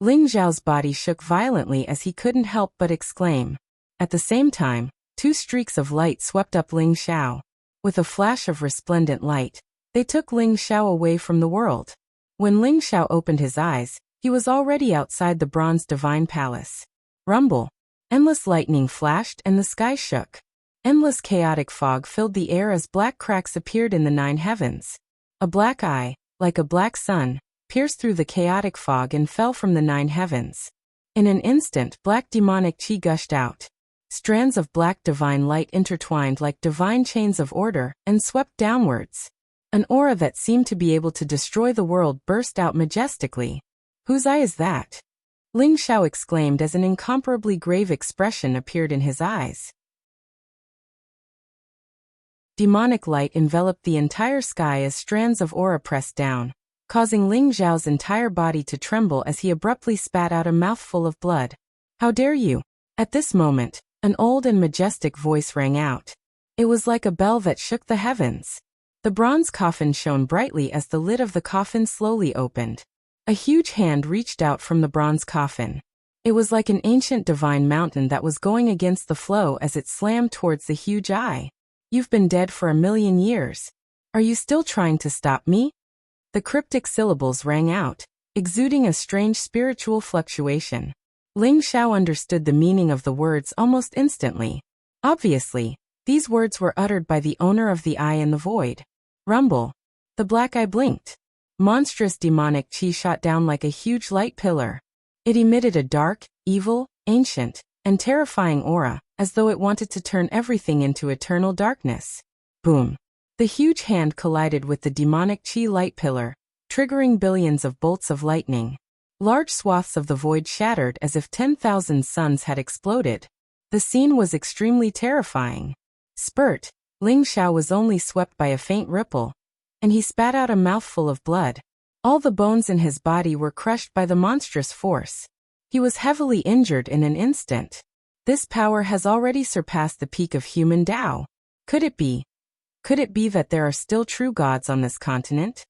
Ling Xiao's body shook violently as he couldn't help but exclaim. At the same time, two streaks of light swept up Ling Xiao. With a flash of resplendent light, they took Ling Xiao away from the world. When Ling Xiao opened his eyes, he was already outside the bronze divine palace. Rumble. Endless lightning flashed and the sky shook. Endless chaotic fog filled the air as black cracks appeared in the 9 heavens. A black eye, like a black sun, pierced through the chaotic fog and fell from the 9 heavens. In an instant, black demonic qi gushed out. Strands of black divine light intertwined like divine chains of order and swept downwards. An aura that seemed to be able to destroy the world burst out majestically. Whose eye is that? Ling Xiao exclaimed as an incomparably grave expression appeared in his eyes. Demonic light enveloped the entire sky as strands of aura pressed down, causing Ling Xiao's entire body to tremble as he abruptly spat out a mouthful of blood. How dare you? At this moment, an old and majestic voice rang out. It was like a bell that shook the heavens. The bronze coffin shone brightly as the lid of the coffin slowly opened. A huge hand reached out from the bronze coffin. It was like an ancient divine mountain that was going against the flow as it slammed towards the huge eye. You've been dead for 1,000,000 years. Are you still trying to stop me? The cryptic syllables rang out, exuding a strange spiritual fluctuation. Ling Xiao understood the meaning of the words almost instantly. Obviously, these words were uttered by the owner of the eye in the void. Rumble. The black eye blinked. Monstrous demonic chi shot down like a huge light pillar. It emitted a dark, evil, ancient, and terrifying aura, as though it wanted to turn everything into eternal darkness. Boom. The huge hand collided with the demonic chi light pillar, triggering billions of bolts of lightning. Large swaths of the void shattered as if 10,000 suns had exploded. The scene was extremely terrifying. Spurt. Ling Xiao was only swept by a faint ripple, and he spat out a mouthful of blood. All the bones in his body were crushed by the monstrous force. He was heavily injured in an instant. This power has already surpassed the peak of human Tao. Could it be? Could it be that there are still true gods on this continent?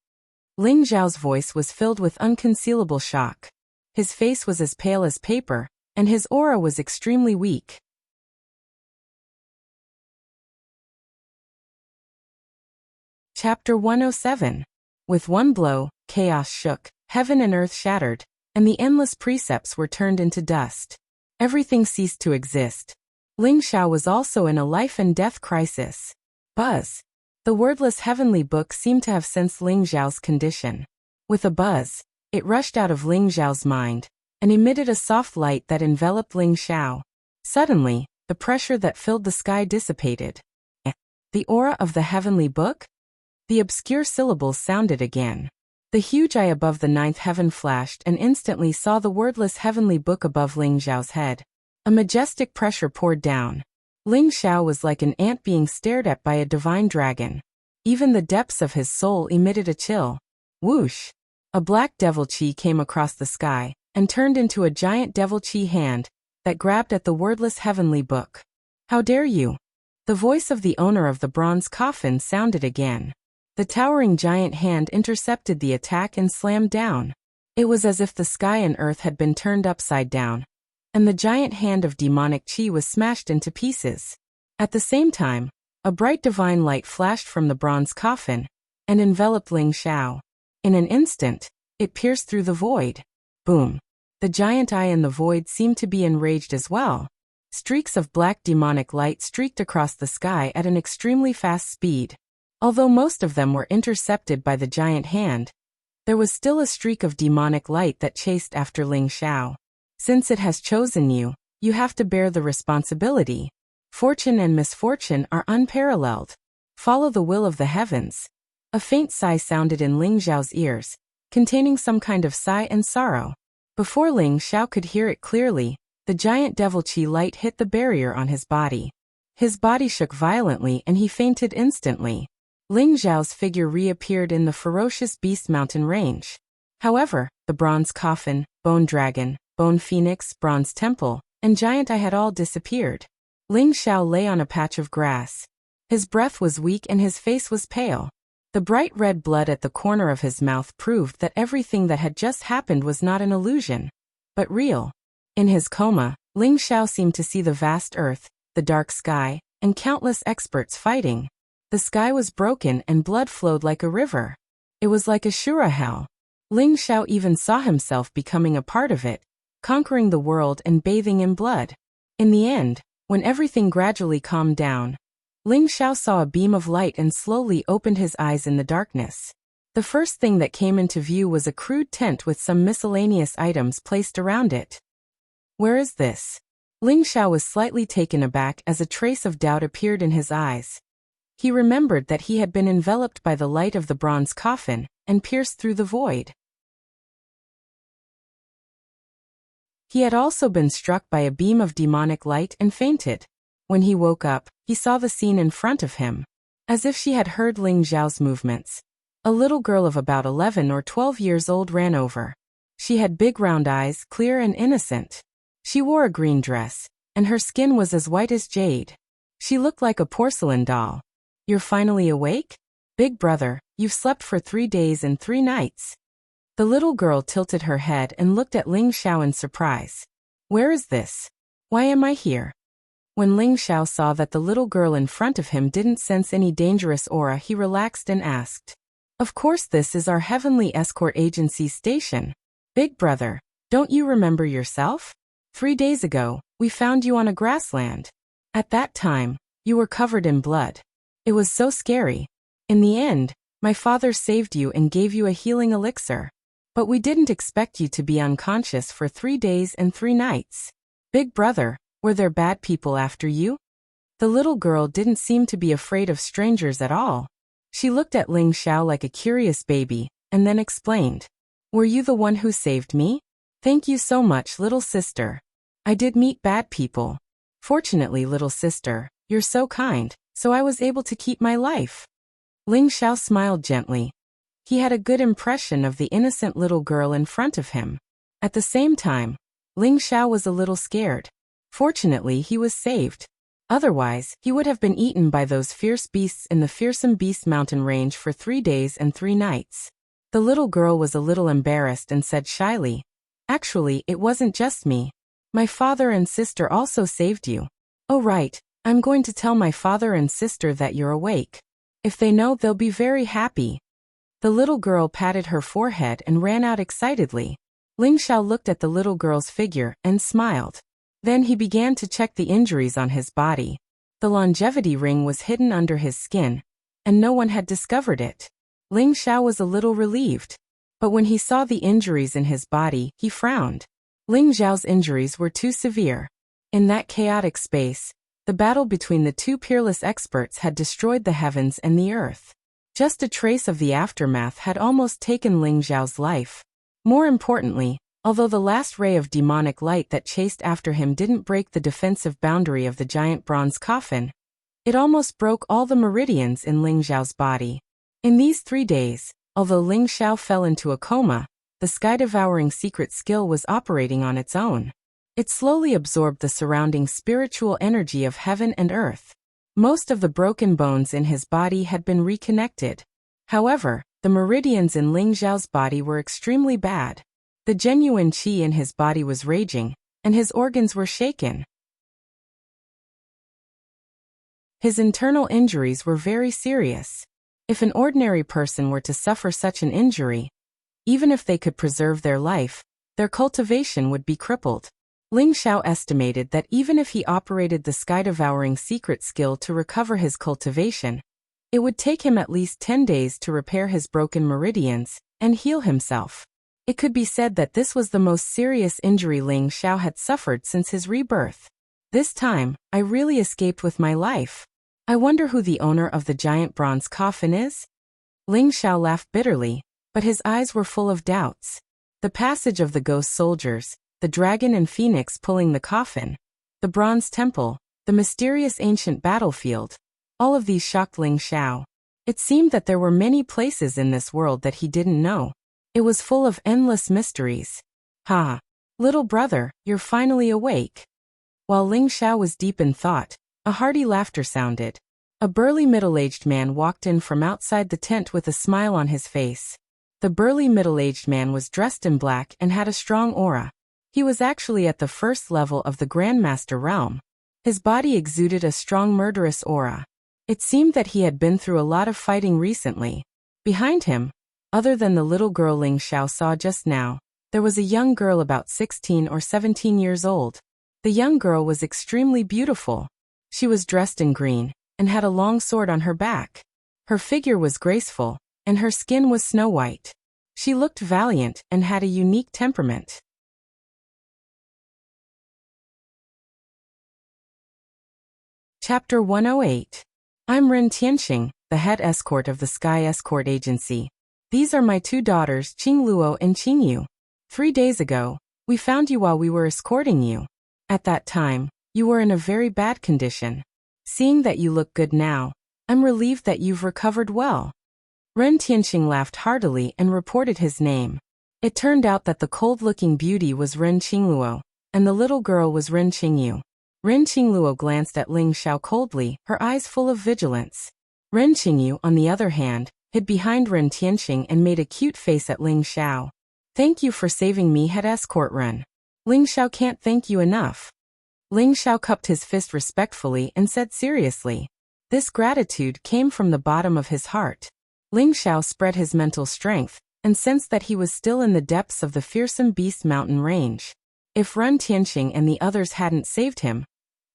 Ling Xiao's voice was filled with unconcealable shock. His face was as pale as paper, and his aura was extremely weak. Chapter 107. With one blow, chaos shook, heaven and earth shattered, and the endless precepts were turned into dust. Everything ceased to exist. Ling Xiao was also in a life and death crisis. Buzz. The wordless heavenly book seemed to have sensed Ling Xiao's condition. With a buzz, it rushed out of Ling Xiao's mind, and emitted a soft light that enveloped Ling Xiao. Suddenly, the pressure that filled the sky dissipated. The aura of the heavenly book? The obscure syllables sounded again. The huge eye above the ninth heaven flashed and instantly saw the wordless heavenly book above Ling Xiao's head. A majestic pressure poured down. Ling Xiao was like an ant being stared at by a divine dragon. Even the depths of his soul emitted a chill. Whoosh! A black devil chi came across the sky, and turned into a giant devil chi hand that grabbed at the wordless heavenly book. How dare you? The voice of the owner of the bronze coffin sounded again. The towering giant hand intercepted the attack and slammed down. It was as if the sky and earth had been turned upside down, and the giant hand of demonic chi was smashed into pieces. At the same time, a bright divine light flashed from the bronze coffin and enveloped Ling Xiao. In an instant, it pierced through the void. Boom. The giant eye in the void seemed to be enraged as well. Streaks of black demonic light streaked across the sky at an extremely fast speed. Although most of them were intercepted by the giant hand, there was still a streak of demonic light that chased after Ling Xiao. Since it has chosen you, you have to bear the responsibility. Fortune and misfortune are unparalleled. Follow the will of the heavens. A faint sigh sounded in Ling Xiao's ears, containing some kind of sigh and sorrow. Before Ling Xiao could hear it clearly, the giant devil chi light hit the barrier on his body. His body shook violently and he fainted instantly. Ling Xiao's figure reappeared in the ferocious Beast Mountain range. However, the bronze coffin, bone dragon, bone phoenix, bronze temple, and giant eye had all disappeared. Ling Xiao lay on a patch of grass. His breath was weak and his face was pale. The bright red blood at the corner of his mouth proved that everything that had just happened was not an illusion, but real. In his coma, Ling Xiao seemed to see the vast earth, the dark sky, and countless experts fighting. The sky was broken and blood flowed like a river. It was like a Shura hell. Ling Xiao even saw himself becoming a part of it, conquering the world and bathing in blood. In the end, when everything gradually calmed down, Ling Xiao saw a beam of light and slowly opened his eyes in the darkness. The first thing that came into view was a crude tent with some miscellaneous items placed around it. Where is this? Ling Xiao was slightly taken aback as a trace of doubt appeared in his eyes. He remembered that he had been enveloped by the light of the bronze coffin and pierced through the void. He had also been struck by a beam of demonic light and fainted. When he woke up, he saw the scene in front of him. As if she had heard Ling Xiao's movements, a little girl of about 11 or 12 years old ran over. She had big round eyes, clear and innocent. She wore a green dress, and her skin was as white as jade. She looked like a porcelain doll. You're finally awake? Big brother, you've slept for 3 days and 3 nights. The little girl tilted her head and looked at Ling Xiao in surprise. Where is this? Why am I here? When Ling Xiao saw that the little girl in front of him didn't sense any dangerous aura, he relaxed and asked. Of course, this is our heavenly escort agency station. Big brother, don't you remember yourself? 3 days ago, we found you on a grassland. At that time, you were covered in blood. It was so scary. In the end, my father saved you and gave you a healing elixir. But we didn't expect you to be unconscious for 3 days and 3 nights. Big brother, were there bad people after you? The little girl didn't seem to be afraid of strangers at all. She looked at Ling Xiao like a curious baby, and then explained. Were you the one who saved me? Thank you so much, little sister. I did meet bad people. Fortunately, little sister, you're so kind, so I was able to keep my life. Ling Xiao smiled gently. He had a good impression of the innocent little girl in front of him. At the same time, Ling Xiao was a little scared. Fortunately, he was saved. Otherwise, he would have been eaten by those fierce beasts in the fearsome beast mountain range for 3 days and 3 nights. The little girl was a little embarrassed and said shyly, Actually, it wasn't just me. My father and sister also saved you. Oh right, I'm going to tell my father and sister that you're awake. If they know, they'll be very happy. The little girl patted her forehead and ran out excitedly. Ling Xiao looked at the little girl's figure and smiled. Then he began to check the injuries on his body. The longevity ring was hidden under his skin, and no one had discovered it. Ling Xiao was a little relieved. But when he saw the injuries in his body, he frowned. Ling Xiao's injuries were too severe. In that chaotic space, the battle between the two peerless experts had destroyed the heavens and the earth. Just a trace of the aftermath had almost taken Ling Xiao's life. More importantly, although the last ray of demonic light that chased after him didn't break the defensive boundary of the giant bronze coffin, it almost broke all the meridians in Ling Xiao's body. In these 3 days, although Ling Xiao fell into a coma, the sky-devouring secret skill was operating on its own. It slowly absorbed the surrounding spiritual energy of heaven and earth. Most of the broken bones in his body had been reconnected. However, the meridians in Ling Xiao's body were extremely bad. The genuine qi in his body was raging, and his organs were shaken. His internal injuries were very serious. If an ordinary person were to suffer such an injury, even if they could preserve their life, their cultivation would be crippled. Ling Xiao estimated that even if he operated the sky-devouring secret skill to recover his cultivation, it would take him at least 10 days to repair his broken meridians and heal himself. It could be said that this was the most serious injury Ling Xiao had suffered since his rebirth. This time, I really escaped with my life. I wonder who the owner of the giant bronze coffin is? Ling Xiao laughed bitterly, but his eyes were full of doubts. The passage of the ghost soldiers, the dragon and phoenix pulling the coffin, the bronze temple, the mysterious ancient battlefield, all of these shocked Ling Xiao. It seemed that there were many places in this world that he didn't know. It was full of endless mysteries. Ha! Little brother, you're finally awake. While Ling Xiao was deep in thought, a hearty laughter sounded. A burly middle-aged man walked in from outside the tent with a smile on his face. The burly middle-aged man was dressed in black and had a strong aura. He was actually at the first level of the Grandmaster realm. His body exuded a strong murderous aura. It seemed that he had been through a lot of fighting recently. Behind him, other than the little girl Ling Xiao saw just now, there was a young girl about 16 or 17 years old. The young girl was extremely beautiful. She was dressed in green, and had a long sword on her back. Her figure was graceful, and her skin was snow white. She looked valiant and had a unique temperament. Chapter 108. I'm Ren Tianxing, the head escort of the Sky Escort Agency. These are my 2 daughters, Qing Luo and Qing Yu. 3 days ago, we found you while we were escorting you. At that time, you were in a very bad condition. Seeing that you look good now, I'm relieved that you've recovered well. Ren Tianxing laughed heartily and reported his name. It turned out that the cold-looking beauty was Ren Qingluo, and the little girl was Ren Qingyu. Ren Qingluo glanced at Ling Xiao coldly, her eyes full of vigilance. Ren Qingyu, on the other hand, hid behind Ren Tianxing and made a cute face at Ling Xiao. Thank you for saving me, head escort Ren. Ling Xiao can't thank you enough. Ling Xiao cupped his fist respectfully and said seriously. This gratitude came from the bottom of his heart. Ling Xiao spread his mental strength, and sensed that he was still in the depths of the fearsome beast mountain range. If Ren Tianqing and the others hadn't saved him,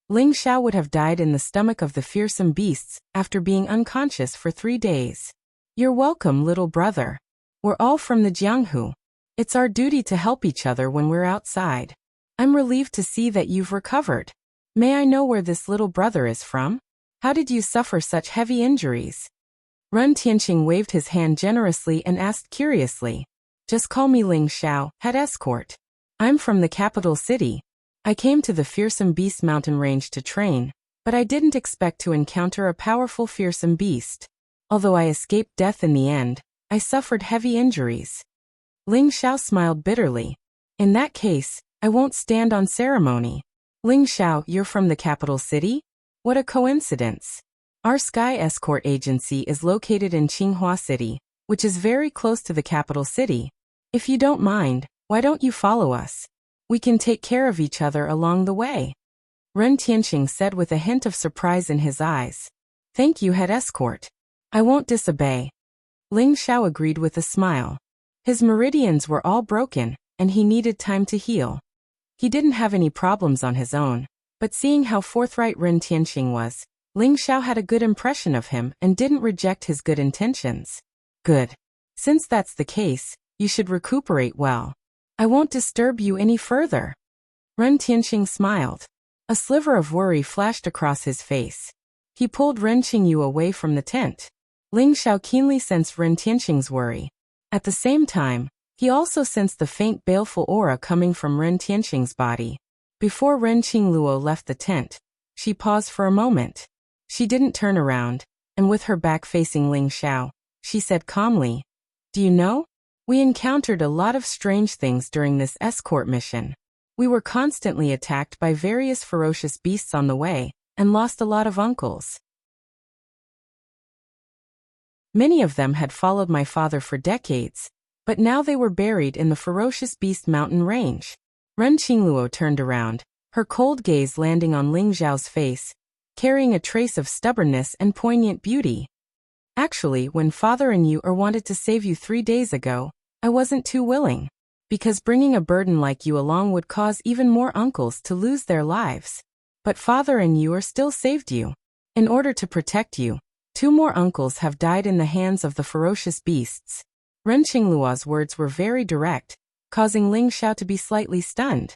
Ling Xiao would have died in the stomach of the fearsome beasts after being unconscious for 3 days. You're welcome, little brother. We're all from the Jianghu. It's our duty to help each other when we're outside. I'm relieved to see that you've recovered. May I know where this little brother is from? How did you suffer such heavy injuries? Ren Tianqing waved his hand generously and asked curiously. Just call me Ling Xiao, head escort. I'm from the capital city. I came to the fearsome beast mountain range to train, but I didn't expect to encounter a powerful fearsome beast. Although I escaped death in the end, I suffered heavy injuries. Ling Xiao smiled bitterly. In that case, I won't stand on ceremony. Ling Xiao, you're from the capital city? What a coincidence. Our Sky Escort Agency is located in Qinghua City, which is very close to the capital city. If you don't mind, why don't you follow us? We can take care of each other along the way. Ren Tianqing said with a hint of surprise in his eyes. Thank you, head escort. I won't disobey. Ling Xiao agreed with a smile. His meridians were all broken, and he needed time to heal. He didn't have any problems on his own, but seeing how forthright Ren Tianqing was, Ling Xiao had a good impression of him and didn't reject his good intentions. Good. Since that's the case, you should recuperate well. I won't disturb you any further. Ren Tianqing smiled. A sliver of worry flashed across his face. He pulled Ren Qingyu away from the tent. Ling Xiao keenly sensed Ren Tianqing's worry. At the same time, he also sensed the faint baleful aura coming from Ren Tianqing's body. Before Ren Qingluo left the tent, she paused for a moment. She didn't turn around, and with her back facing Ling Xiao, she said calmly, Do you know? We encountered a lot of strange things during this escort mission. We were constantly attacked by various ferocious beasts on the way, and lost a lot of uncles. Many of them had followed my father for decades, but now they were buried in the ferocious beast mountain range. Ren Qingluo turned around, her cold gaze landing on Ling Xiao's face, carrying a trace of stubbornness and poignant beauty. Actually, when father and you wanted to save you 3 days ago, I wasn't too willing. Because bringing a burden like you along would cause even more uncles to lose their lives. But father and you still saved you. In order to protect you, 2 more uncles have died in the hands of the ferocious beasts. Ren Qingluo's words were very direct, causing Ling Xiao to be slightly stunned.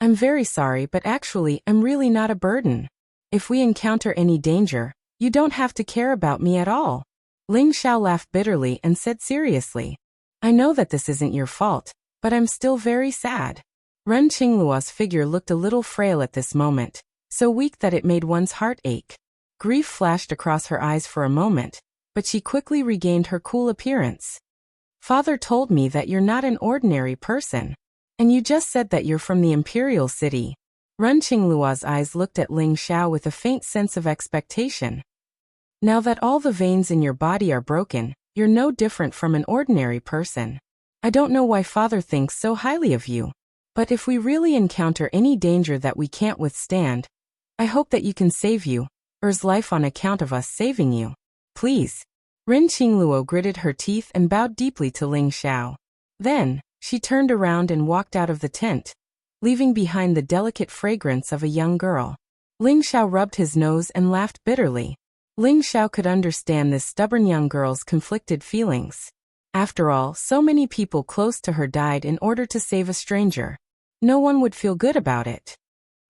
I'm very sorry, but actually I'm really not a burden. If we encounter any danger, you don't have to care about me at all. Ling Xiao laughed bitterly and said seriously. I know that this isn't your fault, but I'm still very sad. Ren Qingluo's figure looked a little frail at this moment, so weak that it made one's heart ache. Grief flashed across her eyes for a moment, but she quickly regained her cool appearance. Father told me that you're not an ordinary person. And you just said that you're from the Imperial City. Ren Qingluo's eyes looked at Ling Xiao with a faint sense of expectation. Now that all the veins in your body are broken, you're no different from an ordinary person. I don't know why father thinks so highly of you. But if we really encounter any danger that we can't withstand, I hope that you can save Er's life on account of us saving you. Please. Ren Qingluo gritted her teeth and bowed deeply to Ling Xiao. Then, she turned around and walked out of the tent, leaving behind the delicate fragrance of a young girl. Ling Xiao rubbed his nose and laughed bitterly. Ling Xiao could understand this stubborn young girl's conflicted feelings. After all, so many people close to her died in order to save a stranger. No one would feel good about it.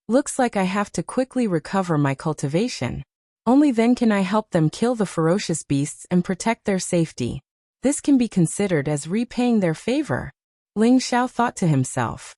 Looks like I have to quickly recover my cultivation. Only then can I help them kill the ferocious beasts and protect their safety. This can be considered as repaying their favor. Ling Xiao thought to himself.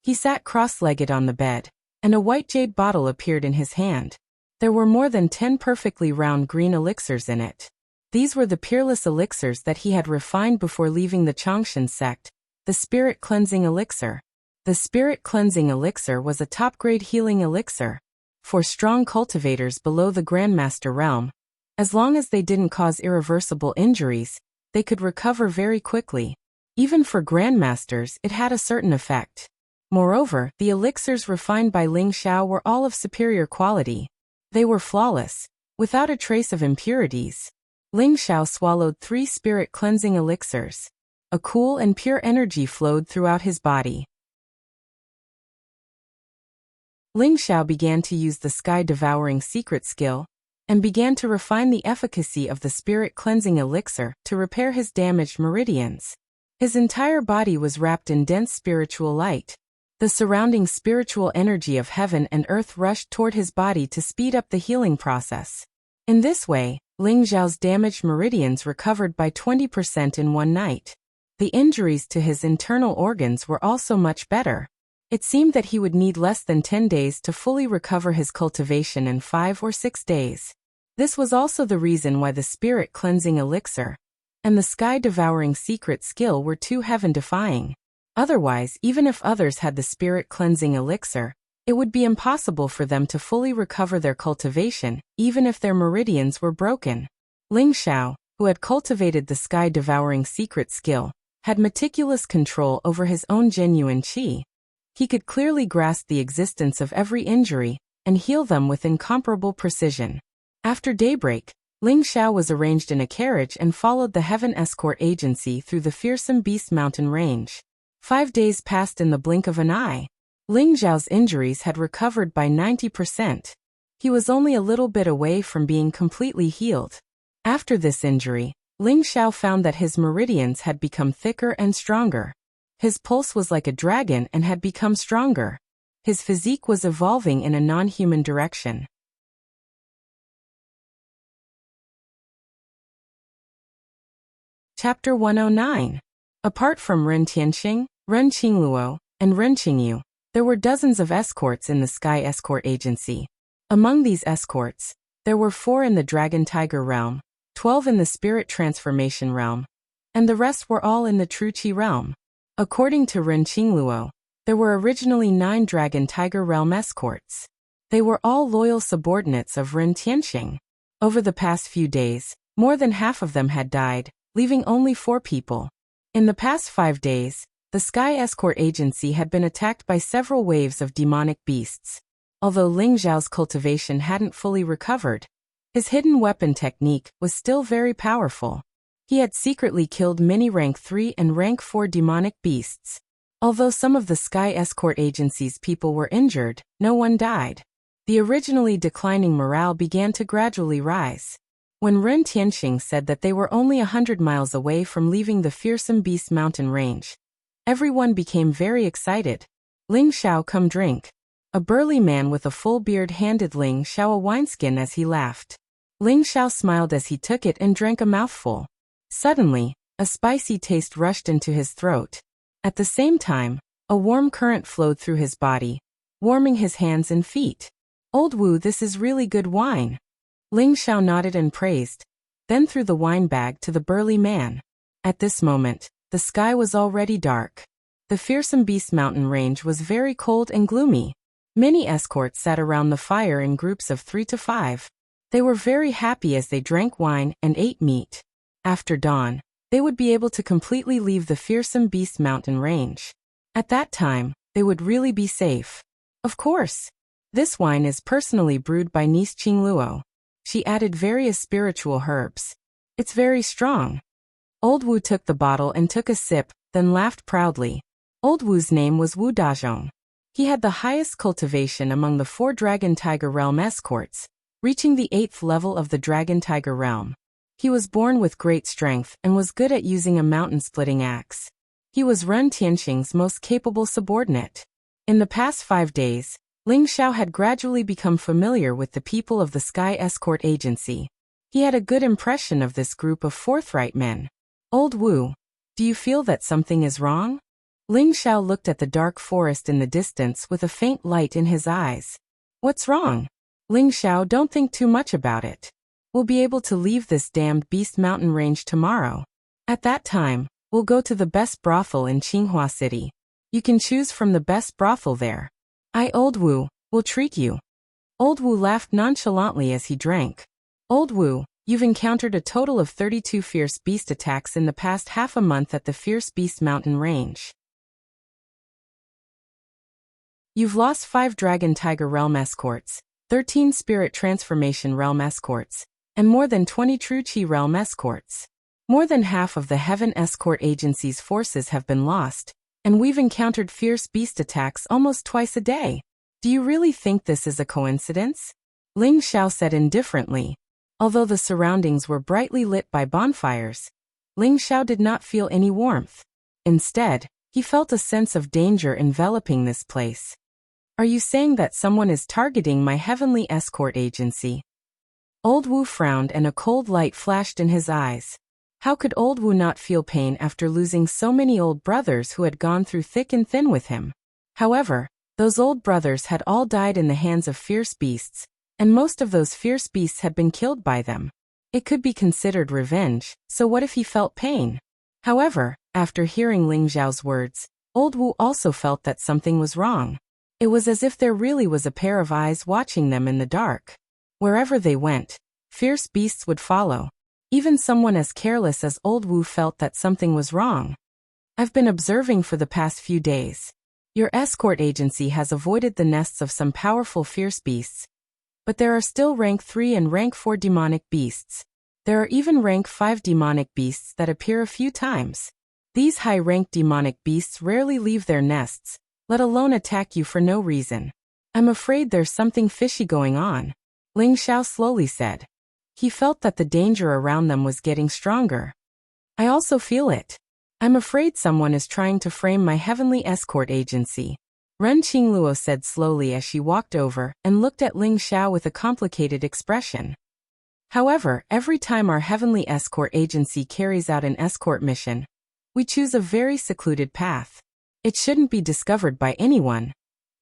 He sat cross-legged on the bed, and a white jade bottle appeared in his hand. There were more than 10 perfectly round green elixirs in it. These were the peerless elixirs that he had refined before leaving the Changshan sect, the Spirit Cleansing Elixir. The Spirit Cleansing Elixir was a top-grade healing elixir for strong cultivators below the Grandmaster realm. As long as they didn't cause irreversible injuries, they could recover very quickly. Even for Grandmasters, it had a certain effect. Moreover, the elixirs refined by Ling Xiao were all of superior quality. They were flawless, without a trace of impurities. Ling Xiao swallowed 3 spirit cleansing elixirs. A cool and pure energy flowed throughout his body. Ling Xiao began to use the sky-devouring secret skill, and began to refine the efficacy of the spirit-cleansing elixir to repair his damaged meridians. His entire body was wrapped in dense spiritual light. The surrounding spiritual energy of heaven and earth rushed toward his body to speed up the healing process. In this way, Ling Xiao's damaged meridians recovered by 20% in one night. The injuries to his internal organs were also much better. It seemed that he would need less than 10 days to fully recover his cultivation in 5 or 6 days. This was also the reason why the spirit-cleansing elixir and the sky-devouring secret skill were too heaven-defying. Otherwise, even if others had the spirit-cleansing elixir, it would be impossible for them to fully recover their cultivation, even if their meridians were broken. Ling Xiao, who had cultivated the sky-devouring secret skill, had meticulous control over his own genuine qi. He could clearly grasp the existence of every injury and heal them with incomparable precision. After daybreak, Ling Xiao was arranged in a carriage and followed the Heaven Escort Agency through the fearsome Beast Mountain range. 5 days passed in the blink of an eye. Ling Xiao's injuries had recovered by 90%. He was only a little bit away from being completely healed. After this injury, Ling Xiao found that his meridians had become thicker and stronger. His pulse was like a dragon and had become stronger. His physique was evolving in a non-human direction. Chapter 109. Apart from Ren Tianxing, Ren Qingluo, and Ren Qingyu, there were dozens of escorts in the Sky Escort Agency. Among these escorts, there were 4 in the Dragon Tiger realm, 12 in the Spirit Transformation realm, and the rest were all in the True Qi realm. According to Ren Qingluo, there were originally 9 Dragon Tiger realm escorts. They were all loyal subordinates of Ren Tianxing. Over the past few days, more than half of them had died, leaving only 4 people. In the past 5 days, the Sky Escort Agency had been attacked by several waves of demonic beasts. Although Ling Xiao's cultivation hadn't fully recovered, his hidden weapon technique was still very powerful. He had secretly killed many rank 3 and rank 4 demonic beasts. Although some of the Sky Escort Agency's people were injured, no one died. The originally declining morale began to gradually rise. When Ren Tianxing said that they were only 100 miles away from leaving the fearsome Beast Mountain range, everyone became very excited. Ling Xiao, come drink. A burly man with a full beard handed Ling Xiao a wineskin as he laughed. Ling Xiao smiled as he took it and drank a mouthful. Suddenly, a spicy taste rushed into his throat. At the same time, a warm current flowed through his body, warming his hands and feet. Old Wu, this is really good wine. Ling Xiao nodded and praised, then threw the wine bag to the burly man. At this moment, the sky was already dark. The fearsome Beast Mountain range was very cold and gloomy. Many escorts sat around the fire in groups of 3 to 5. They were very happy as they drank wine and ate meat. After dawn, they would be able to completely leave the fearsome Beast Mountain range. At that time, they would really be safe. Of course. This wine is personally brewed by niece Qingluo. She added various spiritual herbs. It's very strong. Old Wu took the bottle and took a sip, then laughed proudly. Old Wu's name was Wu Dazhong. He had the highest cultivation among the 4 Dragon Tiger realm escorts, reaching the 8th level of the Dragon Tiger realm. He was born with great strength and was good at using a mountain-splitting axe. He was Ren Tianxing's most capable subordinate. In the past 5 days, Ling Xiao had gradually become familiar with the people of the Sky Escort Agency. He had a good impression of this group of forthright men. Old Wu, do you feel that something is wrong? Ling Xiao looked at the dark forest in the distance with a faint light in his eyes. What's wrong? Ling Xiao, don't think too much about it. We'll be able to leave this damned Beast Mountain range tomorrow. At that time, we'll go to the best brothel in Qinghua City. You can choose from the best brothel there. Old Wu, will treat you. Old Wu laughed nonchalantly as he drank. Old Wu, you've encountered a total of 32 fierce beast attacks in the past half a month at the Fierce Beast Mountain range. You've lost 5 Dragon Tiger realm escorts, 13 Spirit Transformation realm escorts, and more than 20 True Qi realm escorts. More than half of the Heaven Escort Agency's forces have been lost, and we've encountered fierce beast attacks almost twice a day. Do you really think this is a coincidence? Ling Xiao said indifferently. Although the surroundings were brightly lit by bonfires, Ling Xiao did not feel any warmth. Instead, he felt a sense of danger enveloping this place. Are you saying that someone is targeting my heavenly escort agency? Old Wu frowned and a cold light flashed in his eyes. How could Old Wu not feel pain after losing so many old brothers who had gone through thick and thin with him? However, those old brothers had all died in the hands of fierce beasts, and most of those fierce beasts had been killed by them. It could be considered revenge, so what if he felt pain? However, after hearing Ling Xiao's words, Old Wu also felt that something was wrong. It was as if there really was a pair of eyes watching them in the dark. Wherever they went, fierce beasts would follow. Even someone as careless as Old Wu felt that something was wrong. I've been observing for the past few days. Your escort agency has avoided the nests of some powerful fierce beasts, but there are still rank 3 and rank 4 demonic beasts. There are even rank 5 demonic beasts that appear a few times. These high-ranked demonic beasts rarely leave their nests, let alone attack you for no reason. I'm afraid there's something fishy going on, Ling Xiao slowly said. He felt that the danger around them was getting stronger. I also feel it. I'm afraid someone is trying to frame my heavenly escort agency, Ren Qingluo said slowly as she walked over and looked at Ling Xiao with a complicated expression. However, every time our heavenly escort agency carries out an escort mission, we choose a very secluded path. It shouldn't be discovered by anyone,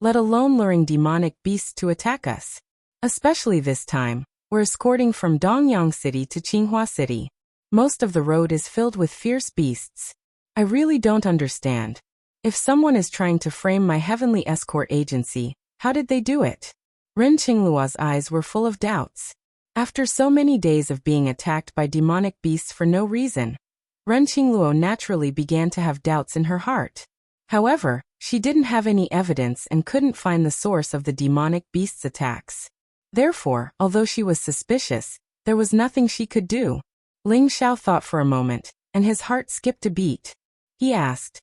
let alone luring demonic beasts to attack us. Especially this time, we're escorting from Dongyang City to Qinghua City. Most of the road is filled with fierce beasts. I really don't understand. If someone is trying to frame my heavenly escort agency, how did they do it? Ren Qingluo's eyes were full of doubts. After so many days of being attacked by demonic beasts for no reason, Ren Qingluo naturally began to have doubts in her heart. However, she didn't have any evidence and couldn't find the source of the demonic beast's attacks. Therefore, although she was suspicious, there was nothing she could do. Ling Xiao thought for a moment, and his heart skipped a beat. He asked,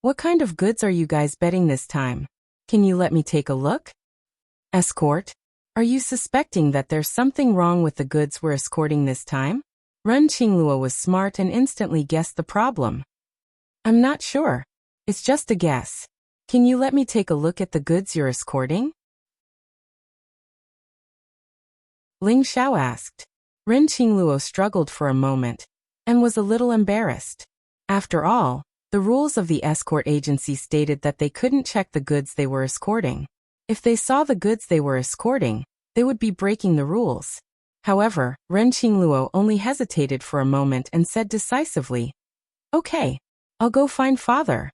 "What kind of goods are you guys betting this time? Can you let me take a look?" Escort? Are you suspecting that there's something wrong with the goods we're escorting this time? Ren Qingluo was smart and instantly guessed the problem. I'm not sure. It's just a guess. Can you let me take a look at the goods you're escorting? Ling Xiao asked. Ren Qingluo struggled for a moment and was a little embarrassed. After all, the rules of the escort agency stated that they couldn't check the goods they were escorting. If they saw the goods they were escorting, they would be breaking the rules. However, Ren Qingluo only hesitated for a moment and said decisively, "Okay, I'll go find father."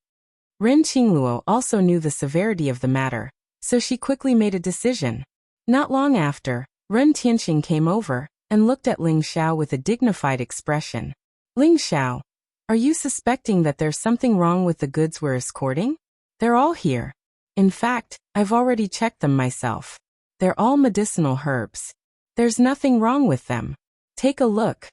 Ren Qingluo also knew the severity of the matter, so she quickly made a decision. Not long after, Ren Tianxing came over and looked at Ling Xiao with a dignified expression. "Ling Xiao, are you suspecting that there's something wrong with the goods we're escorting? They're all here. In fact, I've already checked them myself. They're all medicinal herbs. There's nothing wrong with them. Take a look."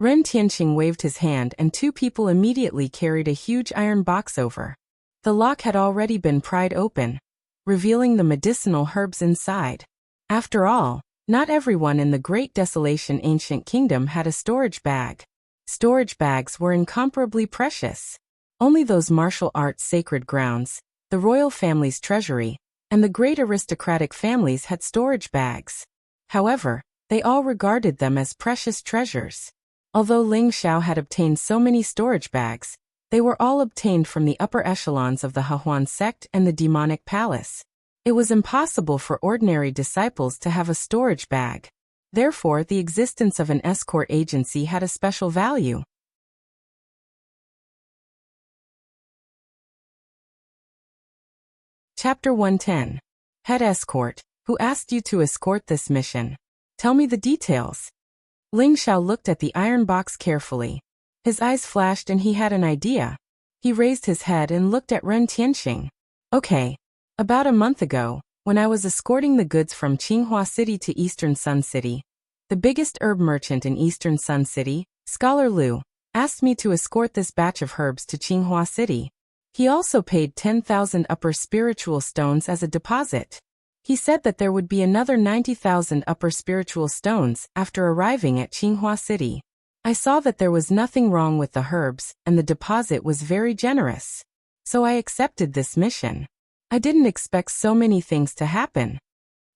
Ren Tianxing waved his hand and two people immediately carried a huge iron box over. The lock had already been pried open, revealing the medicinal herbs inside. After all, not everyone in the Great Desolation Ancient Kingdom had a storage bag. Storage bags were incomparably precious. Only those martial arts sacred grounds, the royal family's treasury, and the great aristocratic families had storage bags. However, they all regarded them as precious treasures. Although Ling Xiao had obtained so many storage bags, they were all obtained from the upper echelons of the Hehuan sect and the demonic palace. It was impossible for ordinary disciples to have a storage bag. Therefore, the existence of an escort agency had a special value. Chapter 110. Head Escort. Who asked you to escort this mission? Tell me the details. Ling Xiao looked at the iron box carefully. His eyes flashed and he had an idea. He raised his head and looked at Ren Tianxing. Okay. About a month ago, when I was escorting the goods from Qinghua City to Eastern Sun City, the biggest herb merchant in Eastern Sun City, Scholar Liu, asked me to escort this batch of herbs to Qinghua City. He also paid 10,000 upper spiritual stones as a deposit. He said that there would be another 90,000 upper spiritual stones after arriving at Qinghua City. I saw that there was nothing wrong with the herbs, and the deposit was very generous. So I accepted this mission. I didn't expect so many things to happen.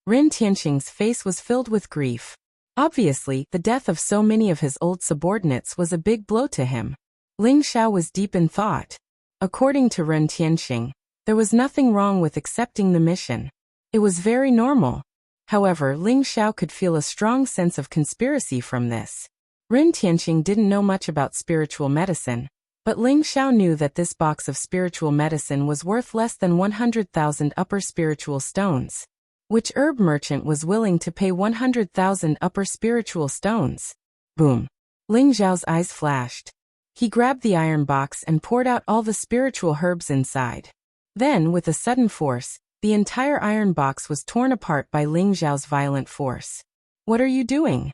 Ren Tianxing's face was filled with grief. Obviously, the death of so many of his old subordinates was a big blow to him. Ling Xiao was deep in thought. According to Ren Tianxing, there was nothing wrong with accepting the mission. It was very normal. However, Ling Xiao could feel a strong sense of conspiracy from this. Ren Tianxing didn't know much about spiritual medicine, but Ling Xiao knew that this box of spiritual medicine was worth less than 100,000 upper spiritual stones. Which herb merchant was willing to pay 100,000 upper spiritual stones? Boom. Ling Xiao's eyes flashed. He grabbed the iron box and poured out all the spiritual herbs inside. Then, with a sudden force, the entire iron box was torn apart by Ling Xiao's violent force. What are you doing?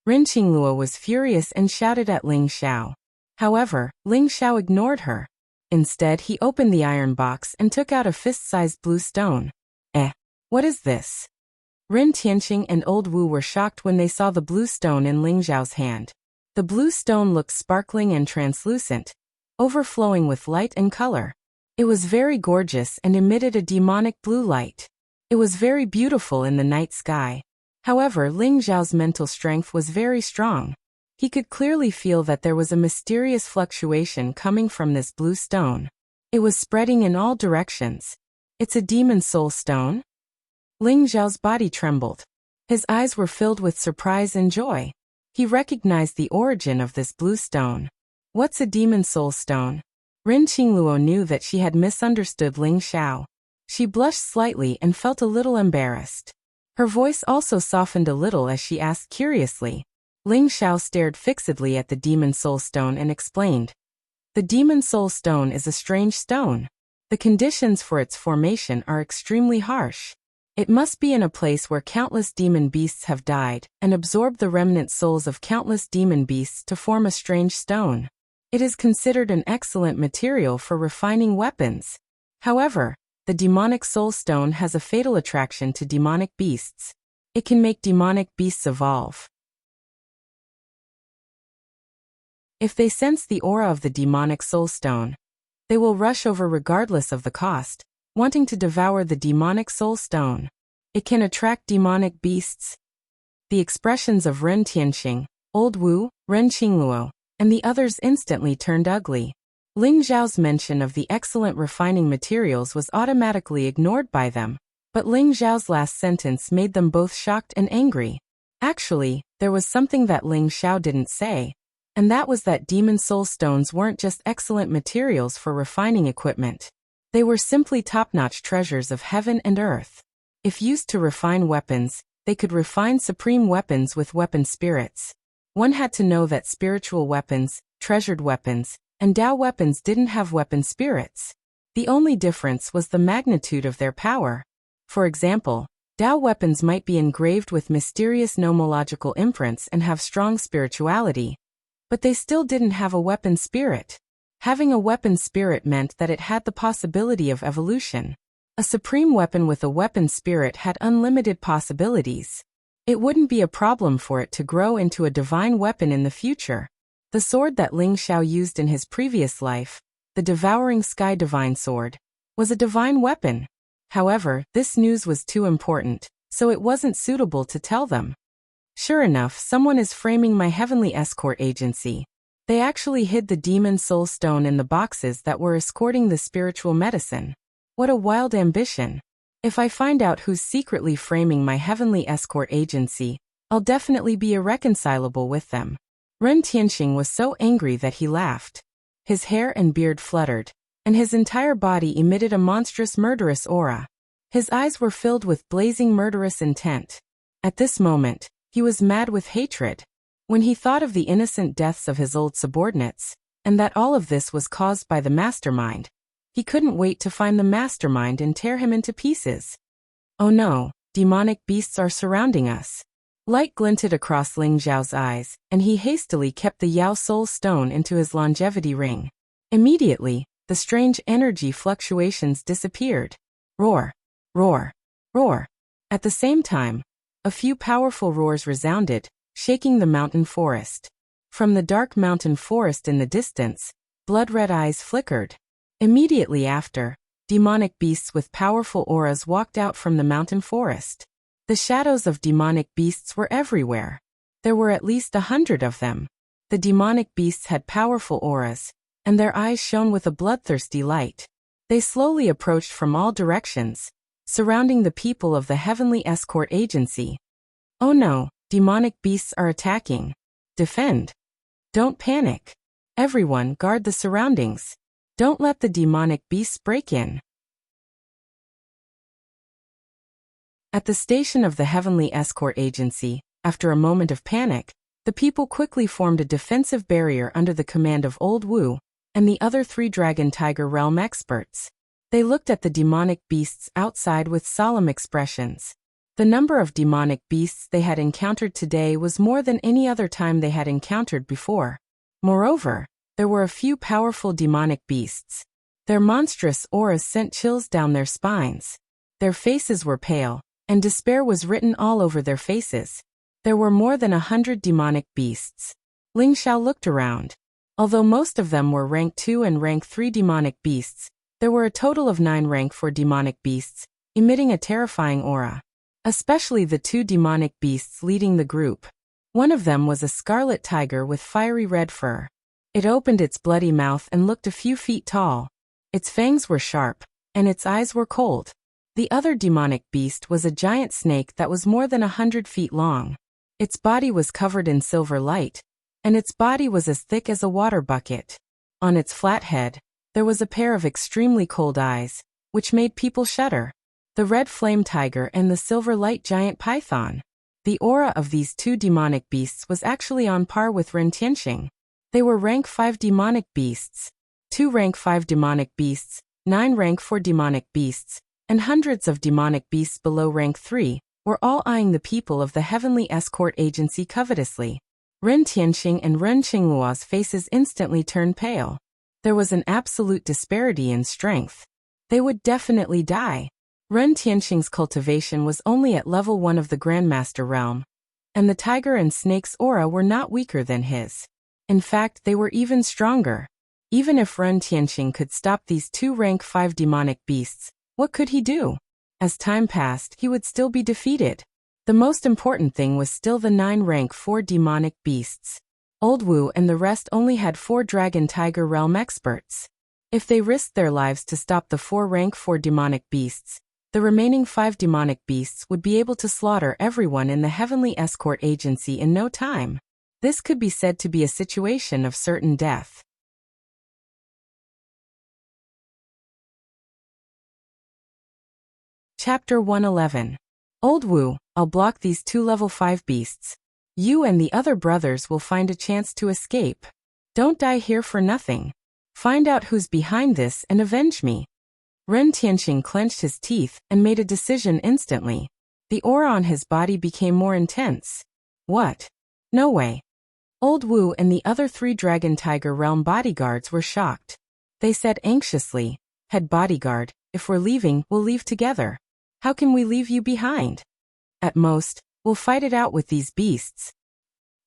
Ren Qingluo was furious and shouted at Ling Xiao. However, Ling Xiao ignored her. Instead, he opened the iron box and took out a fist-sized blue stone. What is this? Ren Tianxing and Old Wu were shocked when they saw the blue stone in Ling Xiao's hand. The blue stone looked sparkling and translucent, overflowing with light and color. It was very gorgeous and emitted a demonic blue light. It was very beautiful in the night sky. However, Ling Xiao's mental strength was very strong. He could clearly feel that there was a mysterious fluctuation coming from this blue stone. It was spreading in all directions. It's a demon soul stone? Ling Xiao's body trembled. His eyes were filled with surprise and joy. He recognized the origin of this blue stone. What's a demon soul stone? Ren Qingluo knew that she had misunderstood Ling Xiao. She blushed slightly and felt a little embarrassed. Her voice also softened a little as she asked curiously. Ling Xiao stared fixedly at the demon soul stone and explained. The demon soul stone is a strange stone. The conditions for its formation are extremely harsh. It must be in a place where countless demon beasts have died and absorbed the remnant souls of countless demon beasts to form a strange stone. It is considered an excellent material for refining weapons. However, the demonic soul stone has a fatal attraction to demonic beasts. It can make demonic beasts evolve. If they sense the aura of the demonic soul stone, they will rush over regardless of the cost, wanting to devour the demonic soul stone. It can attract demonic beasts. The expressions of Ren Tianxing, Old Wu, Ren Qingluo, and the others instantly turned ugly. Ling Xiao's mention of the excellent refining materials was automatically ignored by them, but Ling Xiao's last sentence made them both shocked and angry. Actually, there was something that Ling Xiao didn't say, and that was that demon soul stones weren't just excellent materials for refining equipment. They were simply top-notch treasures of heaven and earth. If used to refine weapons, they could refine supreme weapons with weapon spirits. One had to know that spiritual weapons, treasured weapons, and Dao weapons didn't have weapon spirits. The only difference was the magnitude of their power. For example, Dao weapons might be engraved with mysterious nomological imprints and have strong spirituality, but they still didn't have a weapon spirit. Having a weapon spirit meant that it had the possibility of evolution. A supreme weapon with a weapon spirit had unlimited possibilities. It wouldn't be a problem for it to grow into a divine weapon in the future. The sword that Ling Xiao used in his previous life, the Devouring Sky Divine Sword, was a divine weapon. However, this news was too important, so it wasn't suitable to tell them. Sure enough, someone is framing my heavenly escort agency. They actually hid the demon soul stone in the boxes that were escorting the spiritual medicine. What a wild ambition. If I find out who's secretly framing my heavenly escort agency, I'll definitely be irreconcilable with them. Ren Tianxing was so angry that he laughed. His hair and beard fluttered, and his entire body emitted a monstrous murderous aura. His eyes were filled with blazing murderous intent. At this moment, he was mad with hatred. When he thought of the innocent deaths of his old subordinates, and that all of this was caused by the mastermind, he couldn't wait to find the mastermind and tear him into pieces. Oh no, demonic beasts are surrounding us. Light glinted across Ling Xiao's eyes, and he hastily kept the Yao Soul Stone into his longevity ring. Immediately, the strange energy fluctuations disappeared. Roar! Roar! Roar! At the same time, a few powerful roars resounded, shaking the mountain forest. From the dark mountain forest in the distance, blood-red eyes flickered. Immediately after, demonic beasts with powerful auras walked out from the mountain forest. The shadows of demonic beasts were everywhere. There were at least 100 of them. The demonic beasts had powerful auras, and their eyes shone with a bloodthirsty light. They slowly approached from all directions, surrounding the people of the Heavenly Escort Agency. Oh no, demonic beasts are attacking. Defend. Don't panic. Everyone guard the surroundings. Don't let the demonic beasts break in. At the station of the Heavenly Escort Agency, after a moment of panic, the people quickly formed a defensive barrier under the command of Old Wu and the other 3 Dragon Tiger Realm experts. They looked at the demonic beasts outside with solemn expressions. The number of demonic beasts they had encountered today was more than any other time they had encountered before. Moreover, there were a few powerful demonic beasts. Their monstrous auras sent chills down their spines. Their faces were pale, and despair was written all over their faces. There were more than 100 demonic beasts. Ling Xiao looked around. Although most of them were rank 2 and rank 3 demonic beasts, there were a total of 9 rank 4 demonic beasts, emitting a terrifying aura. Especially the 2 demonic beasts leading the group. One of them was a scarlet tiger with fiery red fur. It opened its bloody mouth and looked a few feet tall. Its fangs were sharp, and its eyes were cold. The other demonic beast was a giant snake that was more than 100 feet long. Its body was covered in silver light, and its body was as thick as a water bucket. On its flat head, there was a pair of extremely cold eyes, which made people shudder. The red flame tiger and the silver light giant python. The aura of these 2 demonic beasts was actually on par with Ren Tianxing. They were rank 5 demonic beasts, 2 rank 5 demonic beasts, 9 rank 4 demonic beasts, and hundreds of demonic beasts below rank 3, were all eyeing the people of the Heavenly Escort Agency covetously. Ren Tianxing and Ren Qingluo's faces instantly turned pale. There was an absolute disparity in strength. They would definitely die. Ren Tianxing's cultivation was only at level 1 of the Grandmaster realm, and the tiger and snake's aura were not weaker than his. In fact, they were even stronger. Even if Ren Tianxing could stop these 2 rank 5 demonic beasts, what could he do? As time passed, he would still be defeated. The most important thing was still the 9 rank 4 demonic beasts. Old Wu and the rest only had 4 Dragon Tiger Realm experts. If they risked their lives to stop the 4 rank 4 demonic beasts, the remaining 5 demonic beasts would be able to slaughter everyone in the Heavenly Escort Agency in no time. This could be said to be a situation of certain death. Chapter 111. Old Wu, I'll block these 2 level 5 beasts. You and the other brothers will find a chance to escape. Don't die here for nothing. Find out who's behind this and avenge me. Ren Tianxing clenched his teeth and made a decision instantly. The aura on his body became more intense. What? No way. Old Wu and the other 3 Dragon Tiger Realm bodyguards were shocked. They said anxiously, Head bodyguard, if we're leaving, we'll leave together. How can we leave you behind? At most, we'll fight it out with these beasts.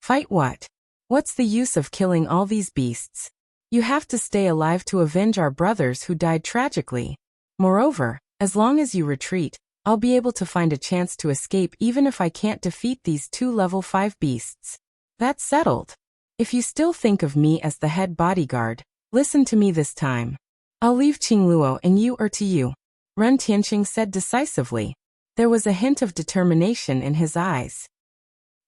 Fight what? What's the use of killing all these beasts? You have to stay alive to avenge our brothers who died tragically. Moreover, as long as you retreat, I'll be able to find a chance to escape even if I can't defeat these 2 level 5 beasts. That's settled. If you still think of me as the head bodyguard, listen to me this time. I'll leave Qingluo and you to you. Ren Tianxing said decisively. There was a hint of determination in his eyes.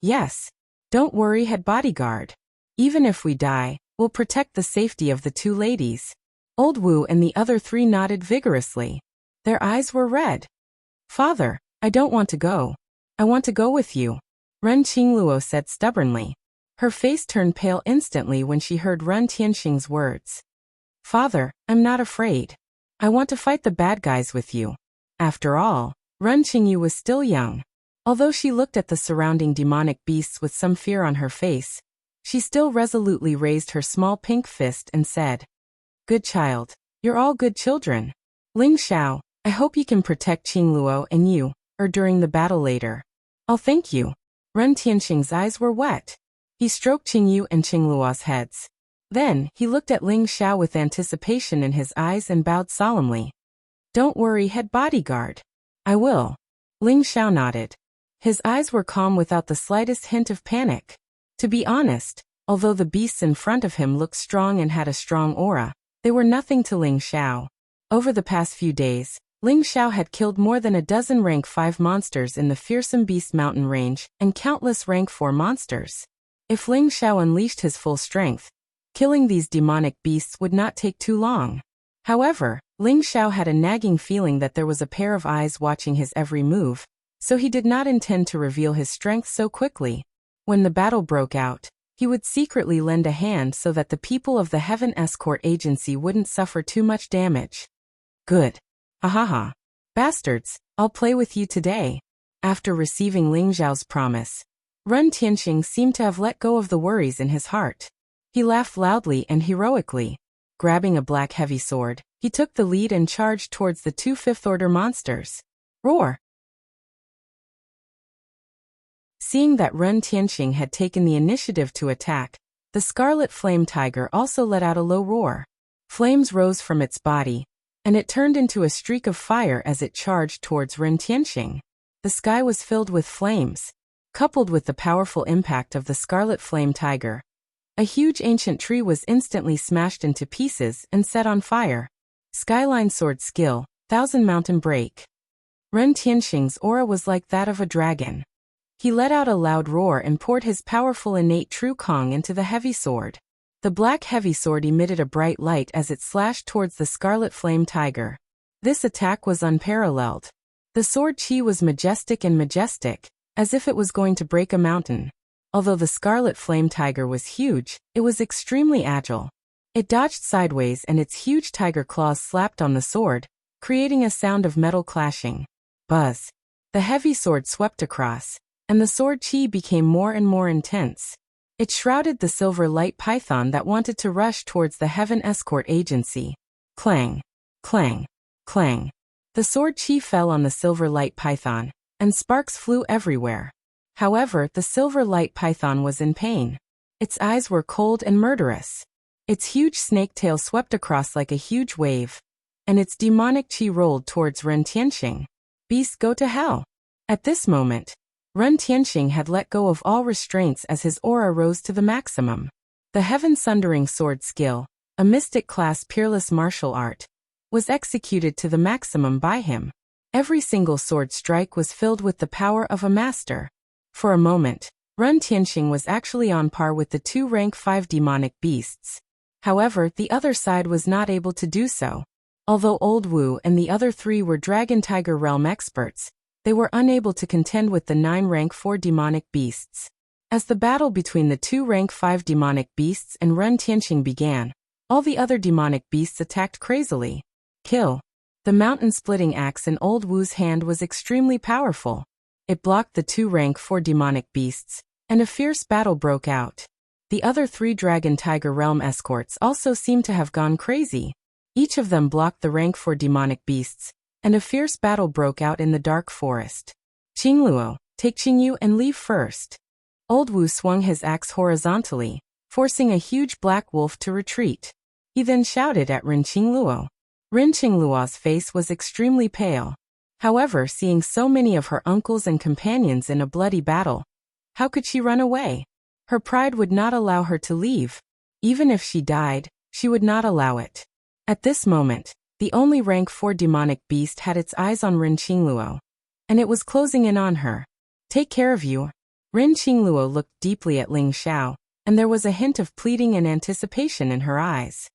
Yes. Don't worry, head bodyguard. Even if we die, we'll protect the safety of the 2 ladies. Old Wu and the other 3 nodded vigorously. Their eyes were red. Father, I don't want to go. I want to go with you. Ren Qingluo said stubbornly. Her face turned pale instantly when she heard Ren Tianxing's words. Father, I'm not afraid. I want to fight the bad guys with you. After all, Ren Qingyu was still young. Although she looked at the surrounding demonic beasts with some fear on her face, she still resolutely raised her small pink fist and said, Good child. You're all good children. Ling Xiao, I hope you can protect Qingluo and you. or during the battle later. I'll thank you. Ren Tianxing's eyes were wet. He stroked Qingyu and Qingluo's heads. Then, he looked at Ling Xiao with anticipation in his eyes and bowed solemnly. Don't worry, head bodyguard. I will. Ling Xiao nodded. His eyes were calm without the slightest hint of panic. To be honest, although the beasts in front of him looked strong and had a strong aura, they were nothing to Ling Xiao. Over the past few days, Ling Xiao had killed more than a dozen rank 5 monsters in the fearsome beast mountain range and countless rank 4 monsters. If Ling Xiao unleashed his full strength, killing these demonic beasts would not take too long. However, Ling Xiao had a nagging feeling that there was a pair of eyes watching his every move, so he did not intend to reveal his strength so quickly. When the battle broke out, he would secretly lend a hand so that the people of the Heaven Escort Agency wouldn't suffer too much damage. Good. Hahaha. Bastards, I'll play with you today. After receiving Ling Xiao's promise, Ren Tianxing seemed to have let go of the worries in his heart. He laughed loudly and heroically. Grabbing a black heavy sword, he took the lead and charged towards the 2 fifth-order monsters. Roar! Seeing that Ren Tianxing had taken the initiative to attack, the Scarlet Flame Tiger also let out a low roar. Flames rose from its body, and it turned into a streak of fire as it charged towards Ren Tianxing. The sky was filled with flames. Coupled with the powerful impact of the Scarlet Flame Tiger, a huge ancient tree was instantly smashed into pieces and set on fire. Skyline Sword Skill, 1000 Mountain Break. Ren Tianxing's aura was like that of a dragon. He let out a loud roar and poured his powerful innate True Kong into the heavy sword. The black heavy sword emitted a bright light as it slashed towards the Scarlet Flame Tiger. This attack was unparalleled. The sword chi was majestic, as if it was going to break a mountain. Although the Scarlet Flame Tiger was huge, it was extremely agile. It dodged sideways and its huge tiger claws slapped on the sword, creating a sound of metal clashing. Buzz. The heavy sword swept across, and the sword chi became more and more intense. It shrouded the silver light python that wanted to rush towards the Heaven Escort Agency. Clang, clang, clang. The sword chi fell on the silver light python, and sparks flew everywhere. However, the silver light python was in pain. Its eyes were cold and murderous. Its huge snake tail swept across like a huge wave, and its demonic chi rolled towards Ren Tianxing. Beasts, go to hell. At this moment, Ren Tianxing had let go of all restraints as his aura rose to the maximum. The Heaven Sundering Sword Skill, a mystic-class peerless martial art, was executed to the maximum by him. Every single sword strike was filled with the power of a master. For a moment, Ren Tianxing was actually on par with the 2 rank 5 demonic beasts. However, the other side was not able to do so. Although Old Wu and the other 3 were Dragon Tiger Realm experts, they were unable to contend with the 9 rank 4 demonic beasts. As the battle between the 2 rank 5 demonic beasts and Ren Tianxing began, all the other demonic beasts attacked crazily. Kill. The mountain-splitting axe in Old Wu's hand was extremely powerful. It blocked the 2 rank 4 demonic beasts, and a fierce battle broke out. The other 3 Dragon Tiger Realm escorts also seemed to have gone crazy. Each of them blocked the rank 4 demonic beasts, and a fierce battle broke out in the dark forest. Qingluo, take Qingyu and leave first. Old Wu swung his axe horizontally, forcing a huge black wolf to retreat. He then shouted at Ren Qingluo. Ren Qingluo's face was extremely pale. However, seeing so many of her uncles and companions in a bloody battle, how could she run away? Her pride would not allow her to leave. Even if she died, she would not allow it. At this moment, the only rank 4 demonic beast had its eyes on Ren Qingluo, and it was closing in on her. Take care of you. Ren Qingluo looked deeply at Ling Xiao, and there was a hint of pleading and anticipation in her eyes.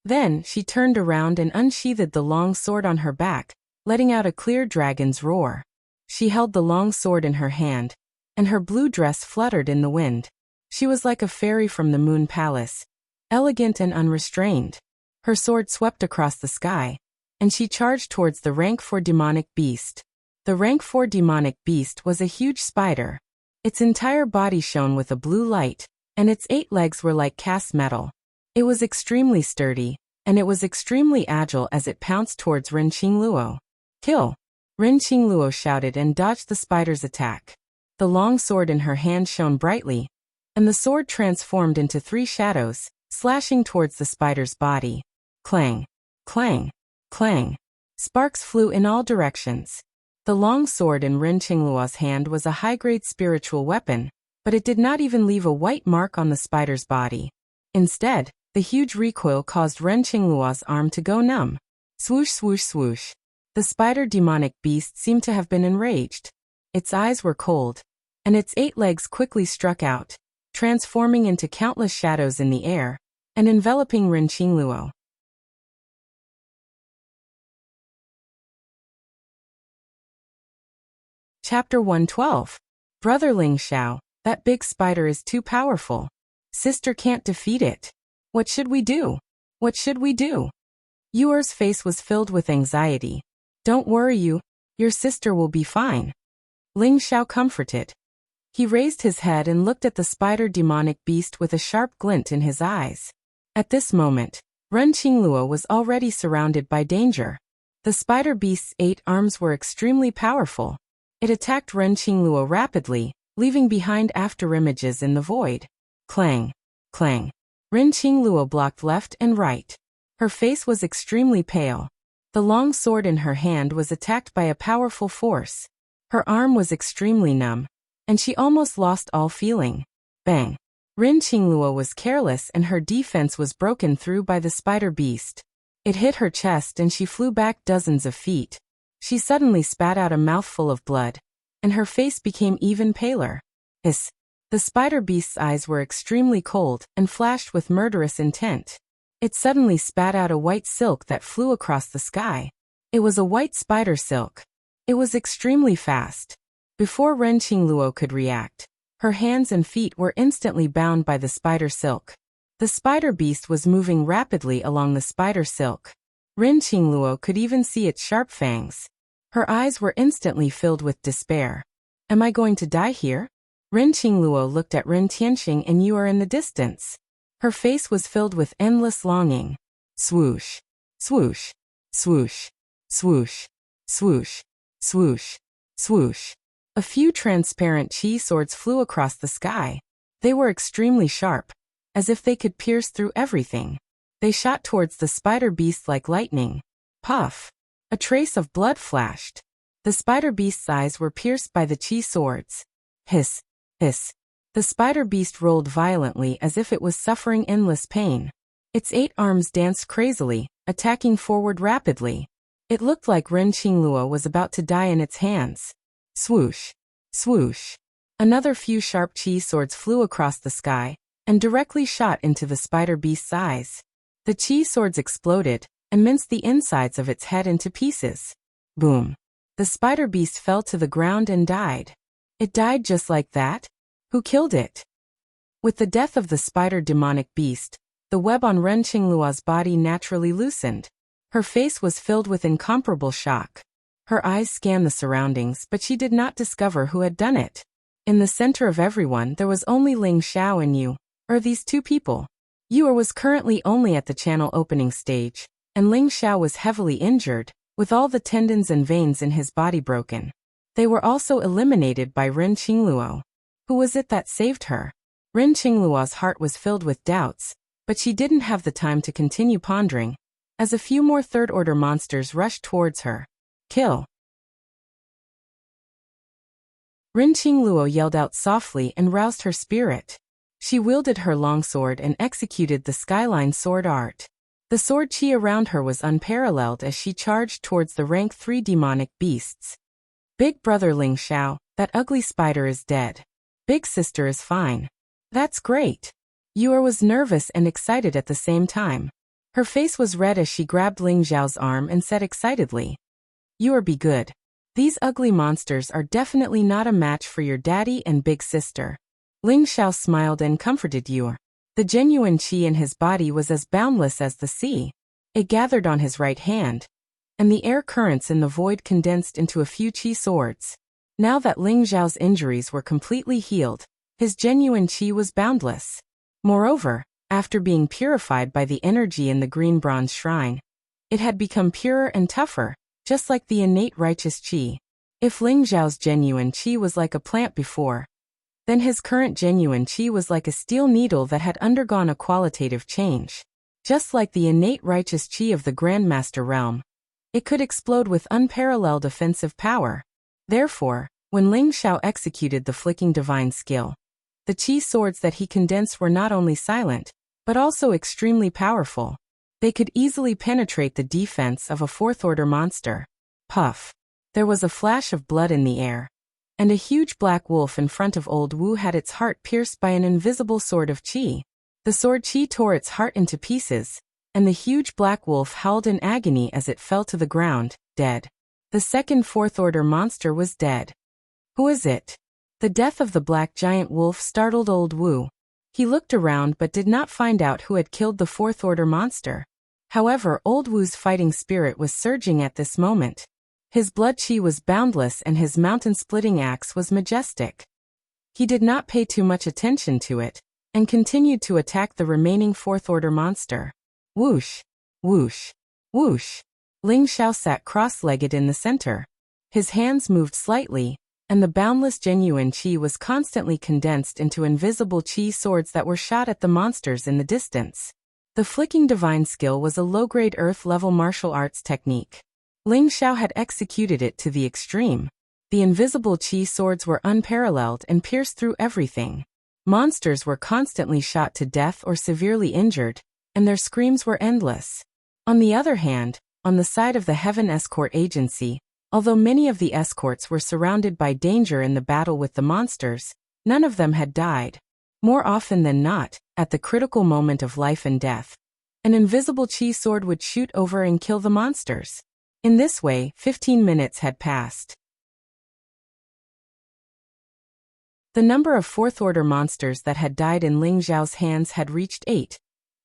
Then, she turned around and unsheathed the long sword on her back, letting out a clear dragon's roar. She held the long sword in her hand, and her blue dress fluttered in the wind. She was like a fairy from the Moon Palace, elegant and unrestrained. Her sword swept across the sky, and she charged towards the rank 4 demonic beast. The rank 4 demonic beast was a huge spider. Its entire body shone with a blue light, and its 8 legs were like cast metal. It was extremely sturdy, and it was extremely agile as it pounced towards Ren Qingluo. Kill! Ren Qingluo shouted and dodged the spider's attack. The long sword in her hand shone brightly, and the sword transformed into 3 shadows, slashing towards the spider's body. Clang! Clang! Clang! Sparks flew in all directions. The long sword in Ren Qingluo's hand was a high-grade spiritual weapon, but it did not even leave a white mark on the spider's body. Instead, the huge recoil caused Ren Qingluo's arm to go numb. Swoosh, swoosh, swoosh. The spider demonic beast seemed to have been enraged. Its eyes were cold, and its 8 legs quickly struck out, transforming into countless shadows in the air, and enveloping Ren Qingluo. Chapter 112. Brother Ling Xiao, that big spider is too powerful. Sister can't defeat it. What should we do? What should we do? Yuer's face was filled with anxiety. Don't worry your sister will be fine. Ling Xiao comforted. He raised his head and looked at the spider demonic beast with a sharp glint in his eyes. At this moment, Ren Qingluo was already surrounded by danger. The spider beast's 8 arms were extremely powerful. It attacked Ren Qingluo rapidly, leaving behind afterimages in the void. Clang! Clang! Ren Qingluo blocked left and right. Her face was extremely pale. The long sword in her hand was attacked by a powerful force. Her arm was extremely numb, and she almost lost all feeling. Bang! Ren Qingluo was careless and her defense was broken through by the spider beast. It hit her chest and she flew back dozens of feet. She suddenly spat out a mouthful of blood, and her face became even paler. Hiss! The spider beast's eyes were extremely cold and flashed with murderous intent. It suddenly spat out a white silk that flew across the sky. It was a white spider silk. It was extremely fast. Before Ren Qingluo could react, her hands and feet were instantly bound by the spider silk. The spider beast was moving rapidly along the spider silk. Ren Qingluo could even see its sharp fangs. Her eyes were instantly filled with despair. Am I going to die here? Ren Qingluo looked at Ren Tianxing and Yuer in the distance. Her face was filled with endless longing. Swoosh! Swoosh! Swoosh! Swoosh! Swoosh! Swoosh! Swoosh! A few transparent chi swords flew across the sky. They were extremely sharp, as if they could pierce through everything. They shot towards the spider beast like lightning. Puff! A trace of blood flashed. The spider beast's eyes were pierced by the chi swords. Hiss! Hiss! The spider beast rolled violently as if it was suffering endless pain. Its 8 arms danced crazily, attacking forward rapidly. It looked like Ren Qingluo was about to die in its hands. Swoosh! Swoosh! Another few sharp chi swords flew across the sky, and directly shot into the spider beast's eyes. The chi swords exploded, and minced the insides of its head into pieces. Boom! The spider beast fell to the ground and died. It died just like that? Who killed it? With the death of the spider demonic beast, the web on Ren Qingluo's body naturally loosened. Her face was filled with incomparable shock. Her eyes scanned the surroundings, but she did not discover who had done it. In the center of everyone there was only Ling Xiao and Yu, or these 2 people. Yuer was currently only at the channel opening stage, and Ling Xiao was heavily injured, with all the tendons and veins in his body broken. They were also eliminated by Ren Qingluo. Who was it that saved her? Ren Qingluo's heart was filled with doubts, but she didn't have the time to continue pondering, as a few more third-order monsters rushed towards her. Kill! Ren Qingluo yelled out softly and roused her spirit. She wielded her longsword and executed the skyline sword art. The sword chi around her was unparalleled as she charged towards the rank 3 demonic beasts. Big brother Ling Xiao, that ugly spider is dead. Big sister is fine. That's great. Yuer was nervous and excited at the same time. Her face was red as she grabbed Ling Xiao's arm and said excitedly, Yuer, be good. These ugly monsters are definitely not a match for your daddy and big sister. Ling Xiao smiled and comforted Yuer. The genuine qi in his body was as boundless as the sea. It gathered on his right hand, and the air currents in the void condensed into a few qi swords. Now that Ling Xiao's injuries were completely healed, his genuine qi was boundless. Moreover, After being purified by the energy in the green bronze shrine, it had become purer and tougher, just like the innate righteous qi. If Ling Zhao's genuine qi was like a plant before, then his current genuine qi was like a steel needle that had undergone a qualitative change. Just like the innate righteous qi of the Grandmaster realm, it could explode with unparalleled offensive power. Therefore, when Ling Zhao executed the flicking divine skill, the qi swords that he condensed were not only silent, but also extremely powerful. They could easily penetrate the defense of a fourth-order monster. Puff. There was a flash of blood in the air, and a huge black wolf in front of Old Wu had its heart pierced by an invisible sword of qi. The sword qi tore its heart into pieces, and the huge black wolf howled in agony as it fell to the ground, dead. The second fourth-order monster was dead. Who is it? The death of the black giant wolf startled Old Wu. He looked around but did not find out who had killed the fourth-order monster. However, Old Wu's fighting spirit was surging at this moment. His blood qi was boundless and his mountain-splitting axe was majestic. He did not pay too much attention to it, and continued to attack the remaining fourth-order monster. Whoosh! Whoosh! Whoosh! Ling Zhao sat cross-legged in the center. His hands moved slightly, and the boundless genuine qi was constantly condensed into invisible qi swords that were shot at the monsters in the distance. The flicking divine skill was a low-grade earth-level martial arts technique. Ling Zhao had executed it to the extreme. The invisible qi swords were unparalleled and pierced through everything. Monsters were constantly shot to death or severely injured, and their screams were endless. On the other hand, on the side of the Heaven Escort Agency, although many of the escorts were surrounded by danger in the battle with the monsters, none of them had died. More often than not, at the critical moment of life and death, an invisible qi sword would shoot over and kill the monsters. In this way, 15 minutes had passed. The number of fourth-order monsters that had died in Ling Zhao's hands had reached 8,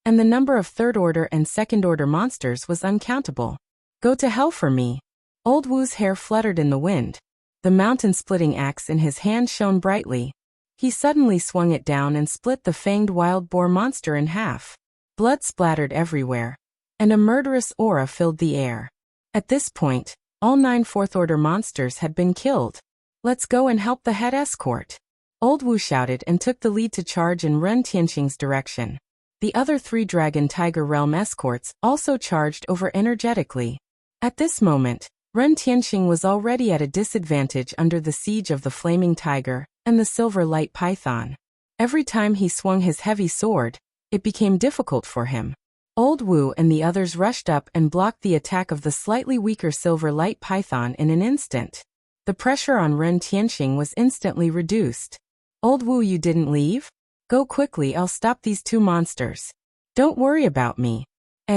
and the number of third-order and second-order monsters was uncountable. Go to hell for me. Old Wu's hair fluttered in the wind. The mountain-splitting axe in his hand shone brightly. He suddenly swung it down and split the fanged wild boar monster in half. Blood splattered everywhere, and a murderous aura filled the air. At this point, all 9 fourth-order monsters had been killed. Let's go and help the head escort. Old Wu shouted and took the lead to charge in Ren Tianxing's direction. The other 3 Dragon Tiger Realm escorts also charged over energetically. At this moment, Ren Tianxing was already at a disadvantage under the siege of the Flaming Tiger and the Silver Light Python. Every time he swung his heavy sword, it became difficult for him. Old Wu and the others rushed up and blocked the attack of the slightly weaker Silver Light Python in an instant. The pressure on Ren Tianxing was instantly reduced. Old Wu, you didn't leave? Go quickly, I'll stop these 2 monsters. Don't worry about me.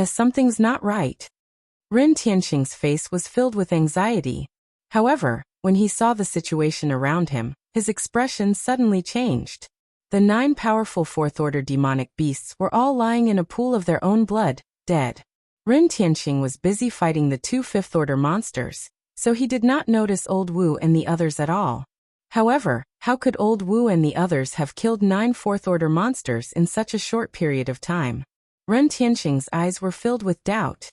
Something's not right. Ren Tianxing's face was filled with anxiety. However, when he saw the situation around him, his expression suddenly changed. The 9 powerful fourth-order demonic beasts were all lying in a pool of their own blood, dead. Ren Tianxing was busy fighting the 2 fifth-order monsters, so he did not notice Old Wu and the others at all. However, how could Old Wu and the others have killed 9 fourth-order monsters in such a short period of time? Ren Tianxing's eyes were filled with doubt.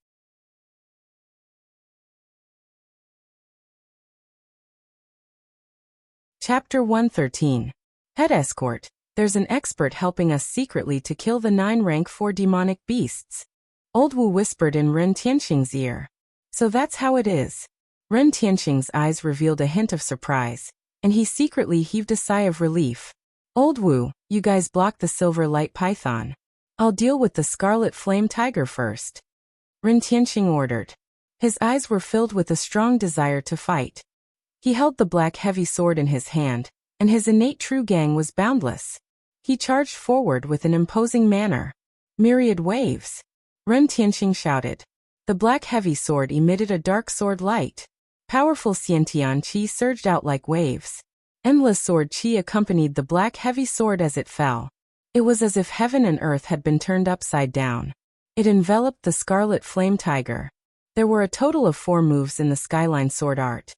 Chapter 113. Head Escort. There's an expert helping us secretly to kill the 9 rank 4 demonic beasts. Old Wu whispered in Ren Tianxing's ear. So that's how it is. Ren Tianxing's eyes revealed a hint of surprise, and he secretly heaved a sigh of relief. Old Wu, you guys blocked the Silver Light Python. I'll deal with the Scarlet Flame Tiger first. Ren Tianxing ordered. His eyes were filled with a strong desire to fight. He held the black heavy sword in his hand, and his innate true gang was boundless. He charged forward with an imposing manner. Myriad waves. Ren Tianxing shouted. The black heavy sword emitted a dark sword light. Powerful Xiantian qi surged out like waves. Endless sword qi accompanied the black heavy sword as it fell. It was as if heaven and earth had been turned upside down. It enveloped the Scarlet Flame Tiger. There were a total of 4 moves in the Skyline Sword Art.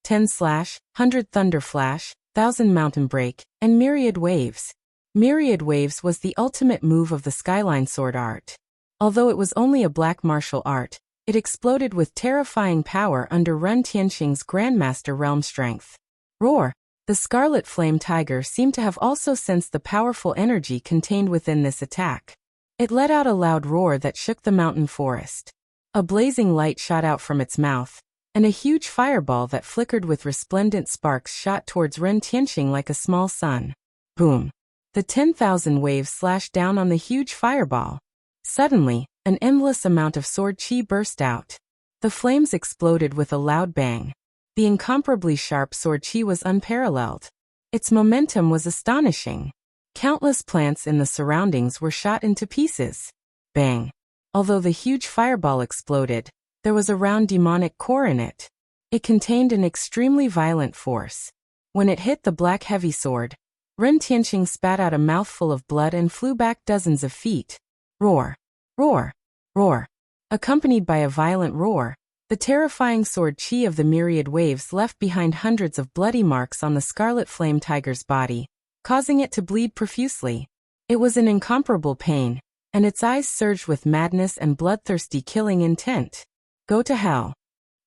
10 Slash, 100 Thunder Flash, 1000 Mountain Break, and Myriad Waves. Myriad Waves was the ultimate move of the Skyline sword art. Although it was only a black martial art, it exploded with terrifying power under Ren Tianxing's Grandmaster realm strength. Roar! The Scarlet Flame Tiger seemed to have also sensed the powerful energy contained within this attack. It let out a loud roar that shook the mountain forest. A blazing light shot out from its mouth, and a huge fireball that flickered with resplendent sparks shot towards Ren Tianxing like a small sun. Boom! The 10,000 waves slashed down on the huge fireball. Suddenly, an endless amount of sword chi burst out. The flames exploded with a loud bang. The incomparably sharp sword chi was unparalleled. Its momentum was astonishing. Countless plants in the surroundings were shot into pieces. Bang! Although the huge fireball exploded, there was a round demonic core in it. It contained an extremely violent force. When it hit the black heavy sword, Ren Tianxing spat out a mouthful of blood and flew back dozens of feet. Roar! Roar! Roar! Accompanied by a violent roar, the terrifying sword chi of the Myriad Waves left behind hundreds of bloody marks on the Scarlet Flame Tiger's body, causing it to bleed profusely. It was an incomparable pain, and its eyes surged with madness and bloodthirsty killing intent. Go to hell!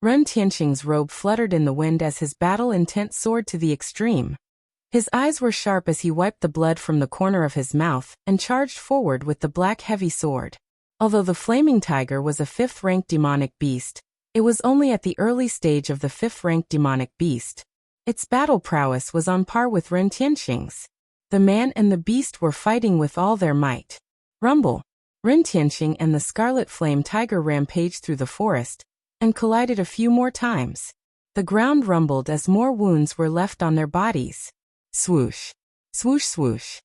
Ren Tianxing's robe fluttered in the wind as his battle intent soared to the extreme. His eyes were sharp as he wiped the blood from the corner of his mouth and charged forward with the black heavy sword. Although the Flaming Tiger was a 5th-ranked demonic beast, it was only at the early stage of the 5th-ranked demonic beast. Its battle prowess was on par with Ren Tianxing's. The man and the beast were fighting with all their might. Rumble! Ren Tianxing and the Scarlet Flame Tiger rampaged through the forest and collided a few more times. The ground rumbled as more wounds were left on their bodies. Swoosh! Swoosh swoosh!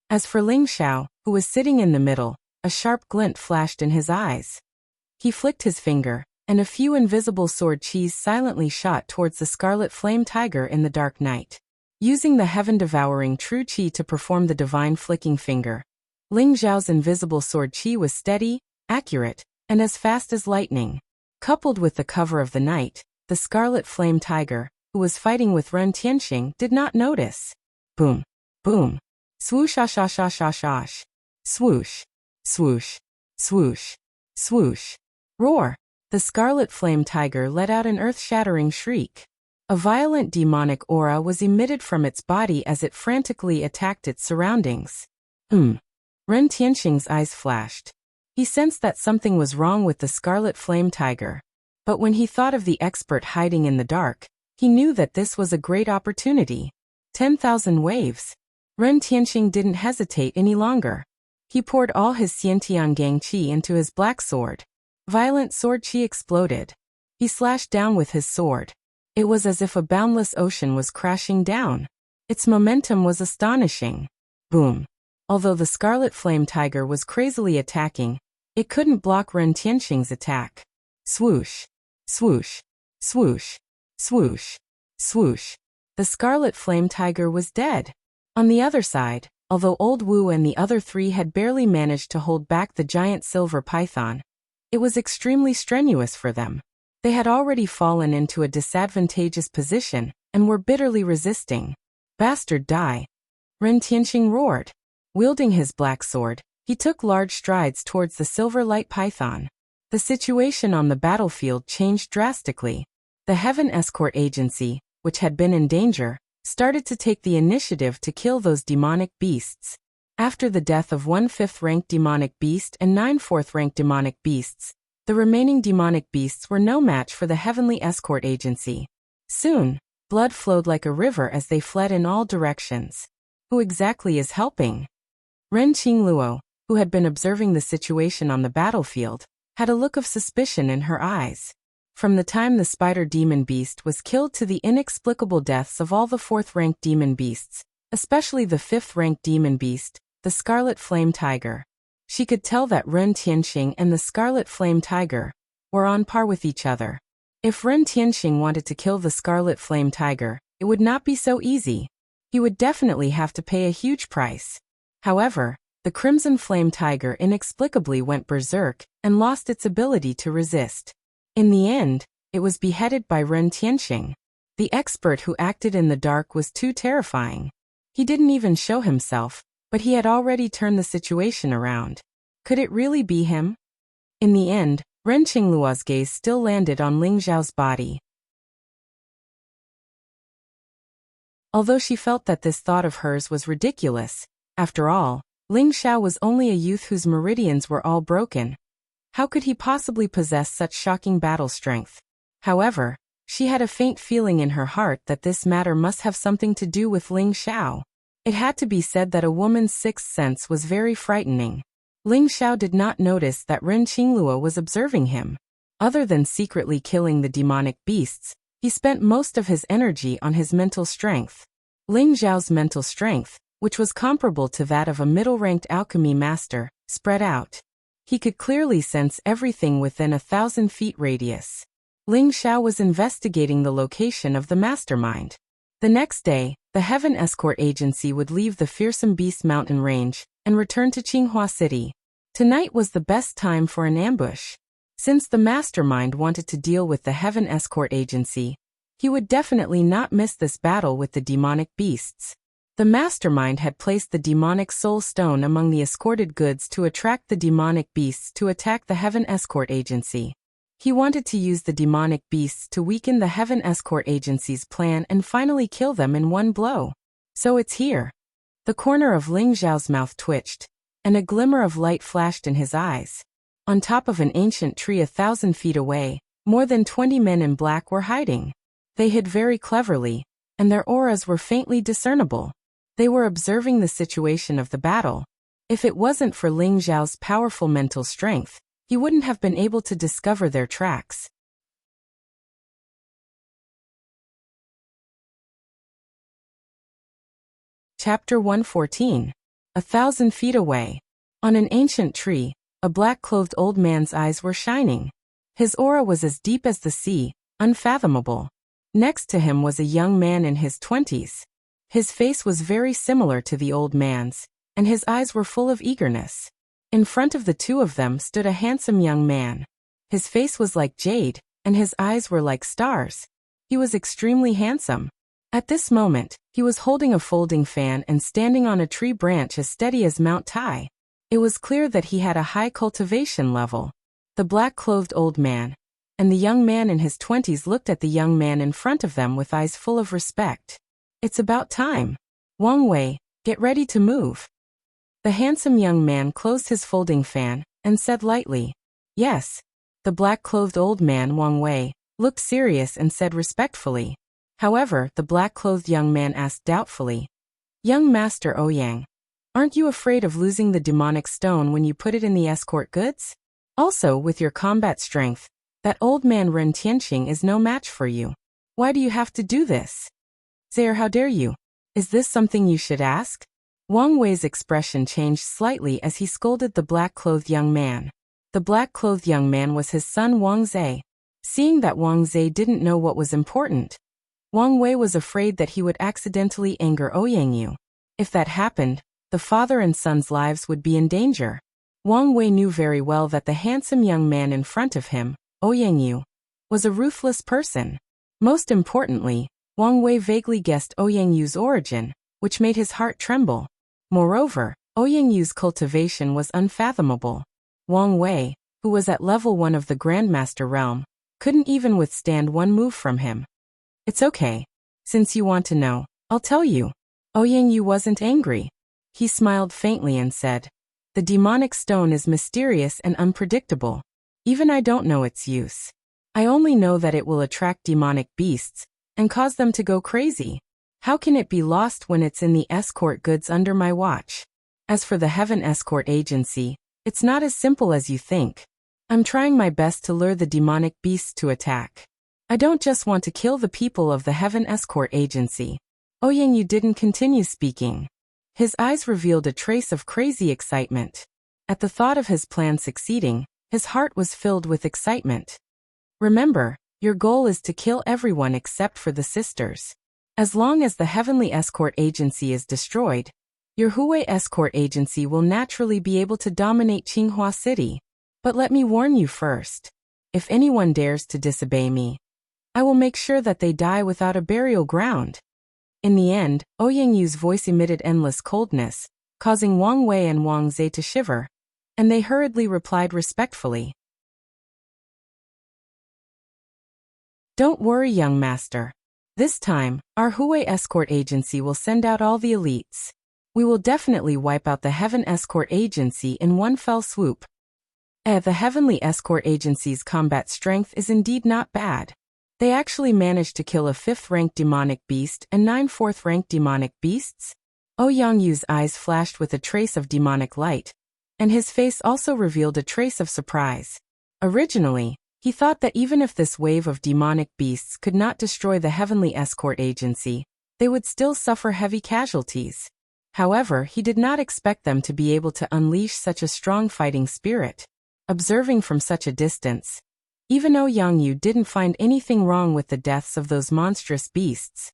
As for Ling Xiao, who was sitting in the middle, a sharp glint flashed in his eyes. He flicked his finger, and a few invisible sword chis silently shot towards the Scarlet Flame Tiger in the dark night. Using the heaven-devouring true chi to perform the divine flicking finger, Ling Xiao's invisible sword chi was steady, accurate, and as fast as lightning. Coupled with the cover of the night, the Scarlet Flame Tiger, who was fighting with Ren Tianxing, did not notice. Boom! Boom! Swoosh-ash-ash-ash-ash-ash! Swoosh! Swoosh! Swoosh! Swoosh! Roar! The Scarlet Flame Tiger let out an earth-shattering shriek. A violent demonic aura was emitted from its body as it frantically attacked its surroundings. Ren Tianxing's eyes flashed. He sensed that something was wrong with the Scarlet Flame Tiger. But when he thought of the expert hiding in the dark, he knew that this was a great opportunity. 10,000 waves. Ren Tianxing didn't hesitate any longer. He poured all his Xiantian Gang Qi into his black sword. Violent sword chi exploded. He slashed down with his sword. It was as if a boundless ocean was crashing down. Its momentum was astonishing. Boom! Although the Scarlet Flame Tiger was crazily attacking, it couldn't block Ren Tianxing's attack. Swoosh! Swoosh! Swoosh! Swoosh! Swoosh! The Scarlet Flame Tiger was dead. On the other side, although Old Wu and the other three had barely managed to hold back the giant silver python, it was extremely strenuous for them. They had already fallen into a disadvantageous position and were bitterly resisting. Bastard die! Ren Tianxing roared. Wielding his black sword, he took large strides towards the silver light python. The situation on the battlefield changed drastically. The Heaven Escort Agency, which had been in danger, started to take the initiative to kill those demonic beasts. After the death of 1 5th-ranked demonic beast and 9 4th-ranked demonic beasts, the remaining demonic beasts were no match for the Heavenly Escort Agency. Soon, blood flowed like a river as they fled in all directions. Who exactly is helping? Ren Qingluo, who had been observing the situation on the battlefield, had a look of suspicion in her eyes. From the time the spider demon beast was killed to the inexplicable deaths of all the 4th-ranked demon beasts, especially the 5th-ranked demon beast, the Scarlet Flame Tiger, she could tell that Ren Tianxing and the Scarlet Flame Tiger were on par with each other. If Ren Tianxing wanted to kill the Scarlet Flame Tiger, it would not be so easy. He would definitely have to pay a huge price. However, the Crimson Flame Tiger inexplicably went berserk and lost its ability to resist. In the end, it was beheaded by Ren Tianxing. The expert who acted in the dark was too terrifying. He didn't even show himself, but he had already turned the situation around. Could it really be him? In the end, Ren Qingluo's gaze still landed on Ling Xiao's body. Although she felt that this thought of hers was ridiculous, after all, Ling Xiao was only a youth whose meridians were all broken. How could he possibly possess such shocking battle strength? However, she had a faint feeling in her heart that this matter must have something to do with Ling Xiao. It had to be said that a woman's sixth sense was very frightening. Ling Xiao did not notice that Ren Qingluo was observing him. Other than secretly killing the demonic beasts, he spent most of his energy on his mental strength. Ling Xiao's mental strength, which was comparable to that of a middle-ranked alchemy master, spread out. He could clearly sense everything within 1,000 feet radius. Ling Xiao was investigating the location of the mastermind. The next day, the Heaven Escort Agency would leave the fearsome Beast Mountain Range and return to Qinghua City. Tonight was the best time for an ambush. Since the mastermind wanted to deal with the Heaven Escort Agency, he would definitely not miss this battle with the demonic beasts. The mastermind had placed the demonic soul stone among the escorted goods to attract the demonic beasts to attack the Heaven Escort Agency. He wanted to use the demonic beasts to weaken the Heaven Escort Agency's plan and finally kill them in one blow. So it's here. The corner of Ling Xiao's mouth twitched, and a glimmer of light flashed in his eyes. On top of an ancient tree 1,000 feet away, more than 20 men in black were hiding. They hid very cleverly, and their auras were faintly discernible. They were observing the situation of the battle. If it wasn't for Ling Xiao's powerful mental strength, he wouldn't have been able to discover their tracks. Chapter 114. 1,000 feet away. On an ancient tree, a black-clothed old man's eyes were shining. His aura was as deep as the sea, unfathomable. Next to him was a young man in his 20s. His face was very similar to the old man's, and his eyes were full of eagerness. In front of the two of them stood a handsome young man. His face was like jade, and his eyes were like stars. He was extremely handsome. At this moment, he was holding a folding fan and standing on a tree branch as steady as Mount Tai. It was clear that he had a high cultivation level. The black-clothed old man and the young man in his 20s looked at the young man in front of them with eyes full of respect. It's about time. Wang Wei, get ready to move. The handsome young man closed his folding fan and said lightly, yes. The black-clothed old man, Wang Wei, looked serious and said respectfully. However, the black-clothed young man asked doubtfully, young Master Ouyang, aren't you afraid of losing the demonic stone when you put it in the escort goods? Also, with your combat strength, that old man Ren Tianqing is no match for you. Why do you have to do this? Zaire, how dare you? Is this something you should ask? Wang Wei's expression changed slightly as he scolded the black-clothed young man. The black-clothed young man was his son Wang Zhe. Seeing that Wang Zhe didn't know what was important, Wang Wei was afraid that he would accidentally anger Ouyang Yu. If that happened, the father and son's lives would be in danger. Wang Wei knew very well that the handsome young man in front of him, Ouyang Yu, was a ruthless person. Most importantly, Wang Wei vaguely guessed Ouyang Yu's origin, which made his heart tremble. Moreover, Ouyang Yu's cultivation was unfathomable. Wang Wei, who was at level 1 of the Grandmaster realm, couldn't even withstand one move from him. It's okay. Since you want to know, I'll tell you. Ouyang Yu wasn't angry. He smiled faintly and said, the demonic stone is mysterious and unpredictable. Even I don't know its use. I only know that it will attract demonic beasts and cause them to go crazy. How can it be lost when it's in the escort goods under my watch? As for the Heaven Escort Agency, it's not as simple as you think. I'm trying my best to lure the demonic beasts to attack. I don't just want to kill the people of the Heaven Escort Agency. Ouyang Yu didn't continue speaking. His eyes revealed a trace of crazy excitement. At the thought of his plan succeeding, his heart was filled with excitement. Remember, your goal is to kill everyone except for the sisters. As long as the Heavenly Escort Agency is destroyed, your Huwei Escort Agency will naturally be able to dominate Qinghua City. But let me warn you first. If anyone dares to disobey me, I will make sure that they die without a burial ground. In the end, Ouyang voice emitted endless coldness, causing Wang Wei and Wang Zhe to shiver, and they hurriedly replied respectfully. Don't worry, young master. This time, our Hui escort agency will send out all the elites. We will definitely wipe out the Heaven Escort Agency in one fell swoop. The Heavenly Escort Agency's combat strength is indeed not bad. They actually managed to kill a 5th-ranked demonic beast and 9 4th-ranked demonic beasts. Ouyang eyes flashed with a trace of demonic light, and his face also revealed a trace of surprise. Originally, he thought that even if this wave of demonic beasts could not destroy the Heavenly Escort Agency, they would still suffer heavy casualties. However, he did not expect them to be able to unleash such a strong fighting spirit. Observing from such a distance, even Ouyang didn't find anything wrong with the deaths of those monstrous beasts.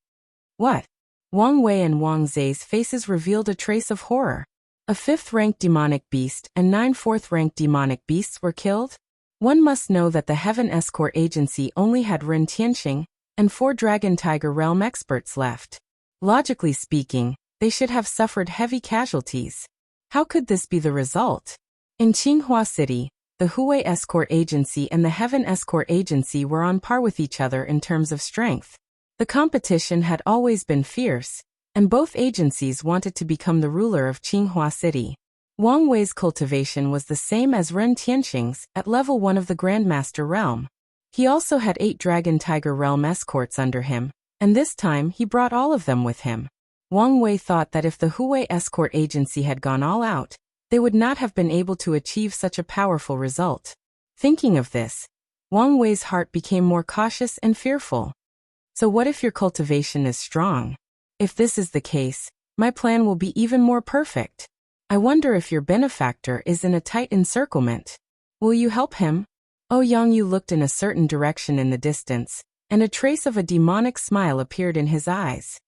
What? Wang Wei and Wang Zhe's faces revealed a trace of horror. A 5th-ranked demonic beast and 9 4th-ranked demonic beasts were killed? One must know that the Heaven Escort Agency only had Ren Tianxing and 4 Dragon Tiger Realm experts left. Logically speaking, they should have suffered heavy casualties. How could this be the result? In Qinghua City, the Hui Escort Agency and the Heaven Escort Agency were on par with each other in terms of strength. The competition had always been fierce, and both agencies wanted to become the ruler of Qinghua City. Wang Wei's cultivation was the same as Ren Tianxing's at level 1 of the Grandmaster Realm. He also had 8 Dragon Tiger Realm escorts under him, and this time he brought all of them with him. Wang Wei thought that if the Hui Escort Agency had gone all out, they would not have been able to achieve such a powerful result. Thinking of this, Wang Wei's heart became more cautious and fearful. So what if your cultivation is strong? If this is the case, my plan will be even more perfect. I wonder if your benefactor is in a tight encirclement. Will you help him? Ouyang looked in a certain direction in the distance, and a trace of a demonic smile appeared in his eyes.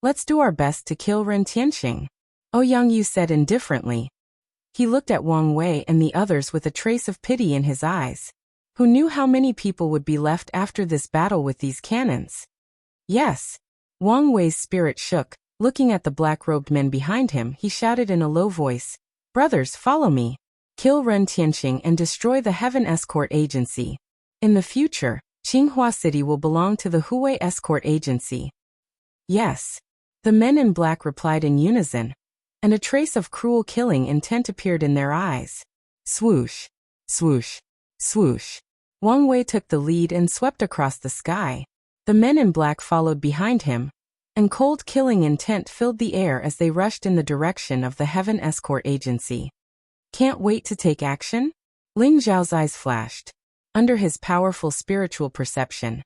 Let's do our best to kill Ren Tianxing, Ouyang said indifferently. He looked at Wang Wei and the others with a trace of pity in his eyes. Who knew how many people would be left after this battle with these cannons? Yes. Wang Wei's spirit shook. Looking at the black-robed men behind him, he shouted in a low voice, "Brothers, follow me. Kill Ren Tianxing and destroy the Heaven Escort Agency. In the future, Qinghua City will belong to the Hui Escort Agency." Yes. The men in black replied in unison, and a trace of cruel killing intent appeared in their eyes. Swoosh, swoosh, swoosh. Wang Wei took the lead and swept across the sky. The men in black followed behind him, and cold killing intent filled the air as they rushed in the direction of the Heaven Escort Agency. Can't wait to take action? Ling Zhao's eyes flashed. Under his powerful spiritual perception,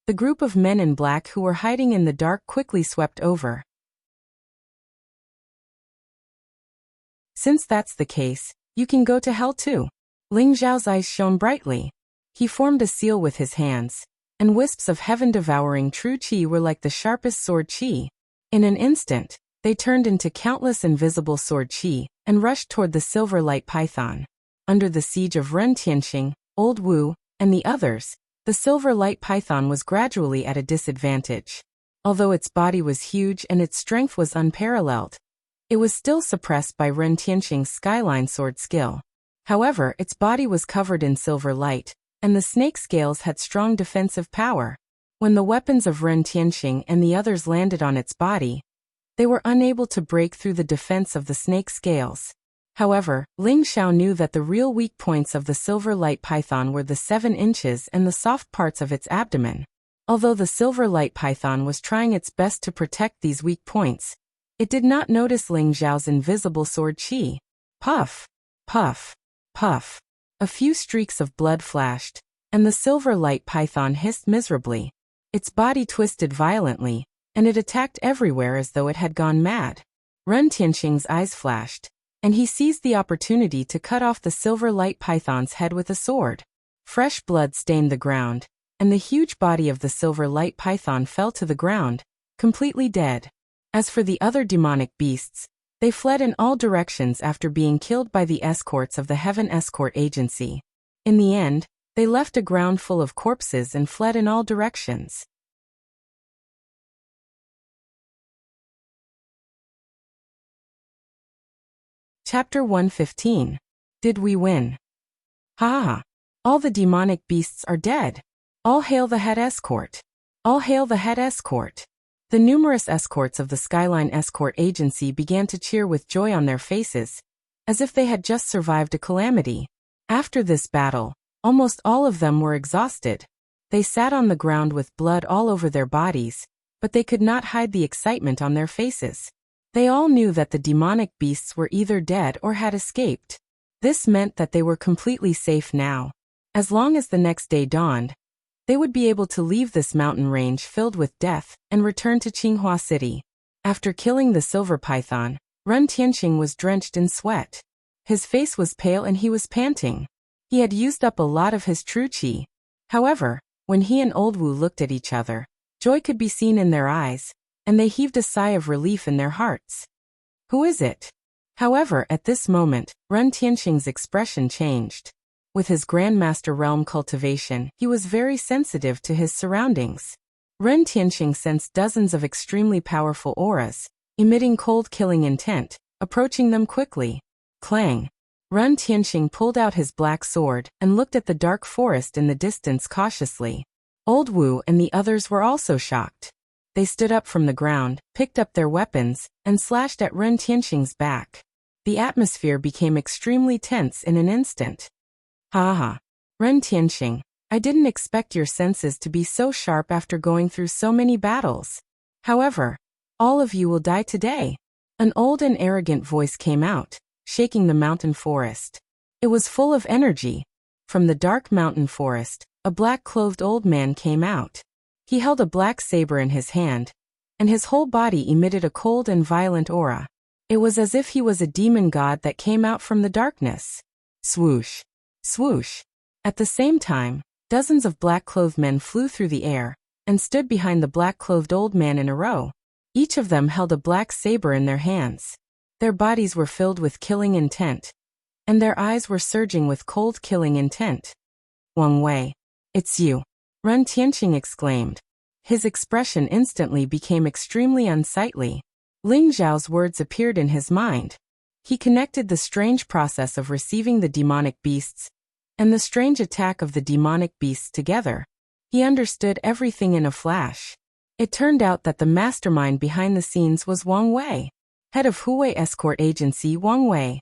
the group of men in black who were hiding in the dark quickly swept over. Since that's the case, you can go to hell too. Ling Zhao's eyes shone brightly. He formed a seal with his hands, and wisps of heaven-devouring true qi were like the sharpest sword qi. In an instant, they turned into countless invisible sword qi and rushed toward the silver light python. Under the siege of Ren Tianxing, Old Wu, and the others, the silver light python was gradually at a disadvantage. Although its body was huge and its strength was unparalleled, it was still suppressed by Ren Tianxing's skyline sword skill. However, its body was covered in silver light, and the snake scales had strong defensive power. When the weapons of Ren Tianxing and the others landed on its body, they were unable to break through the defense of the snake scales. However, Ling Xiao knew that the real weak points of the silver light python were the 7 inches and the soft parts of its abdomen. Although the silver light python was trying its best to protect these weak points, it did not notice Ling Zhao's invisible sword qi. Puff, puff, puff. A few streaks of blood flashed, and the silver light python hissed miserably. Its body twisted violently, and it attacked everywhere as though it had gone mad. Ren Tianxing's eyes flashed, and he seized the opportunity to cut off the silver light python's head with a sword. Fresh blood stained the ground, and the huge body of the silver light python fell to the ground, completely dead. As for the other demonic beasts, they fled in all directions after being killed by the escorts of the Heaven Escort Agency. In the end, They left a ground full of corpses and fled in all directions. Chapter 115. Did we win? Ha ha! All the demonic beasts are dead. All hail the head escort. All hail the head escort. The numerous escorts of the Skyline Escort Agency began to cheer with joy on their faces, as if they had just survived a calamity. After this battle, almost all of them were exhausted. They sat on the ground with blood all over their bodies, but they could not hide the excitement on their faces. They all knew that the demonic beasts were either dead or had escaped. This meant that they were completely safe now. As long as the next day dawned, they would be able to leave this mountain range filled with death and return to Qinghua City. After killing the silver python, Ren Tianqing was drenched in sweat. His face was pale and he was panting. He had used up a lot of his true qi. However, when he and Old Wu looked at each other, joy could be seen in their eyes, and they heaved a sigh of relief in their hearts. Who is it? However, at this moment, Ren Tianqing's expression changed. With his Grandmaster realm cultivation, he was very sensitive to his surroundings. Ren Tianqing sensed dozens of extremely powerful auras, emitting cold killing intent, approaching them quickly. Clang! Ren Tianqing pulled out his black sword and looked at the dark forest in the distance cautiously. Old Wu and the others were also shocked. They stood up from the ground, picked up their weapons, and slashed at Ren Tianqing's back. The atmosphere became extremely tense in an instant. Ha ha! Ren Tianqing, I didn't expect your senses to be so sharp after going through so many battles. However, all of you will die today. An old and arrogant voice came out, shaking the mountain forest. It was full of energy. From the dark mountain forest, a black-clothed old man came out. He held a black saber in his hand, and his whole body emitted a cold and violent aura. It was as if he was a demon god that came out from the darkness. Swoosh! Swoosh! At the same time, dozens of black-clothed men flew through the air and stood behind the black-clothed old man in a row. Each of them held a black saber in their hands. Their bodies were filled with killing intent, and their eyes were surging with cold killing intent. Wang Wei, it's you! Ren Tianqing exclaimed. His expression instantly became extremely unsightly. Ling Zhao's words appeared in his mind. He connected the strange process of receiving the demonic beasts and the strange attack of the demonic beasts together. He understood everything in a flash. It turned out that the mastermind behind the scenes was Wang Wei, head of Huwei Escort Agency. Wang Wei,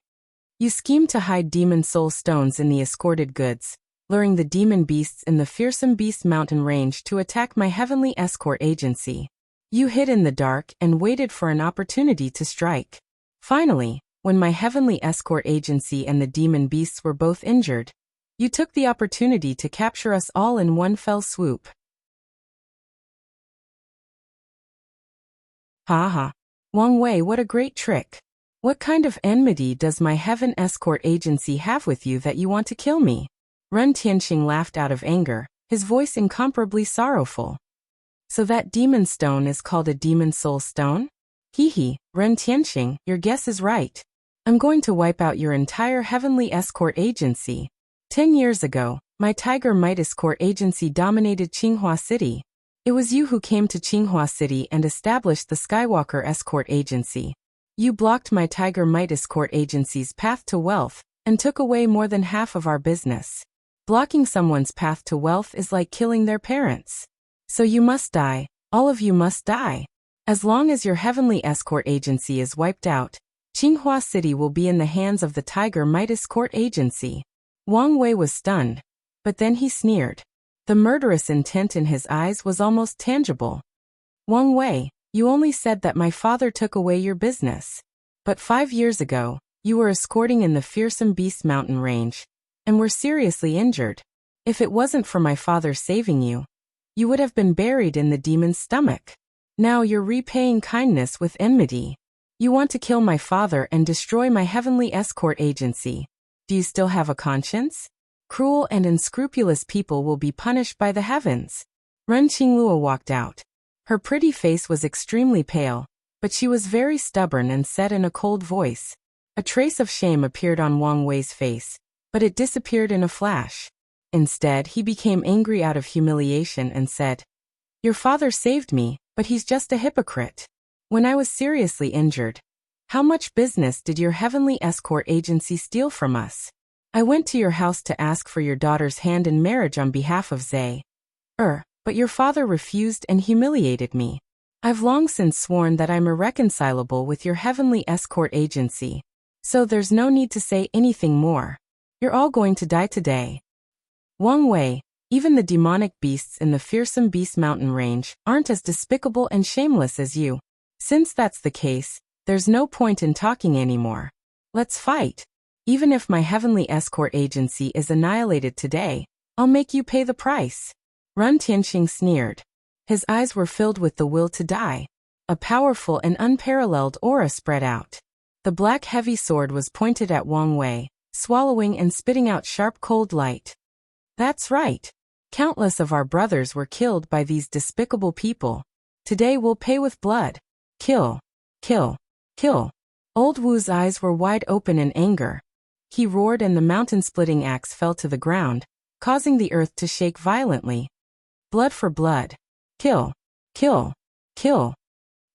you schemed to hide demon soul stones in the escorted goods, luring the demon beasts in the fearsome beast mountain range to attack my heavenly escort agency. You hid in the dark and waited for an opportunity to strike. Finally, when my heavenly escort agency and the demon beasts were both injured, you took the opportunity to capture us all in one fell swoop. Ha ha! Wang Wei, what a great trick! What kind of enmity does my heaven escort agency have with you that you want to kill me? Ren Tianqing laughed out of anger, his voice incomparably sorrowful. So that demon stone is called a demon soul stone? Hee hee, Ren Tianqing, your guess is right. I'm going to wipe out your entire heavenly escort agency. 10 years ago, my Tiger Might Escort Agency dominated Qinghua City. It was you who came to Qinghua City and established the Skywalker Escort Agency. You blocked my Tiger Might Escort Agency's path to wealth and took away more than half of our business. Blocking someone's path to wealth is like killing their parents. So you must die, all of you must die. As long as your heavenly escort agency is wiped out, Qinghua City will be in the hands of the Tiger Might Escort Agency. Wang Wei was stunned, but then he sneered. The murderous intent in his eyes was almost tangible. Wang Wei, you only said that my father took away your business. But 5 years ago, you were escorting in the fearsome beast mountain range, and were seriously injured. If it wasn't for my father saving you, you would have been buried in the demon's stomach. Now you're repaying kindness with enmity. You want to kill my father and destroy my heavenly escort agency. Do you still have a conscience? Cruel and unscrupulous people will be punished by the heavens. Ren Qinglua walked out. Her pretty face was extremely pale, but she was very stubborn and said in a cold voice. A trace of shame appeared on Wang Wei's face, but it disappeared in a flash. Instead, he became angry out of humiliation and said, "Your father saved me, but he's just a hypocrite. When I was seriously injured, how much business did your heavenly escort agency steal from us? I went to your house to ask for your daughter's hand in marriage on behalf of Zay. But your father refused and humiliated me. I've long since sworn that I'm irreconcilable with your heavenly escort agency, so there's no need to say anything more. You're all going to die today." Wang Wei, even the demonic beasts in the fearsome Beast Mountain range aren't as despicable and shameless as you. Since that's the case, there's no point in talking anymore. Let's fight. Even if my heavenly escort agency is annihilated today, I'll make you pay the price. Ren Tianqing sneered. His eyes were filled with the will to die. A powerful and unparalleled aura spread out. The black heavy sword was pointed at Wang Wei, swallowing and spitting out sharp cold light. That's right. Countless of our brothers were killed by these despicable people. Today we'll pay with blood. Kill. Kill. Kill. Old Wu's eyes were wide open in anger. He roared and the mountain-splitting axe fell to the ground, causing the earth to shake violently. Blood for blood. Kill. Kill. Kill.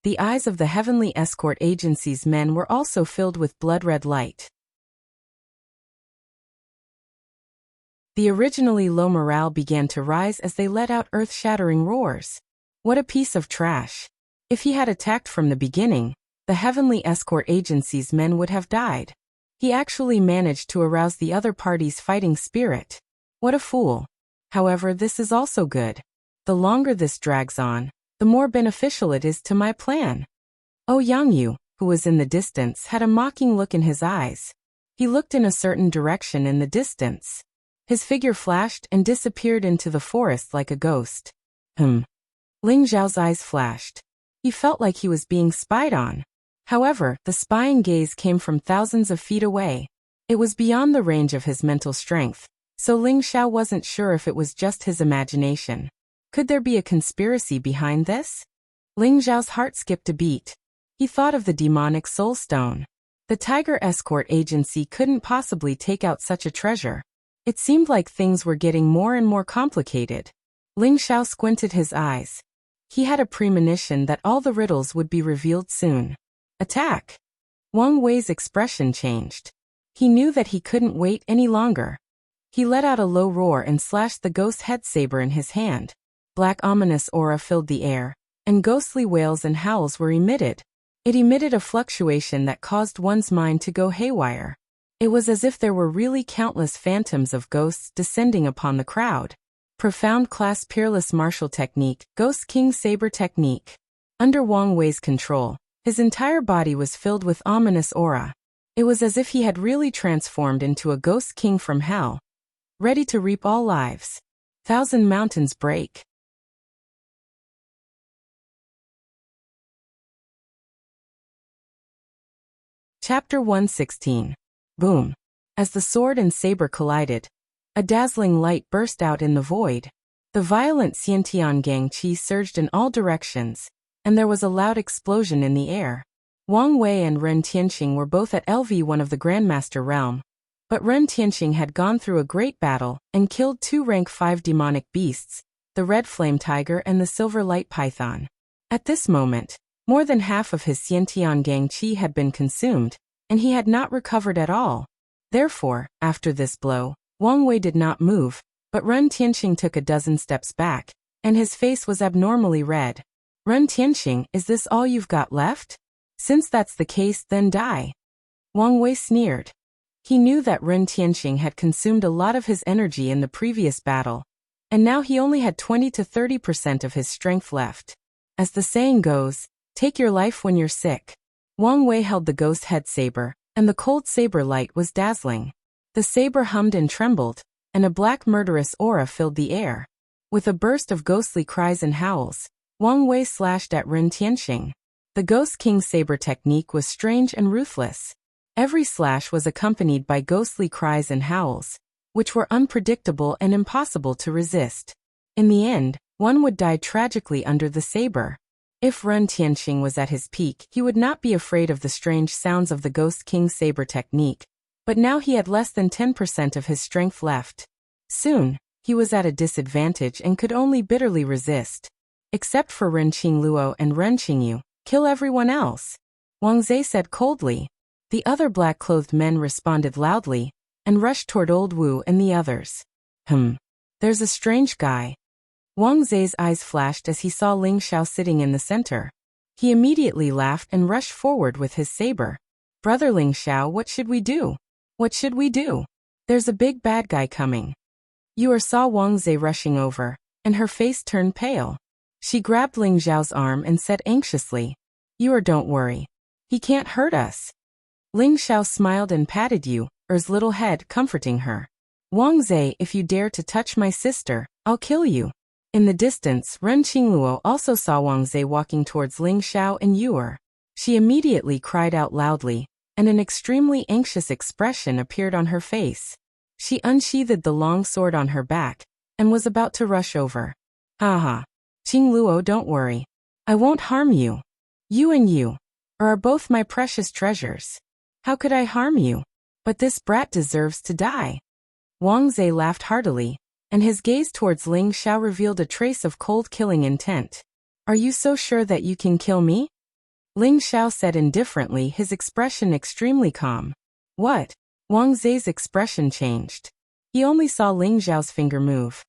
The eyes of the heavenly escort agency's men were also filled with blood-red light. The originally low morale began to rise as they let out earth-shattering roars. What a piece of trash. If he had attacked from the beginning, the heavenly escort agency's men would have died. He actually managed to arouse the other party's fighting spirit. What a fool. However, this is also good. The longer this drags on, the more beneficial it is to my plan. Yang Yu, who was in the distance, had a mocking look in his eyes. He looked in a certain direction in the distance. His figure flashed and disappeared into the forest like a ghost. Ling Zhao's eyes flashed. He felt like he was being spied on. However, the spying gaze came from thousands of feet away. It was beyond the range of his mental strength, so Ling Zhao wasn't sure if it was just his imagination. Could there be a conspiracy behind this? Ling Zhao's heart skipped a beat. He thought of the demonic soul stone. The Tiger Escort Agency couldn't possibly take out such a treasure. It seemed like things were getting more and more complicated. Ling Zhao squinted his eyes. He had a premonition that all the riddles would be revealed soon. Attack! Wang Wei's expression changed. He knew that he couldn't wait any longer. He let out a low roar and slashed the ghost head saber in his hand. Black ominous aura filled the air, and ghostly wails and howls were emitted. It emitted a fluctuation that caused one's mind to go haywire. It was as if there were really countless phantoms of ghosts descending upon the crowd. Profound class peerless martial technique, Ghost King Saber technique. Under Wang Wei's control, his entire body was filled with ominous aura. It was as if he had really transformed into a ghost king from hell, ready to reap all lives. 1,000 mountains break. Chapter 116. Boom. As the sword and saber collided, a dazzling light burst out in the void. The violent Xiantian Gang Qi surged in all directions, and there was a loud explosion in the air. Wang Wei and Ren Tianqing were both at LV1 of the Grandmaster realm, but Ren Tianqing had gone through a great battle and killed 2 rank 5 demonic beasts, the Red Flame Tiger and the Silver Light Python. At this moment, more than half of his Xiantian Gang Qi had been consumed, and he had not recovered at all. Therefore, after this blow, Wang Wei did not move, but Ren Tianqing took a dozen steps back, and his face was abnormally red. Ren Tianqing, is this all you've got left? Since that's the case, then die. Wang Wei sneered. He knew that Ren Tianqing had consumed a lot of his energy in the previous battle, and now he only had 20 to 30% of his strength left. As the saying goes, take your life when you're sick. Wang Wei held the ghost head saber, and the cold saber light was dazzling. The saber hummed and trembled, and a black murderous aura filled the air. With a burst of ghostly cries and howls, Wang Wei slashed at Ren Tianqing. The Ghost King Saber technique was strange and ruthless. Every slash was accompanied by ghostly cries and howls, which were unpredictable and impossible to resist. In the end, one would die tragically under the saber. If Ren Tianqing was at his peak, he would not be afraid of the strange sounds of the Ghost King Saber technique, but now he had less than 10% of his strength left. Soon, he was at a disadvantage and could only bitterly resist. Except for Ren Qingluo and Ren Qingyu, kill everyone else, Wang Zhe said coldly. The other black-clothed men responded loudly and rushed toward Old Wu and the others. There's a strange guy. Wang Zhe's eyes flashed as he saw Ling Xiao sitting in the center. He immediately laughed and rushed forward with his saber. Brother Ling Xiao, what should we do? What should we do? There's a big bad guy coming. You saw Wang Zhe rushing over, and her face turned pale. She grabbed Ling Xiao's arm and said anxiously, Don't worry. He can't hurt us. Ling Xiao smiled and patted Yu's little head, comforting her. Wang Zhe, if you dare to touch my sister, I'll kill you. In the distance, Ren Qingluo also saw Wang Zhe walking towards Ling Xiao and Yu. She immediately cried out loudly, and an extremely anxious expression appeared on her face. She unsheathed the long sword on her back, and was about to rush over. Haha. Qingluo, don't worry. I won't harm you. You and Yu are both my precious treasures. How could I harm you? But this brat deserves to die. Wang Zhe laughed heartily, and his gaze towards Ling Xiao revealed a trace of cold killing intent. Are you so sure that you can kill me? Ling Xiao said indifferently, his expression extremely calm. What? Wang Zhe's expression changed. He only saw Ling Xiao's finger move.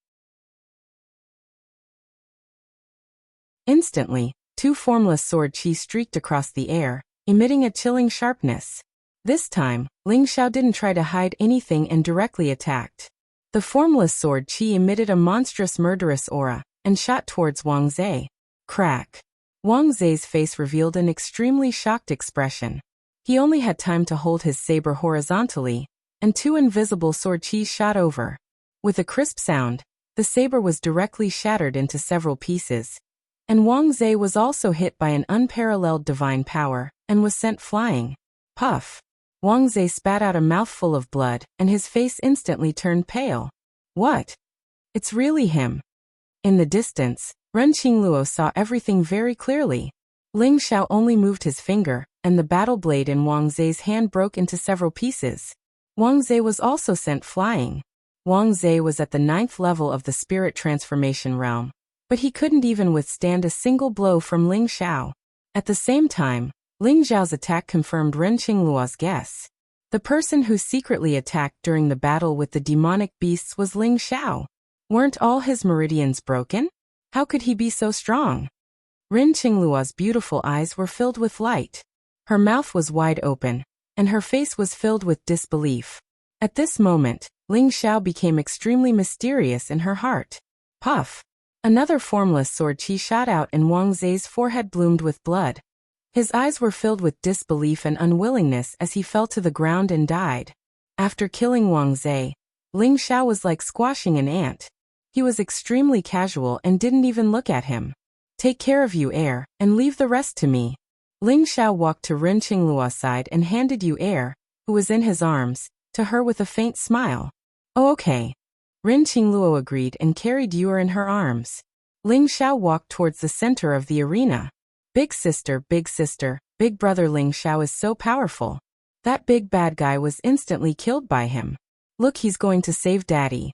Instantly, two formless sword chi streaked across the air, emitting a chilling sharpness. This time, Ling Xiao didn't try to hide anything and directly attacked. The formless sword chi emitted a monstrous murderous aura, and shot towards Wang Zhe. Crack. Wang Zhe's face revealed an extremely shocked expression. He only had time to hold his saber horizontally, and two invisible sword chi shot over. With a crisp sound, the saber was directly shattered into several pieces. And Wang Zhe was also hit by an unparalleled divine power, and was sent flying. Puff. Wang Zhe spat out a mouthful of blood, and his face instantly turned pale. What? It's really him. In the distance, Ren Qingluo saw everything very clearly. Ling Xiao only moved his finger, and the battle blade in Wang Zhe's hand broke into several pieces. Wang Zhe was also sent flying. Wang Zhe was at the 9th level of the spirit transformation realm, but he couldn't even withstand a single blow from Ling Xiao. At the same time, Ling Xiao's attack confirmed Ren Qingluo's guess. The person who secretly attacked during the battle with the demonic beasts was Ling Xiao. Weren't all his meridians broken? How could he be so strong? Ren Qingluo's beautiful eyes were filled with light. Her mouth was wide open, and her face was filled with disbelief. At this moment, Ling Xiao became extremely mysterious in her heart. Puff. Another formless sword chi shot out and Wang Zhe's forehead bloomed with blood. His eyes were filled with disbelief and unwillingness as he fell to the ground and died. After killing Wang Zhe, Ling Xiao was like squashing an ant. He was extremely casual and didn't even look at him. Take care of Yu, and leave the rest to me. Ling Xiao walked to Ren Qingluo's side and handed Yu, who was in his arms, to her with a faint smile. Oh, okay. Ren Qingluo agreed and carried Yu in her arms. Ling Xiao walked towards the center of the arena. Big sister, big brother Ling Xiao is so powerful. That big bad guy was instantly killed by him. Look, he's going to save daddy.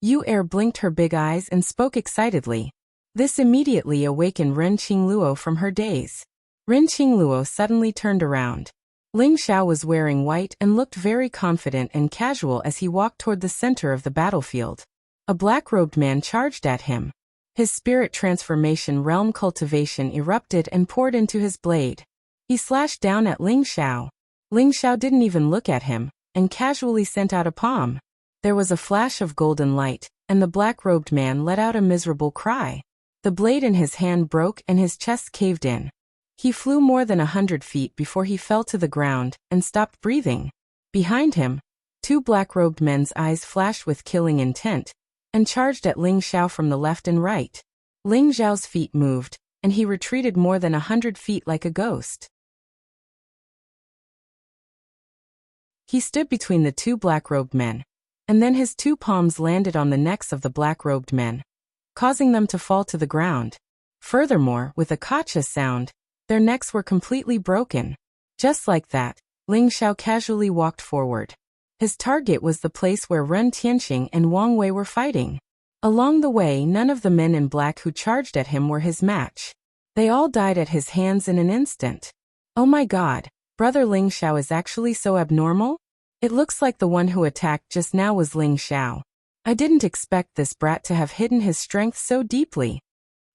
Yu blinked her big eyes and spoke excitedly. This immediately awakened Ren Qingluo from her daze. Ren Qingluo suddenly turned around. Ling Xiao was wearing white and looked very confident and casual as he walked toward the center of the battlefield. A black-robed man charged at him. His spirit transformation realm cultivation erupted and poured into his blade. He slashed down at Ling Xiao. Ling Xiao didn't even look at him, and casually sent out a palm. There was a flash of golden light, and the black-robed man let out a miserable cry. The blade in his hand broke and his chest caved in. He flew more than 100 feet before he fell to the ground and stopped breathing. Behind him, two black-robed men's eyes flashed with killing intent, and charged at Ling Xiao from the left and right. Ling Xiao's feet moved, and he retreated more than 100 feet like a ghost. He stood between the two black-robed men, and then his two palms landed on the necks of the black-robed men, causing them to fall to the ground. Furthermore, with a kacha sound, their necks were completely broken. Just like that, Ling Xiao casually walked forward. His target was the place where Ren Tianxing and Wang Wei were fighting. Along the way, none of the men in black who charged at him were his match. They all died at his hands in an instant. Oh my god, Brother Ling Xiao is actually so abnormal? It looks like the one who attacked just now was Ling Xiao. I didn't expect this brat to have hidden his strength so deeply.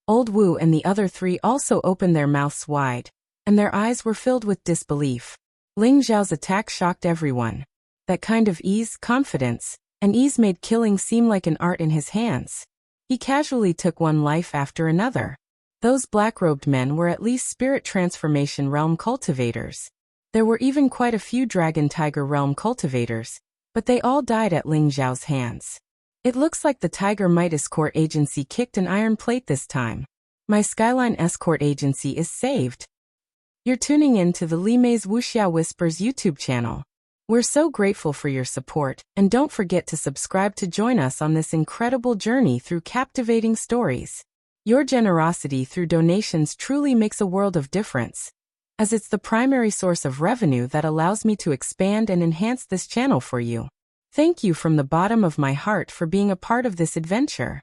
Old Wu and the other three also opened their mouths wide, and their eyes were filled with disbelief. Ling Xiao's attack shocked everyone. That kind of confidence, and ease made killing seem like an art in his hands. He casually took one life after another. Those black-robed men were at least spirit transformation realm cultivators. There were even quite a few dragon tiger realm cultivators, but they all died at Ling Xiao's hands. It looks like the Tiger Might Escort Agency kicked an iron plate this time. My Skyline Escort Agency is saved. You're tuning in to the Li Mei's Wuxia Whispers YouTube channel. We're so grateful for your support, and don't forget to subscribe to join us on this incredible journey through captivating stories. Your generosity through donations truly makes a world of difference, as it's the primary source of revenue that allows me to expand and enhance this channel for you. Thank you from the bottom of my heart for being a part of this adventure.